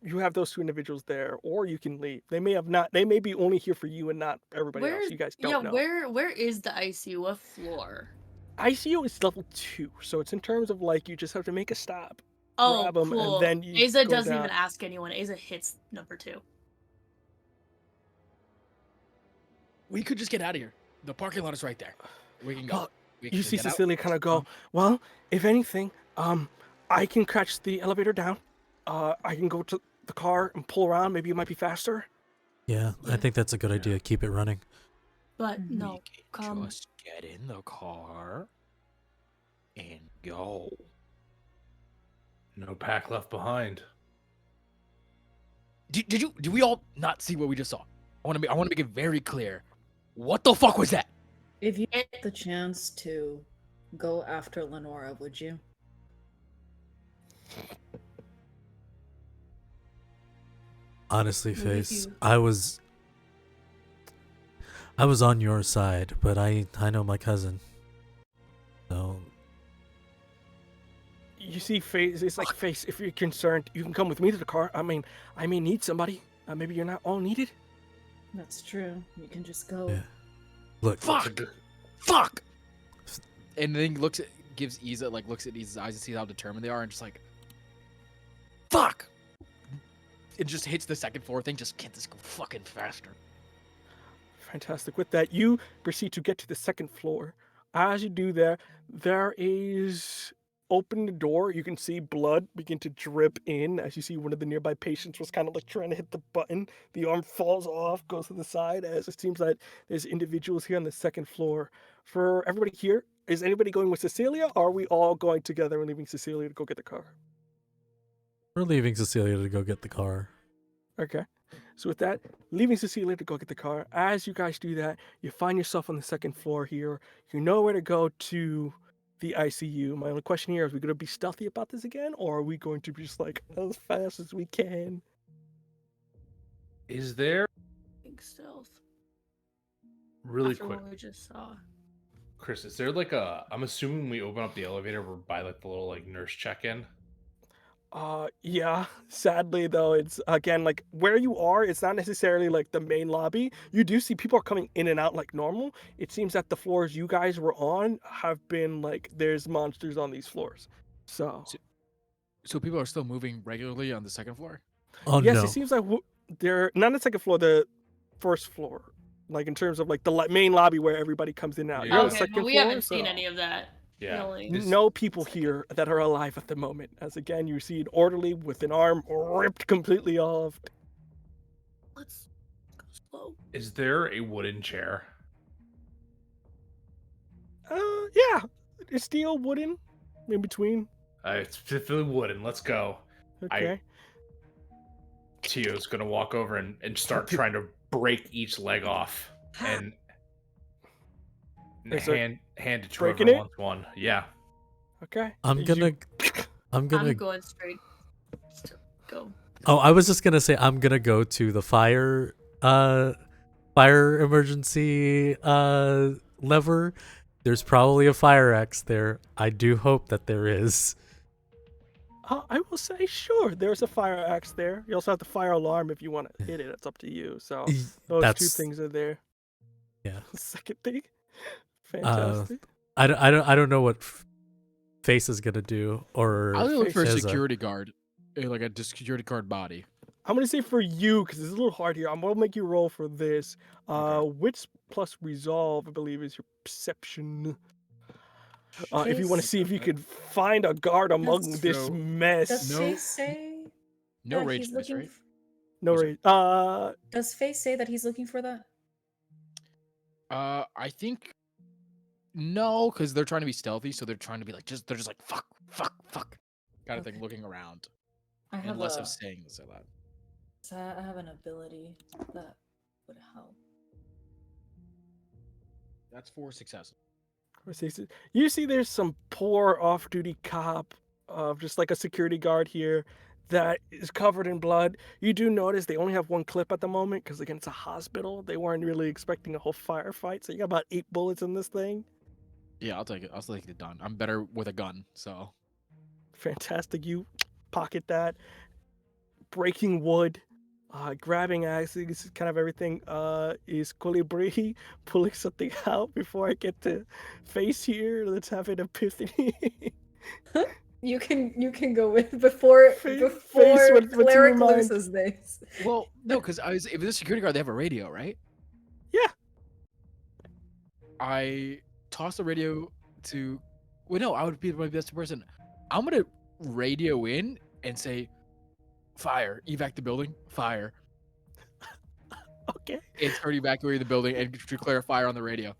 A: you have those two individuals there, or you can leave. They may have not. They may be only here for you and not everybody else. You guys don't know.
E: Where is the ICU? What floor?
A: ICU is level 2, so it's in terms of like you just have to make a stop,
E: Oh,
A: grab 'em,
E: cool.
A: and then you
E: Asa
A: go
E: doesn't
A: down.
E: even ask anyone. Asa hits number 2.
C: We could just get out of here. The parking lot is right there. We can go.
A: Well,
C: We can
A: you
C: just
A: see
C: get out.
A: Cecilia kind of go, well, if anything, I can catch the elevator down. I can go to the car and pull around. Maybe it might be faster.
G: Yeah, I think that's a good idea. Keep it running.
E: But
C: We
E: no,
C: can
E: come.
C: just get in the car and go.
D: No pack left behind.
C: Did we all not see what we just saw? I want to make it very clear. What the fuck was that?
B: If you get the chance to go after Lenora, would you?
G: Honestly,
E: Maybe if
G: Face,
E: you-
G: I was on your side, but I know my cousin. So
A: You see Face. It's like, Face, if you're concerned, you can come with me to the car. I may need somebody. Maybe you're not all needed.
B: That's true. You can just go.
G: yeah. Look,
C: Fuck! And then looks at Isa's eyes and sees how determined they are, and just like, fuck! It just hits the second floor thing. Just can't this go fucking faster?
A: Fantastic. With that, you proceed to get to the second floor. As you do that, there is open the door. You can see blood begin to drip in as you see one of the nearby patients was kind of like trying to hit the button. The arm falls off, goes to the side, as it seems like there's individuals here on the second floor. For everybody here, is anybody going with Cecilia, or are we all going together and leaving Cecilia to go get the car?
G: we're leaving Cecilia to go get the car.
A: Okay. So with that, leaving Cecilia to go get the car. As you guys do that, you find yourself on the second floor here. You know where to go to the ICU. My only question here is, we going to be stealthy about this again, or are we going to be just like as fast as we can?
D: Is there
E: Big stealth.
D: really
E: After
D: quick,
E: what we just saw.
D: Chris? Is there like I'm assuming we open up the elevator, we're by like the little like nurse check-in.
A: Yeah. Sadly though, it's again like where you are, it's not necessarily like the main lobby. You do see people are coming in and out like normal. It seems that the floors you guys were on have been like there's monsters on these floors. So
C: So people are still moving regularly on the second floor?
G: Oh
A: yes,
G: no.
A: it seems like they're not on the second floor, the first floor. Like in terms of like the main lobby where everybody comes in and out.
D: Yeah.
A: You're on the
E: Okay,
A: second
E: but we
A: floor,
E: haven't seen
A: so-
E: any of that.
D: Yeah.
E: Really.
D: Is-
A: No people here that are alive at the moment. As again, you see an orderly with an arm ripped completely off.
E: Let's go slow.
D: Is there a wooden chair?
A: Yeah, it's steel, wooden, in between.
D: It's specifically wooden. Let's go.
A: Okay.
D: Tio's gonna walk over and start trying to break each leg off and
A: Is it
D: hand it to
A: breaking
D: whoever
A: it?
D: wants one. Yeah.
A: Okay.
G: I'm
A: You-
G: gonna
E: I'm going straight. Just to go.
G: Oh, I was just gonna say I'm gonna go to the fire emergency lever There's probably a fire axe there. I do hope that there is.
A: I will say, sure, there's a fire axe there. You also have the fire alarm if you want to hit it. It's up to you. So those two
G: That's
A: things are there.
G: yeah.
A: Second thing, fantastic.
G: I don't know what Face is gonna do, or
C: I'll look for a
G: Eza.
C: security guard, like a security guard body.
A: I'm gonna say for you because it's a little hard here. I'm gonna make you roll for this.
C: Okay.
A: Wits plus resolve, I believe, is your perception. If you want to
B: Face-
A: see if you could find a guard among
B: That's
A: this
C: true.
A: mess.
B: Does
C: No-
B: Face say
C: No
B: that
C: rage
B: he's
C: dice,
B: looking?
C: right?
A: No
C: Was
A: rage.
B: Does Face say that he's looking for that?
C: I think no, because they're trying to be stealthy, so they're trying to be like they're just like fuck kind of thing,
B: Okay.
C: looking around,
B: I have
C: and less
B: a.
C: of saying so that.
B: So I have an ability that would help.
C: That's 4 successes.
A: You see, there's some poor off-duty cop, just like a security guard here, that is covered in blood. You do notice they only have one clip at the moment because again, it's a hospital. They weren't really expecting a whole firefight, so you got about 8 bullets in this thing.
C: Yeah, I'll take it. I'll take it done. I'm better with a gun, so.
A: Fantastic. You pocket that. Breaking wood, grabbing axes, kind of everything. Is Colibri pulling something out before I get to Face here? Let's have an epiphany.
B: You can go with before
A: Face,
B: before
A: what's in your
B: Cleric
A: mind?
B: loses this.
C: Well, no, because if it's a security guard, they have a radio, right?
A: Yeah.
C: I toss the radio to. Well, no, I would be my best person. I'm gonna radio in and say, "Fire! Evac the building! Fire!"
A: Okay.
C: And start evacuating the building and declare fire on the radio.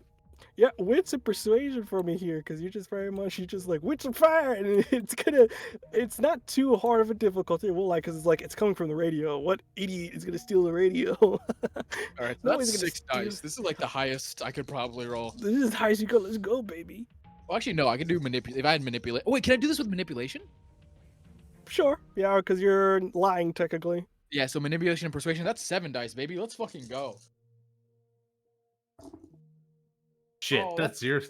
A: Yeah, wits and persuasion for me here, because you're just like wits and fire, and it's not too hard of a difficulty. Well, like, because it's coming from the radio. What idiot is gonna steal the radio?
C: All right,
A: No,
C: that's
A: he's gonna
C: 6 dice. This is like the highest I could probably roll.
A: This is as high as you go. Let's go, baby.
C: Well, actually, no, I can do manipulate. If I had manipulate. Oh wait, can I do this with manipulation?
A: Sure. Yeah, because you're lying technically.
C: Yeah, so manipulation and persuasion. That's 7 dice, baby. Let's fucking go.
D: Shit,
C: Oh.
D: that's your.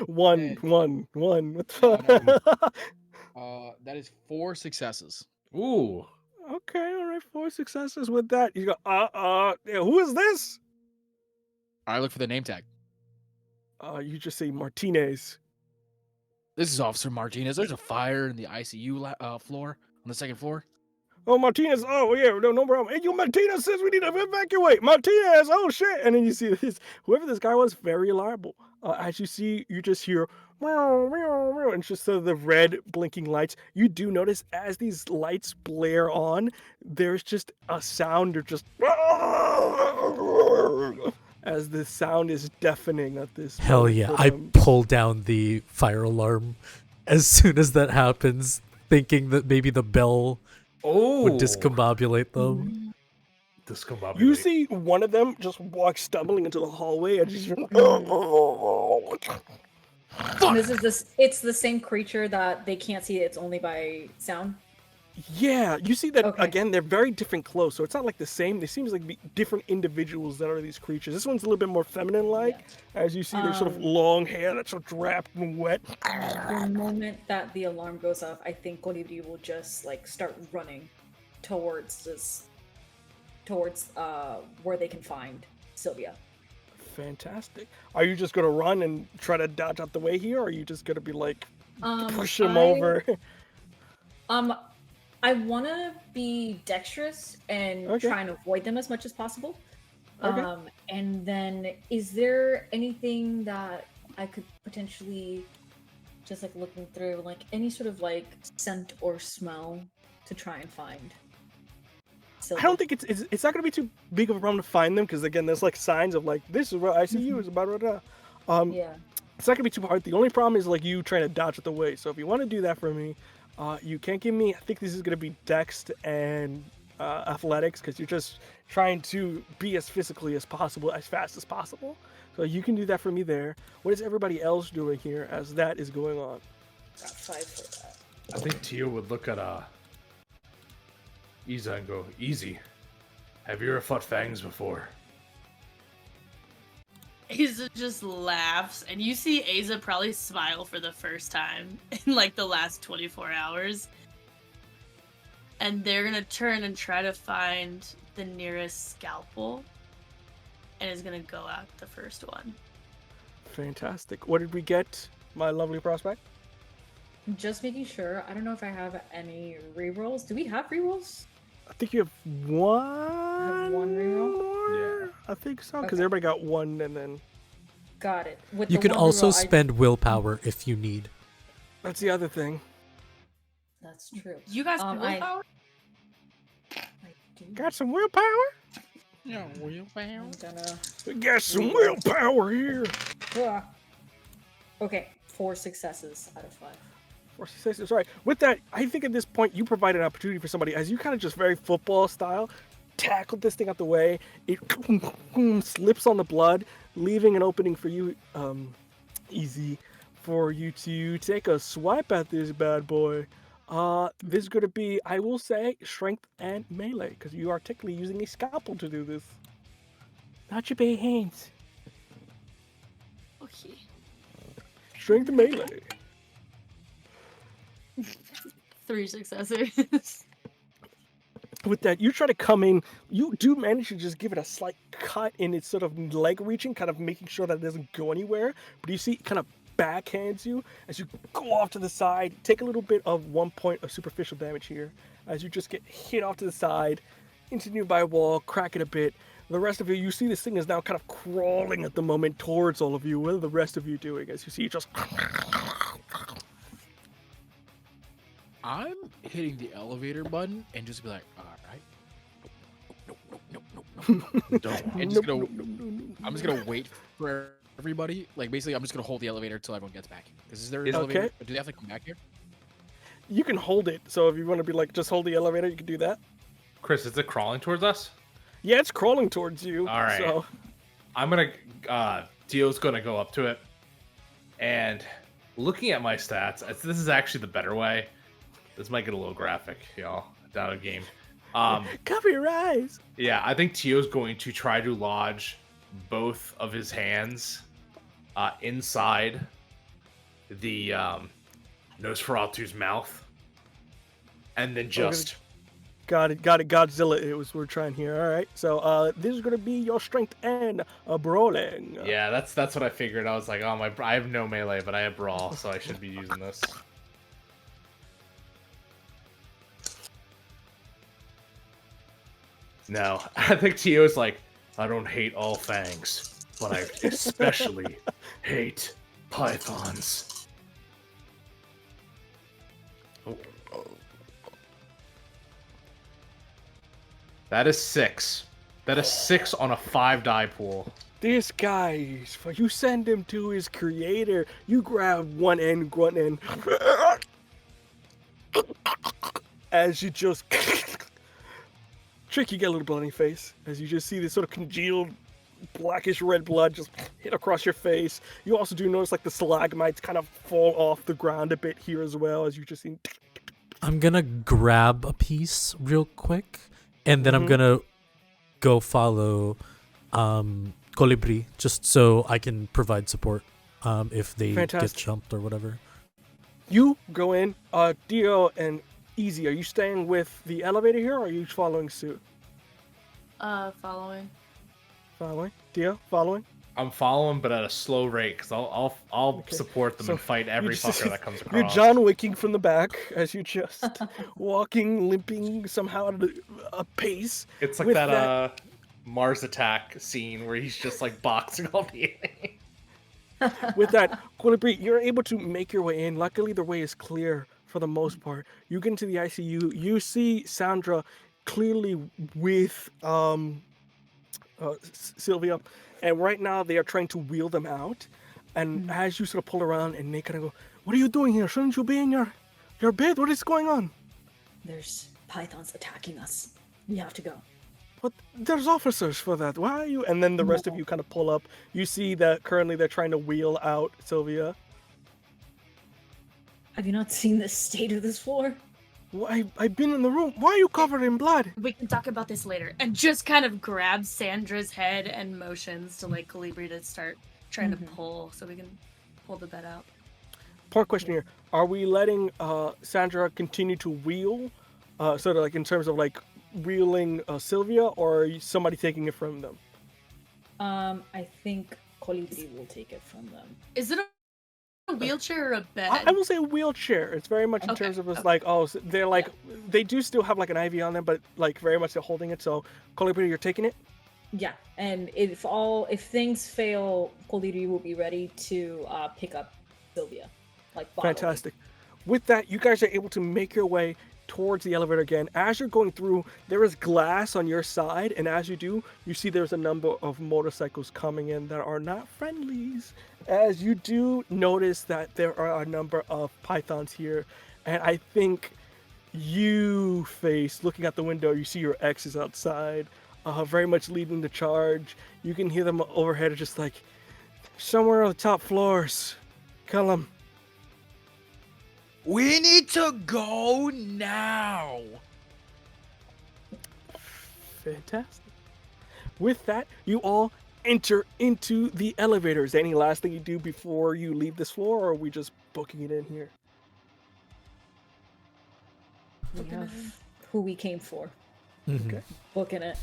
A: one. What
C: No,
A: the?
C: That is 4 successes.
D: Ooh.
A: Okay, all right, 4 successes with that. You go, yeah, who is this?
C: I look for the name tag.
A: You just say Martinez.
C: This is Officer Martinez. There's a fire in the ICU floor on the 2nd floor.
A: Oh, Martinez. Oh, yeah, no problem. Hey, you Martinez says we need to evacuate. Martinez. Oh, shit. And then you see this, whoever this guy was, very reliable. As you see, you just hear, meow, meow, meow, and just the red blinking lights. You do notice as these lights blare on, there's just a sound or just, as the sound is deafening at this
G: Hell
A: point
G: yeah!
A: for
G: I
A: them.
G: pull down the fire alarm as soon as that happens, thinking that maybe the bell
D: Oh.
G: would discombobulate them.
D: Discombobulate.
A: You see one of them just walk stumbling into the hallway and just
B: It's the same creature that they can't see. It's only by sound.
A: yeah, you see that
B: Okay.
A: again. They're very different clothes, so it's not like the same. They seems like different individuals that are these creatures. This one's a little bit more feminine-like, as you see. There's sort of long hair that's sort of wrapped and wet.
B: The moment that the alarm goes off, I think Colibri will just like start running towards where they can find Sylvia.
A: Fantastic. Are you just gonna run and try to dodge out the way here, or are you just gonna be like push him
B: I-
A: over?
B: I want to be dexterous and
A: Okay.
B: try and avoid them as much as possible.
A: Okay.
B: And then, is there anything that I could potentially just like looking through, like any sort of like scent or smell to try and find?
A: I don't think it's not gonna be too big of a problem to find them because again, there's like signs of like this is where ICU is about.
B: Yeah.
A: It's not gonna be too hard. The only problem is like you trying to dodge it the way. So if you want to do that for me, you can't give me. I think this is gonna be Dex and athletics because you're just trying to be as physically as possible, as fast as possible. So you can do that for me there. What is everybody else doing here as that is going on?
B: Got 5 for that.
D: I think Tio would look at Iza and go, "Easy. Have you ever fought fangs before?"
E: Aza just laughs, and you see Aza probably smile for the first time in like the last 24 hours. And they're gonna turn and try to find the nearest scalpel, and is gonna go out the first one.
A: Fantastic. What did we get, my lovely prospect?
B: Just making sure. I don't know if I have any rerolls. Do we have rerolls?
A: I think you have one.
B: one reroll?
A: More? I think so, because
B: Okay.
A: everybody got one, and then
B: Got it. With
G: You
B: the
G: can
B: one
G: also
B: reroll,
G: spend willpower if you need.
A: that's the other thing.
B: That's true.
E: You guys
B: Um,
E: have willpower?
B: I do.
A: Got some willpower?
C: Yeah, willpower.
B: I'm gonna.
A: We got some
B: Reroll.
A: willpower here.
B: Ah. Okay, 4 successes out of 5.
A: Or successes. Sorry. With that, I think at this point you provide an opportunity for somebody as you kind of just very football style tackle this thing out the way. It slips on the blood, leaving an opening for you, easy, for you to take a swipe at this bad boy. This is going to be, I will say, strength and melee, because you are technically using a scalpel to do this. Not your bare hands.
E: Okay.
A: Strength and melee.
E: 3 successes.
A: With that, you try to come in, you do manage to just give it a slight cut in its sort of leg reaching, kind of making sure that it doesn't go anywhere. But you see it kind of backhands you as you go off to the side, take a little bit of 1 point of superficial damage here, as you just get hit off to the side, into the nearby wall, crack it a bit. The rest of you see this thing is now kind of crawling at the moment towards all of you. What are the rest of you doing as you see it just...
C: I'm hitting the elevator button and just be like, all right.
D: Don't.
C: And just gonna, I'm just gonna wait for everybody. Like basically, I'm just gonna hold the elevator until everyone gets back. Because is there an
D: Okay.
C: elevator? Do they have to come back here?
A: You can hold it, so if you want to be like, just hold the elevator, you can do that.
D: Chris, is it crawling towards us?
A: Yeah, it's crawling towards you.
D: All right.
A: So,
D: I'm gonna Dio's gonna go up to it, and looking at my stats, this is actually the better way. This might get a little graphic, y'all. Down a game.
A: cover your eyes.
D: Yeah, I think Tio's going to try to lodge both of his hands inside the Nosferatu's mouth, and then just
A: Got it. Godzilla. It was we're trying here. All right. So this is gonna be your strength and brawling.
D: yeah, that's what I figured. I was like, oh I have no melee, but I have brawl, so I should be using this. No, I think Tio's like, I don't hate all fangs, but I especially hate pythons. That is 6. That is 6 on a 5-die pool.
A: This guy, you send him to his creator. You grab one end, as you just Trick, you get a little blood on your face as you just see this sort of congealed blackish red blood just hit across your face. You also do notice like the stalagmites kind of fall off the ground a bit here as well as you just see.
G: I'm gonna grab a piece real quick, and then I'm gonna go follow Colibri, just so I can provide support if they
A: Fantastic.
G: get jumped or whatever.
A: You go in. Dio and Easy, are you staying with the elevator here or are you following suit?
E: Following.
A: Following? Dio, following?
D: I'm following, but at a slow rate, because I'll
A: Okay.
D: support them
A: So
D: and fight every
A: you just-
D: fucker that comes across.
A: You're John Wicking from the back as you just walking, limping somehow at a pace.
D: It's like
A: with
D: that Mars Attack scene where he's just like boxing all the enemy.
A: With that, Colibri, you're able to make your way in. Luckily, the way is clear for the most part. You get into the ICU. You see Sandra clearly with Sylvia, and right now they are trying to wheel them out. And as you sort of pull around, and they kind of go, "What are you doing here? Shouldn't you be in your bed? What is going on?"
B: There's pythons attacking us. We have to go.
A: But there's officers for that. Why are you? And then the rest of you kind of pull up. You see that currently they're trying to wheel out Sylvia.
B: Have you not seen the state of this floor?
A: I've been in the room. Why are you covered in blood?
E: We can talk about this later. And just kind of grabs Sandra's head and motions to like Colibri to start trying to pull so we can pull the bed out.
A: Point question here. Are we letting Sandra continue to wheel? Sort of like in terms of like wheeling Sylvia, or are somebody taking it from them?
B: I think Colibri will take it from them.
E: Is it a wheelchair or a bed?
A: I will say wheelchair. It's very much in
E: Okay,
A: terms of it's like, oh, so they're like, they do still have like an IV on them, but like very much they're holding it. So, Colibri, you're taking it?
B: Yeah, and if things fail, Colibri will be ready to pick up Sylvia. Like bodily.
A: Fantastic. With that, you guys are able to make your way towards the elevator again. As you're going through, there is glass on your side, and as you do, you see there's a number of motorcycles coming in that are not friendlies. As you do notice that there are a number of pythons here, and I think you face, looking out the window, you see your exes outside, very much leading the charge. You can hear them overhead, just like, somewhere on the top floors. Kill them.
C: We need to go now.
A: Fantastic. With that, you all enter into the elevators. Any last thing you do before you leave this floor, or are we just booking it in here?
B: We have who we came for.
A: Okay.
B: Booking it.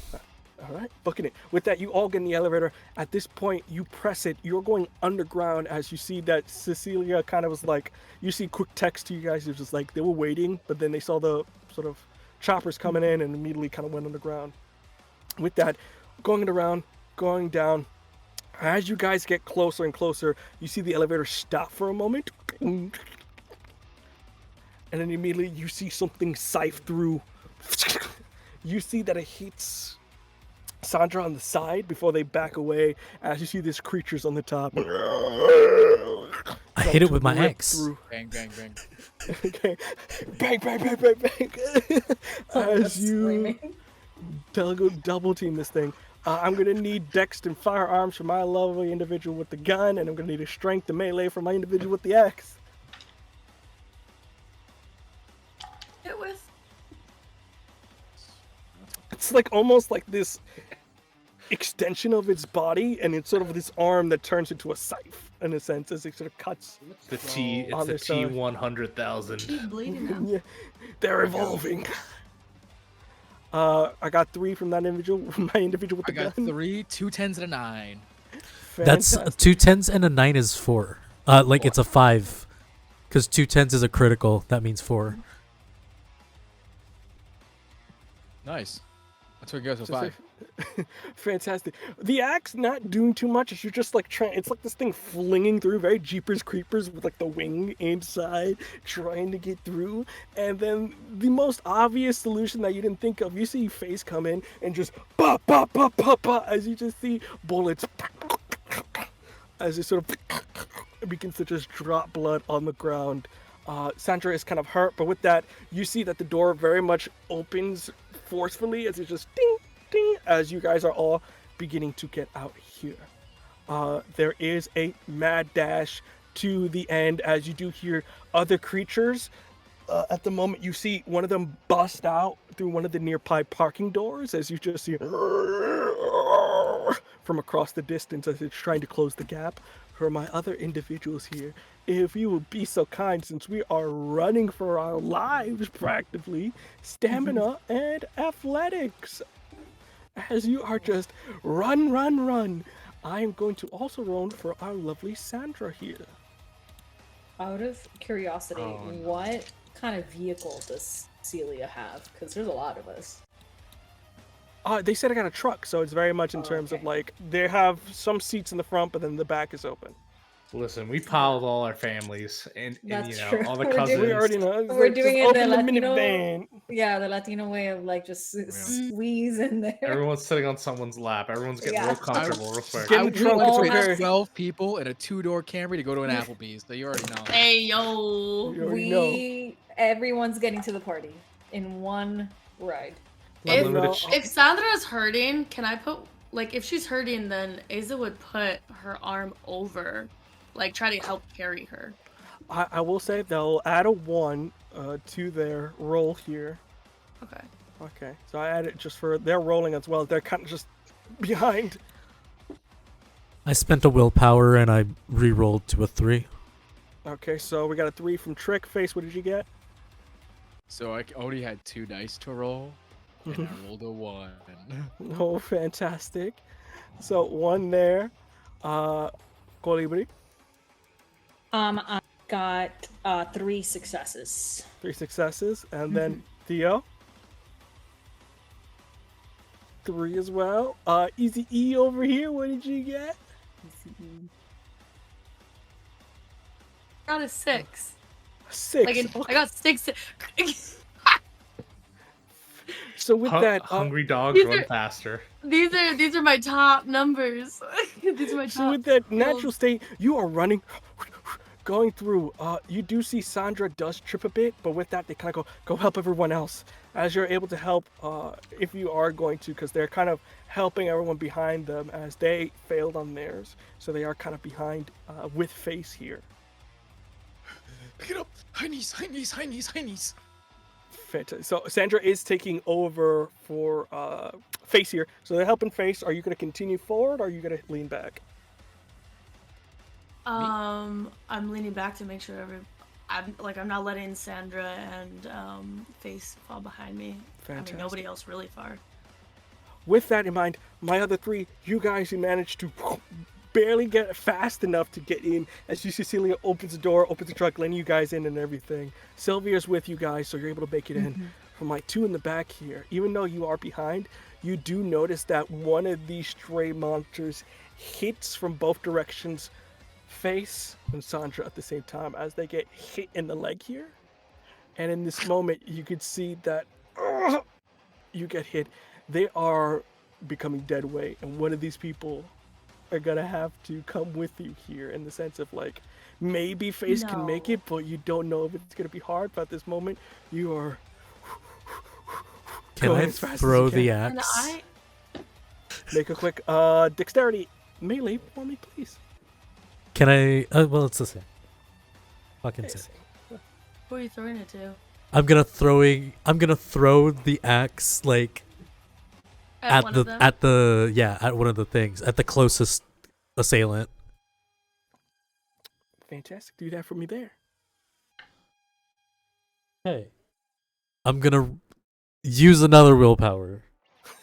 A: All right, booking it. With that, you all get in the elevator. At this point, you press it. You're going underground as you see that Cecilia kind of was like, you see quick text to you guys. It was just like they were waiting, but then they saw the sort of choppers coming in and immediately kind of went underground. With that, going around, going down. As you guys get closer and closer, you see the elevator stop for a moment. And then immediately you see something siphon through. You see that it hits Sandra on the side before they back away. As you see these creatures on the top.
G: I hit it with my
A: Rip
G: axe.
A: through.
C: Bang, bang, bang.
A: Okay. Bang, bang, bang, bang, bang. As you double team this thing. I'm going to need dex and firearms for my lovely individual with the gun, and I'm going to need a strength and melee for my individual with the axe.
E: Hit with.
A: It's like almost like this extension of its body, and it's sort of this arm that turns into a scythe in a sense as it sort of cuts.
D: The T, it's
A: on
D: the
A: their side.
D: T-100,000.
E: She's bleeding now.
A: Yeah, they're evolving. I got 3 from that individual, my individual with
C: I
A: the
C: got
A: gun.
C: 3, 2 10s, and a 9.
G: That's
A: Fantastic.
G: 2 10s and a 9 is 4. Like it's a 5. Because 2 10s is a critical. That means 4.
C: Nice. That's what goes with
A: Just
C: 5.
A: Fantastic. The axe not doing too much. You're just like trying. It's like this thing flinging through, very Jeepers Creepers with like the wing inside, trying to get through. And then the most obvious solution that you didn't think of, you see Face come in and just pop, pop, pop, pop, pop, as you just see bullets as it sort of begins to just drop blood on the ground. Sandra is kind of hurt, but with that, you see that the door very much opens forcefully as it just ding, ding, as you guys are all beginning to get out here. There is a mad dash to the end as you do hear other creatures. At the moment, you see one of them bust out through one of the nearby parking doors as you just see from across the distance as it's trying to close the gap. For my other individuals here, if you would be so kind, since we are running for our lives practically, stamina and athletics. As you are just run, run, run. I am going to also roll for our lovely Sandra here.
B: Out of curiosity,
C: Oh, no.
B: what kind of vehicle does Celia have? Because there's a lot of us.
A: They said I got a truck, so it's very much in
B: Oh,
A: terms of
B: okay.
A: like, they have some seats in the front, but then the back is open.
D: Listen, we piled all our families and you
B: That's
D: know,
B: true.
D: all the
B: We're
D: cousins.
B: doing-
A: We already know. It's
B: We're
A: like,
B: doing
A: just
B: it the
A: open the
B: Latino-
A: minivan.
B: Yeah, the Latino way of like just squeeze in there.
D: Everyone's sitting on someone's lap. Everyone's getting
B: Yeah.
D: real comfortable real quick.
A: Get in
C: I
A: the
C: would
A: trunk,
B: all
A: it's
B: have-
A: okay.
C: 12 people in a 2-door Camry to go to an Applebee's. So you already know.
E: Hey yo.
A: You already know.
B: Everyone's getting to the party in one ride.
E: If,
D: Unlimited
A: If-
E: if Sandra's hurting, can I put like if she's hurting, then Asa would put her arm over, like try to help carry her.
A: I will say they'll add a 1 to their roll here.
E: Okay.
A: Okay, so I add it just for they're rolling as well. They're kind of just behind.
G: I spent a willpower and I re-rolled to a 3.
A: Okay, so we got a 3 from Trick. Face, what did you get?
C: So I only had 2 dice to roll, and I rolled a 1.
A: Oh, fantastic. So 1 there. Colibri,
H: I got 3 successes.
A: 3 successes. And then Theo, 3 as well. Easy E over here, what did you get?
E: I got a 6.
A: 6.
E: I got 6.
A: So with that,
D: hungry dogs
E: These
D: run
E: are-
D: faster.
E: These are my top numbers. These are my top.
A: so with that natural
E: rolls.
A: state, you are running, going through. You do see Sandra does trip a bit, but with that, they kind of go help everyone else. As you're able to help, if you are going to, because they're kind of helping everyone behind them as they failed on theirs. So they are kind of behind with Face here.
C: Pick it up! High knees, high knees, high knees, high knees.
A: Fantastic. So Sandra is taking over for Face here. So they're helping Face. Are you going to continue forward or are you going to lean back?
E: I'm leaning back to make sure I'm not letting Sandra and Face fall behind me.
A: Fantastic.
E: I mean, nobody else really far.
A: With that in mind, my other 3, you guys who managed to barely get fast enough to get in as you see Cecilia opens the door, opens the truck, letting you guys in and everything. Sylvia's with you guys, so you're able to make it in. From my 2 in the back here, even though you are behind, you do notice that one of these stray monsters hits from both directions Face and Sandra at the same time as they get hit in the leg here. And in this moment, you could see that you get hit. They are becoming dead weight, and one of these people are gonna have to come with you here in the sense of like maybe Face can make
E: No.
A: it, but you don't know if it's gonna be hard. But at this moment, you are
G: Can
A: going
G: I
A: as fast as
G: throw
A: you
G: the
A: can.
E: And
G: axe?
E: I
A: Make a quick dexterity melee for me, please.
G: Can I? Well, it's the same. Fucking same.
E: who are you throwing it to?
G: I'm gonna throw the axe like at
E: one of them?
G: at one of the things at the closest assailant.
A: Fantastic. Do that for me there.
G: Hey. I'm gonna use another willpower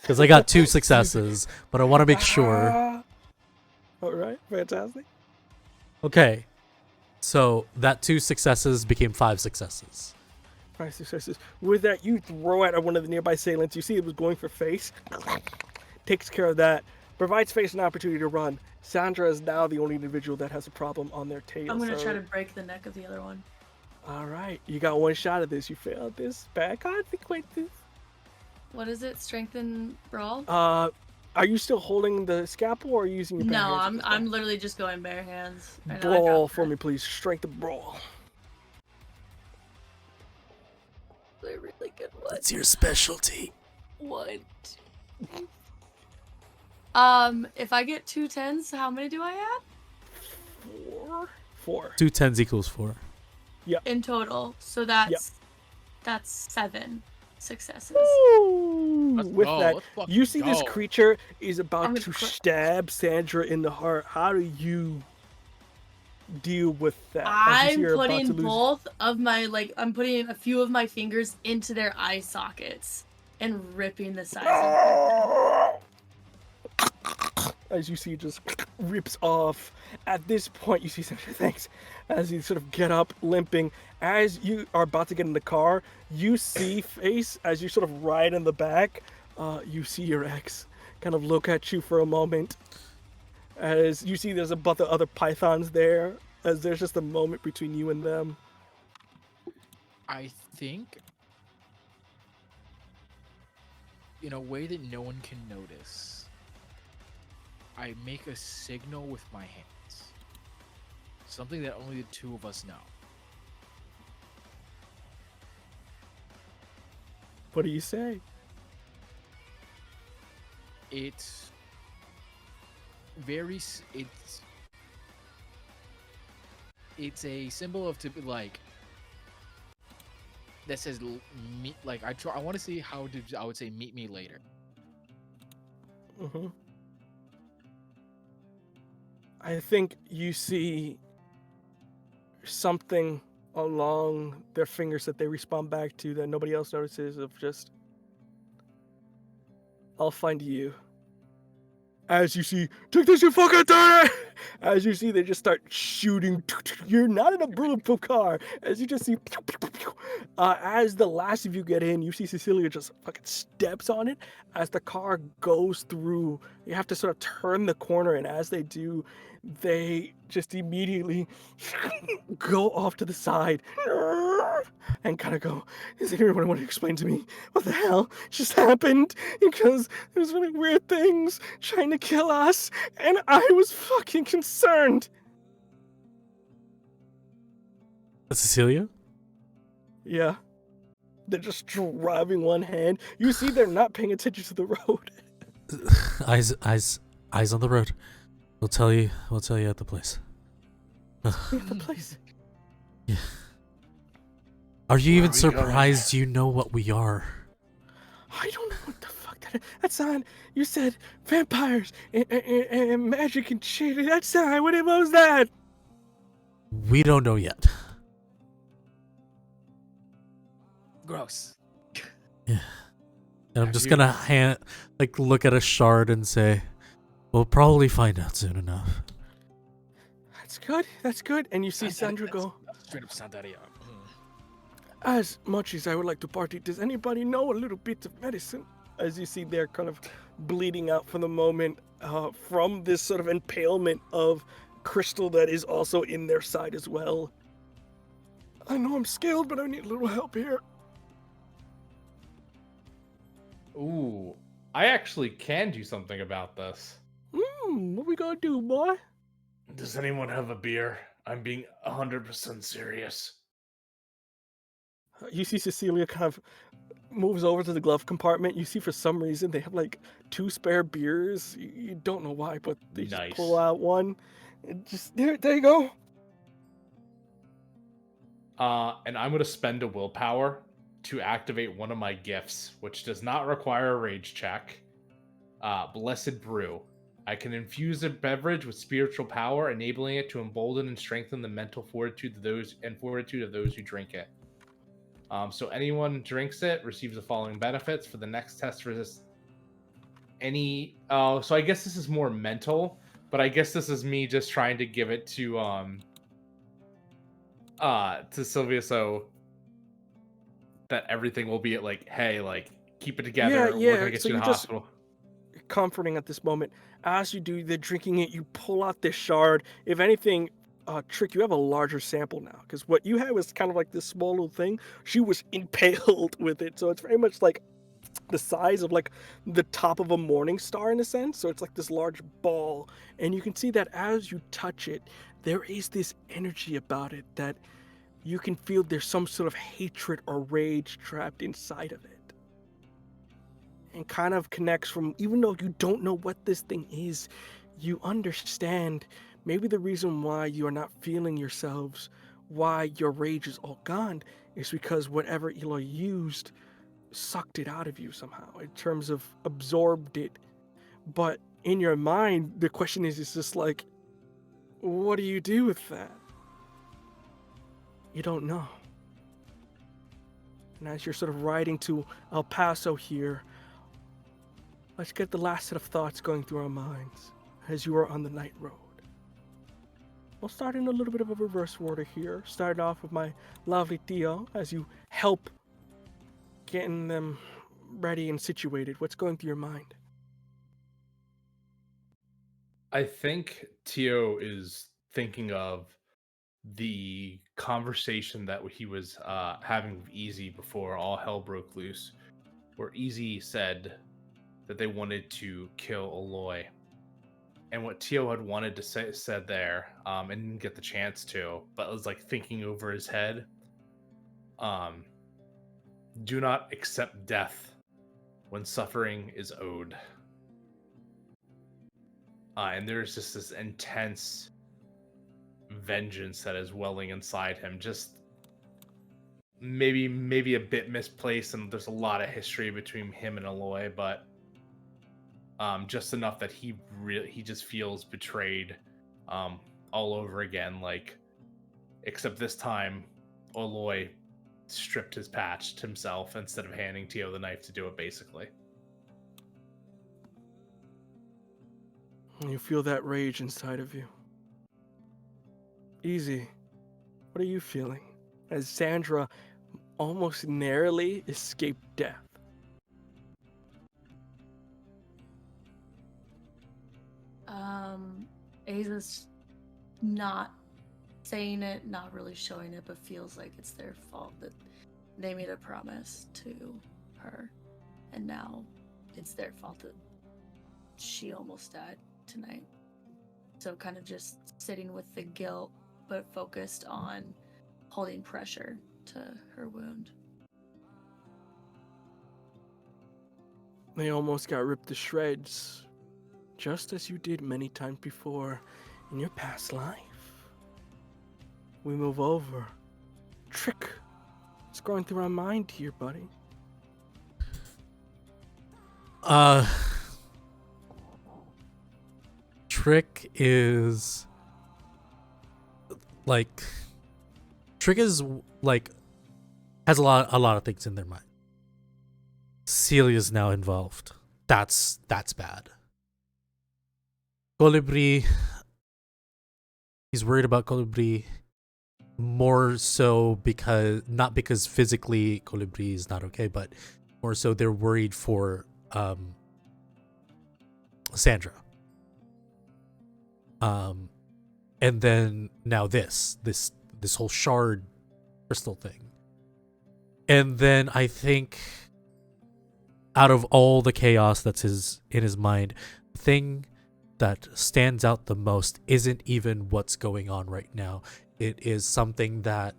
G: because I got 2 successes, but I want to make sure.
A: All right. Fantastic.
G: Okay, so that 2 successes became 5 successes.
A: 5 successes. With that, you throw it at one of the nearby assailants. You see it was going for Face. Takes care of that. Provides Face an opportunity to run. Sandra is now the only individual that has a problem on their tail.
E: I'm gonna
A: so-
E: try to break the neck of the other one.
A: All right. You got 1 shot at this. You failed this. Bad consequences.
E: What is it? Strengthen brawl?
A: Are you still holding the scalpel or are you using your bare
E: No,
A: hands at
E: I'm
A: this point?
E: I'm literally just going bare hands. I know, I
A: Brawl
E: got
A: for
E: that.
A: me, please. Strength of brawl.
E: They're really good ones.
G: That's your specialty.
E: 1, 2. If I get 2 10s, how many do I have
A: 4.
G: 2 10s equals 4.
E: in total? So that's 7 successes.
A: Ooh,
C: Let's
A: with
C: go,
A: that,
C: let's fucking
A: you see this
C: go.
A: creature is
E: I'm
A: about
E: gonna
A: to
E: cr-
A: stab Sandra in the heart. How do you deal with that? As you
E: I'm
A: see her about
E: putting
A: to lose-
E: both of my I'm putting a few of my fingers into their eye sockets and ripping the sides of their head.
A: As you see, it just rips off. At this point, you see Sandra, thanks, as you sort of get up, limping. As you are about to get in the car, you see Face, as you sort of ride in the back, you see your ex kind of look at you for a moment. As you see there's a bunch of other pythons there, as there's just a moment between you and them.
C: I think in a way that no one can notice, I make a signal with my hands. Something that only the 2 of us know.
A: What do you say?
C: It's it's a symbol of like that says meet. Like I want to see how I would say meet me later.
A: Mm-hmm. I think you see something along their fingers that they respond back to that nobody else notices of just, I'll find you. As you see, take this, you fucking turn it! As you see, they just start shooting. You're not in a bulletproof car. As you just see, as the last of you get in, you see Cecilia just fucking steps on it. As the car goes through, you have to sort of turn the corner, and as they do, they just immediately go off to the side and kind of go, does anyone want to explain to me what the hell just happened? Because there's really weird things trying to kill us, and I was fucking concerned.
G: Cecilia?
A: Yeah. They're just driving one hand. You see they're not paying attention to the road.
G: Eyes on the road. We'll tell you at the place.
A: At the place.
G: Yeah. Are you
D: Where
G: even
D: are we going?
G: surprised you know what we are?
A: I don't know what the fuck that's on. You said vampires and magic and shit. That's on. What was that?
G: We don't know yet.
C: Gross.
G: Yeah. And I'm just gonna look at a shard and say, we'll probably find out soon enough.
A: That's good. That's good. And you see Sandra go,
C: Straight up Sandaria.
A: as much as I would like to party, does anybody know a little bit of medicine? As you see they're kind of bleeding out for the moment from this sort of impalement of crystal that is also in their side as well. I know I'm skilled, but I need a little help here.
D: Ooh, I actually can do something about this.
A: What we gonna do, boy?
D: Does anyone have a beer? I'm being 100% serious.
A: You see Cecilia kind of moves over to the glove compartment. You see for some reason they have like 2 spare beers. You don't know why, but they just
D: Nice.
A: pull out one. And just there you go.
D: And I'm gonna spend a willpower to activate one of my gifts, which does not require a rage check. Blessed Brew. I can infuse a beverage with spiritual power, enabling it to embolden and strengthen the mental fortitude of those who drink it. So anyone drinks it receives the following benefits for the next test. Resist any. So I guess this is more mental, but I guess this is me just trying to give it to Sylvia, so that everything will be like, hey, like keep it together.
A: Yeah.
D: We're gonna get
A: So
D: you to
A: you
D: the
A: just
D: hospital.
A: comforting at this moment. As you do the drinking it, you pull out this shard. If anything, Trick, you have a larger sample now, because what you had was kind of like this small little thing. She was impaled with it, so it's very much like the size of like the top of a morning star in a sense. So it's like this large ball, and you can see that as you touch it, there is this energy about it that you can feel there's some sort of hatred or rage trapped inside of it. And kind of connects from, even though you don't know what this thing is, you understand maybe the reason why you are not feeling yourselves, why your rage is all gone, is because whatever Eloy used sucked it out of you somehow, in terms of absorbed it. But in your mind, the question is just like, what do you do with that? You don't know. And as you're sort of riding to El Paso here, let's get the last set of thoughts going through our minds as you are on the night road. We'll start in a little bit of a reverse order here. Start off with my lovely Theo as you help getting them ready and situated. What's going through your mind?
D: I think Tio is thinking of the conversation that he was having with Easy before all hell broke loose, where Easy said that they wanted to kill Eloy. And what Tio had wanted to say said there, and didn't get the chance to, but was like thinking over his head. Do not accept death when suffering is owed. And there's just this intense, vengeance that is welling inside him. Just maybe a bit misplaced, and there's a lot of history between him and Eloy, but just enough that he just feels betrayed all over again. Like, except this time, Eloy stripped his patch himself instead of handing Tio the knife to do it, basically.
A: You feel that rage inside of you. Easy. What are you feeling? As Sandra almost narrowly escaped death.
E: Aza's not saying it, not really showing it, but feels like it's their fault that they made a promise to her, and now it's their fault that she almost died tonight. So kind of just sitting with the guilt, but focused on holding pressure to her wound.
A: They almost got ripped to shreds, just as you did many times before in your past life. We move over. Trick. What's going through our mind here, buddy?
G: Trick is like has a lot of things in their mind. Celia's now involved. That's bad. Colibri, he's worried about Colibri more so not because physically Colibri is not okay, but more so they're worried for Sandra. And then now this whole shard crystal thing. And then I think out of all the chaos that's in his mind, the thing that stands out the most isn't even what's going on right now. It is a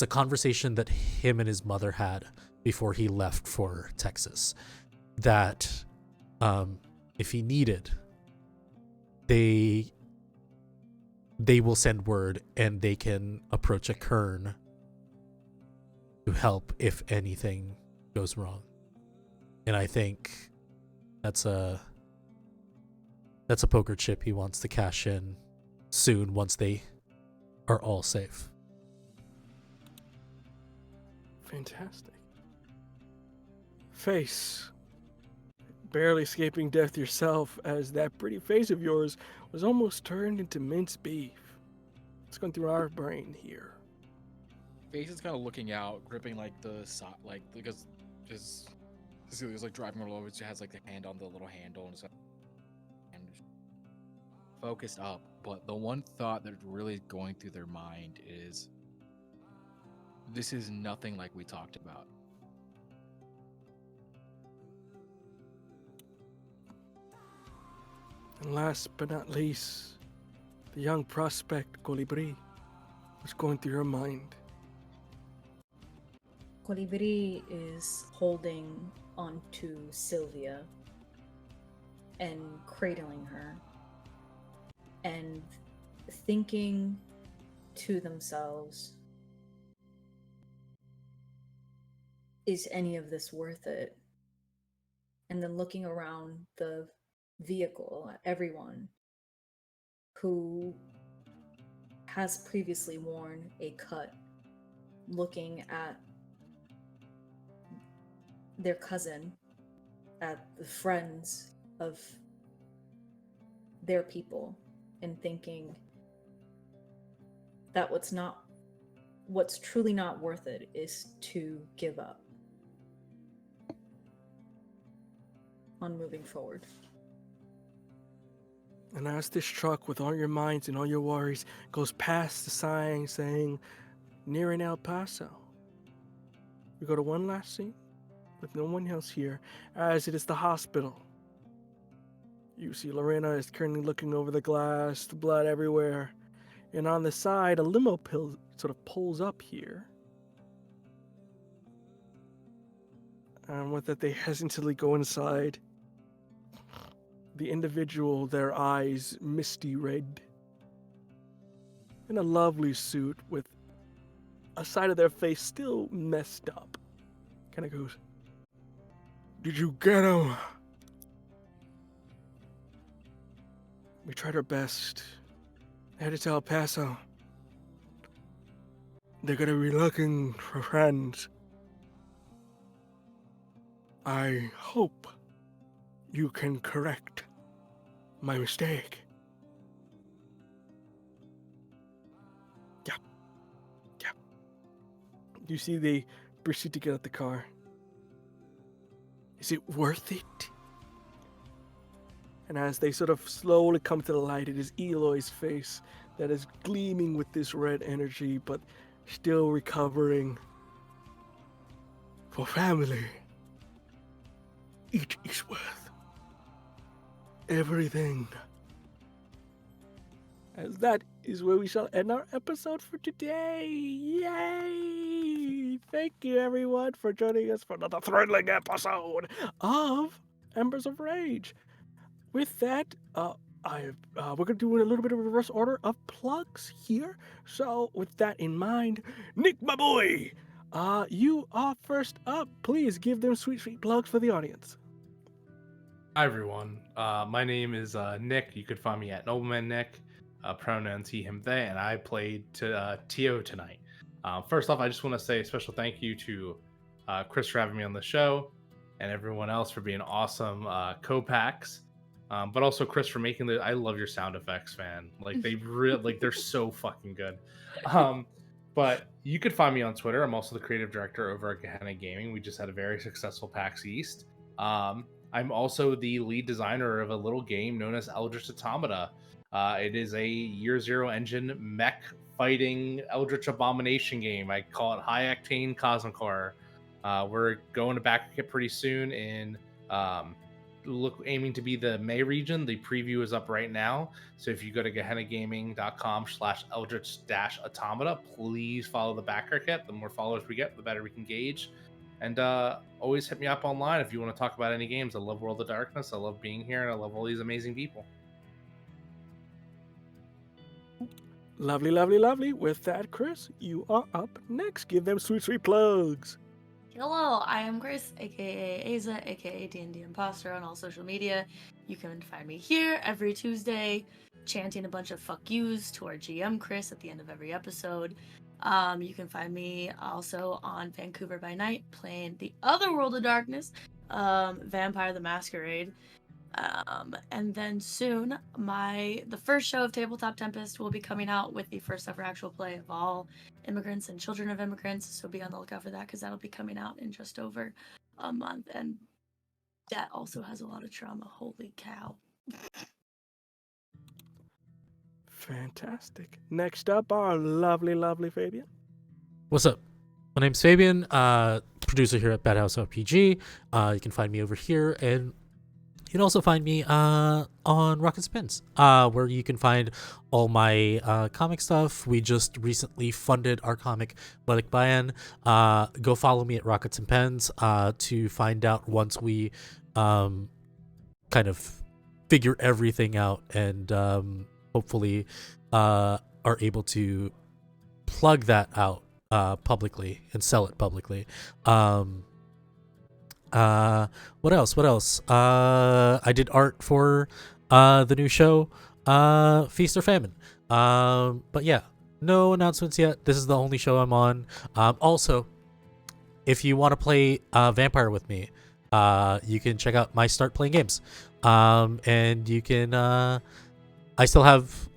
G: conversation that him and his mother had before he left for Texas. That if he needed, they will send word and they can approach a Kern to help if anything goes wrong. And I think that's a poker chip he wants to cash in soon once they are all safe.
A: Fantastic. Face. Barely escaping death yourself, as that pretty face of yours was almost turned into minced beef. What's going through our brain here?
C: Face is kind of looking out, gripping like the side, like because his Cecilia's like driving all over. She has like the hand on the little handle and stuff, and focused up. But the one thought that's really going through their mind is, this is nothing like we talked about.
A: And last but not least, the young prospect Colibri. What's going through your mind?
B: Colibri is holding onto Sylvia and cradling her and thinking to themselves, is any of this worth it? And then looking around the vehicle at everyone who has previously worn a cut, looking at their cousin, at the friends of their people, and thinking that what's truly not worth it is to give up on moving forward.
A: And as this truck, with all your minds and all your worries, goes past the sign saying, nearing El Paso, we go to one last scene with no one else here, as it is the hospital. You see Lorena is currently looking over the glass, the blood everywhere, and on the side, a limo sort of pulls up here. And with that, they hesitantly go inside. The individual, their eyes misty red. in a lovely suit with a side of their face still messed up. Kind of goes, "Did you get him? We tried our best. Headed to El Paso. They're gonna be looking for friends. I hope you can correct my mistake." Yeah. You see they proceed to get out the car. Is it worth it? And as they sort of slowly come to the light, it is Eloy's face that is gleaming with this red energy, but still recovering. For family, it is worth everything. As that is where we shall end our episode for today. Yay! Thank you everyone for joining us for another thrilling episode of Embers of Rage. With that, we're gonna do a little bit of a reverse order of plugs here. So with that in mind, Nick, my boy, you are first up. Please give them sweet plugs for the audience.
D: Hi everyone. My name is Nick. You could find me at Nobleman Nick. Pronouns he, him, they, and I played Tio tonight. First off, I just want to say a special thank you to Chris for having me on the show, and everyone else for being awesome co-packs. But also Chris for making the. I love your sound effects, man. Like they really, like they're so fucking good. But you could find me on Twitter. I'm also the creative director over at Gehenna Gaming. We just had a very successful PAX East. I'm also the lead designer of a little game known as Eldritch Automata. It is a Year Zero engine mech fighting Eldritch Abomination game. I call it High Octane Cosmic Horror. We're going to back it pretty soon in aiming to be the May region. The preview is up right now. So if you go to gehennagaming.com/eldritch-automata, please follow the backer kit. The more followers we get, the better we can gauge. And always hit me up online if you want to talk about any games. I love World of Darkness. I love being here, and I love all these amazing people.
A: Lovely. With that, Chris, you are up next. Give them sweet plugs.
E: Hello, I am Chris, aka Aza, aka D&D Imposter on all social media. You can find me here every Tuesday, chanting a bunch of fuck yous to our GM Chris at the end of every episode. You can find me also on Vancouver by Night, playing the other World of Darkness, Vampire the Masquerade. And then soon, the first show of Tabletop Tempest will be coming out with the first ever actual play of all immigrants and children of immigrants. So be on the lookout for that, because that'll be coming out in just over a month. And that also has a lot of trauma. Holy cow.
A: Fantastic. Next up, our lovely Fabian.
G: What's up? My name's Fabian, producer here at Bad House RPG. You can find me over here, and you can also find me on Rocket Spins, where you can find all my comic stuff. We just recently funded our comic, Let It Bayan. Go follow me at Rockets and Pens to find out once we kind of figure everything out, and hopefully are able to plug that out publicly and sell it publicly. What else? I did art for the new show, Feast or Famine. But yeah, no announcements yet. This is the only show I'm on. Also, if you want to play Vampire with me, you can check out my Start Playing Games. And you can I still have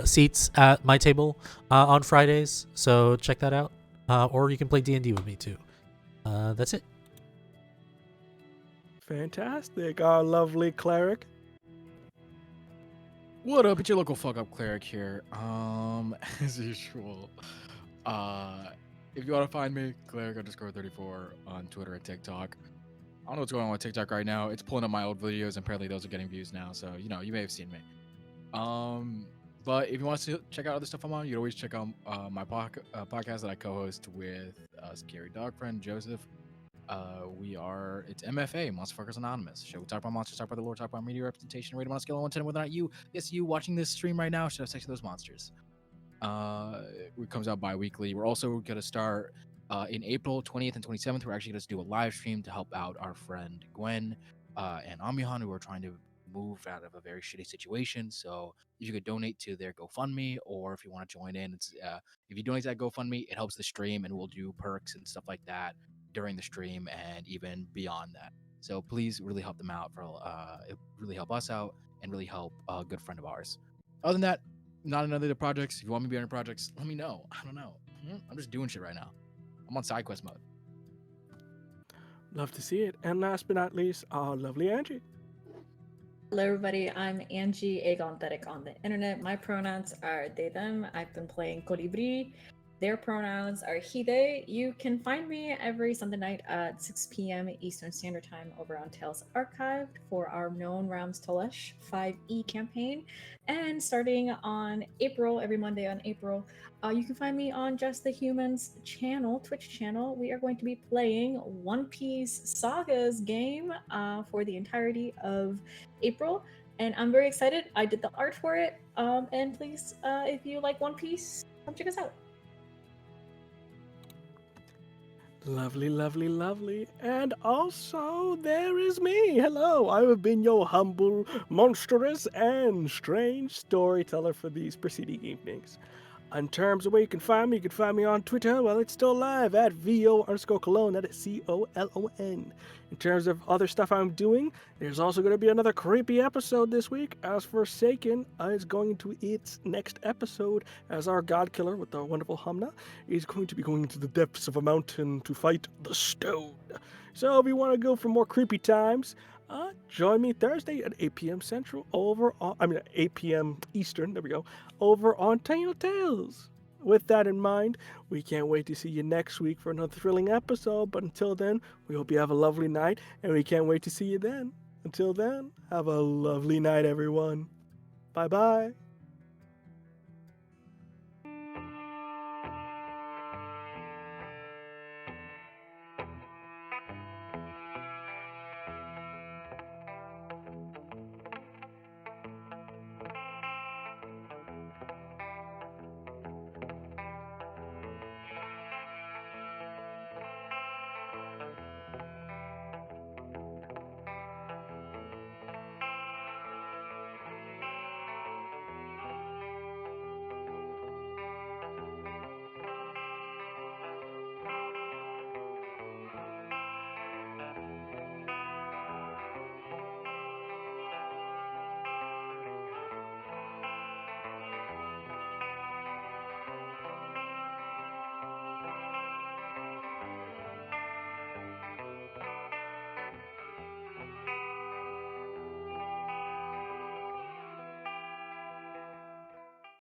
G: seats at my table on Fridays, so check that out. Or you can play D&D with me too. That's it.
A: Fantastic. Our lovely cleric.
C: What up? It's your local fuck up cleric here. As usual. If you want to find me, cleric_34 on Twitter and TikTok. I don't know what's going on with TikTok right now. It's pulling up my old videos, and apparently those are getting views now. So you may have seen me. But if you want to check out other stuff I'm on, you can always check out my podcast that I co-host with Scary Dog Friend Joseph. It's MFA, Monster Fuckers Anonymous. Show we talk about monsters, talk about the lore, talk about media representation, rate them on a scale of 1 to 10, whether or not you watching this stream right now should have sex with those monsters. It comes out bi-weekly. We're also gonna start in April 20th and 27th. We're actually gonna do a live stream to help out our friend Gwen and Amihan, who are trying to move out of a very shitty situation. So if you could donate to their GoFundMe, or if you want to join in, it's if you donate to that GoFundMe, it helps the stream, and we'll do perks and stuff like that during the stream and even beyond that. So please really help them out. For it really help us out and really help a good friend of ours. Other than that, not in other projects. If you want me to be on projects, let me know. I don't know. I'm just doing shit right now. I'm on side quest mode.
A: Love to see it. And last but not least, our lovely Angie.
B: Hello, everybody. I'm Angie Agonthetic on the internet. My pronouns are they, them. I've been playing Colibri. Their pronouns are he, they. You can find me every Sunday night at 6 p.m. Eastern Standard Time over on Tales Archived for our Known Realms Telesh 5e campaign. And starting on April, every Monday on April, you can find me on Just the Humans channel, Twitch channel. We are going to be playing One Piece Saga's game for the entirety of April, and I'm very excited. I did the art for it, and please, if you like One Piece, come check us out.
A: Lovely, lovely, lovely. And also, there is me. Hello, I have been your humble, monstrous, and strange storyteller for these preceding evenings. In terms of where you can find me on Twitter. Well, it's still live at VO_Cologne. That is COLON. In terms of other stuff I'm doing, there's also going to be another creepy episode this week, as Forsaken is going to its next episode as our god killer with the wonderful Humna is going to be going into the depths of a mountain to fight the stone. So if you want to go for more creepy times, join me Thursday at 8 p.m. Central 8 p.m. Eastern, there we go, over on Tale Tales. With that in mind, we can't wait to see you next week for another thrilling episode, but until then, we hope you have a lovely night, and we can't wait to see you then. Until then, have a lovely night, everyone. Bye-bye.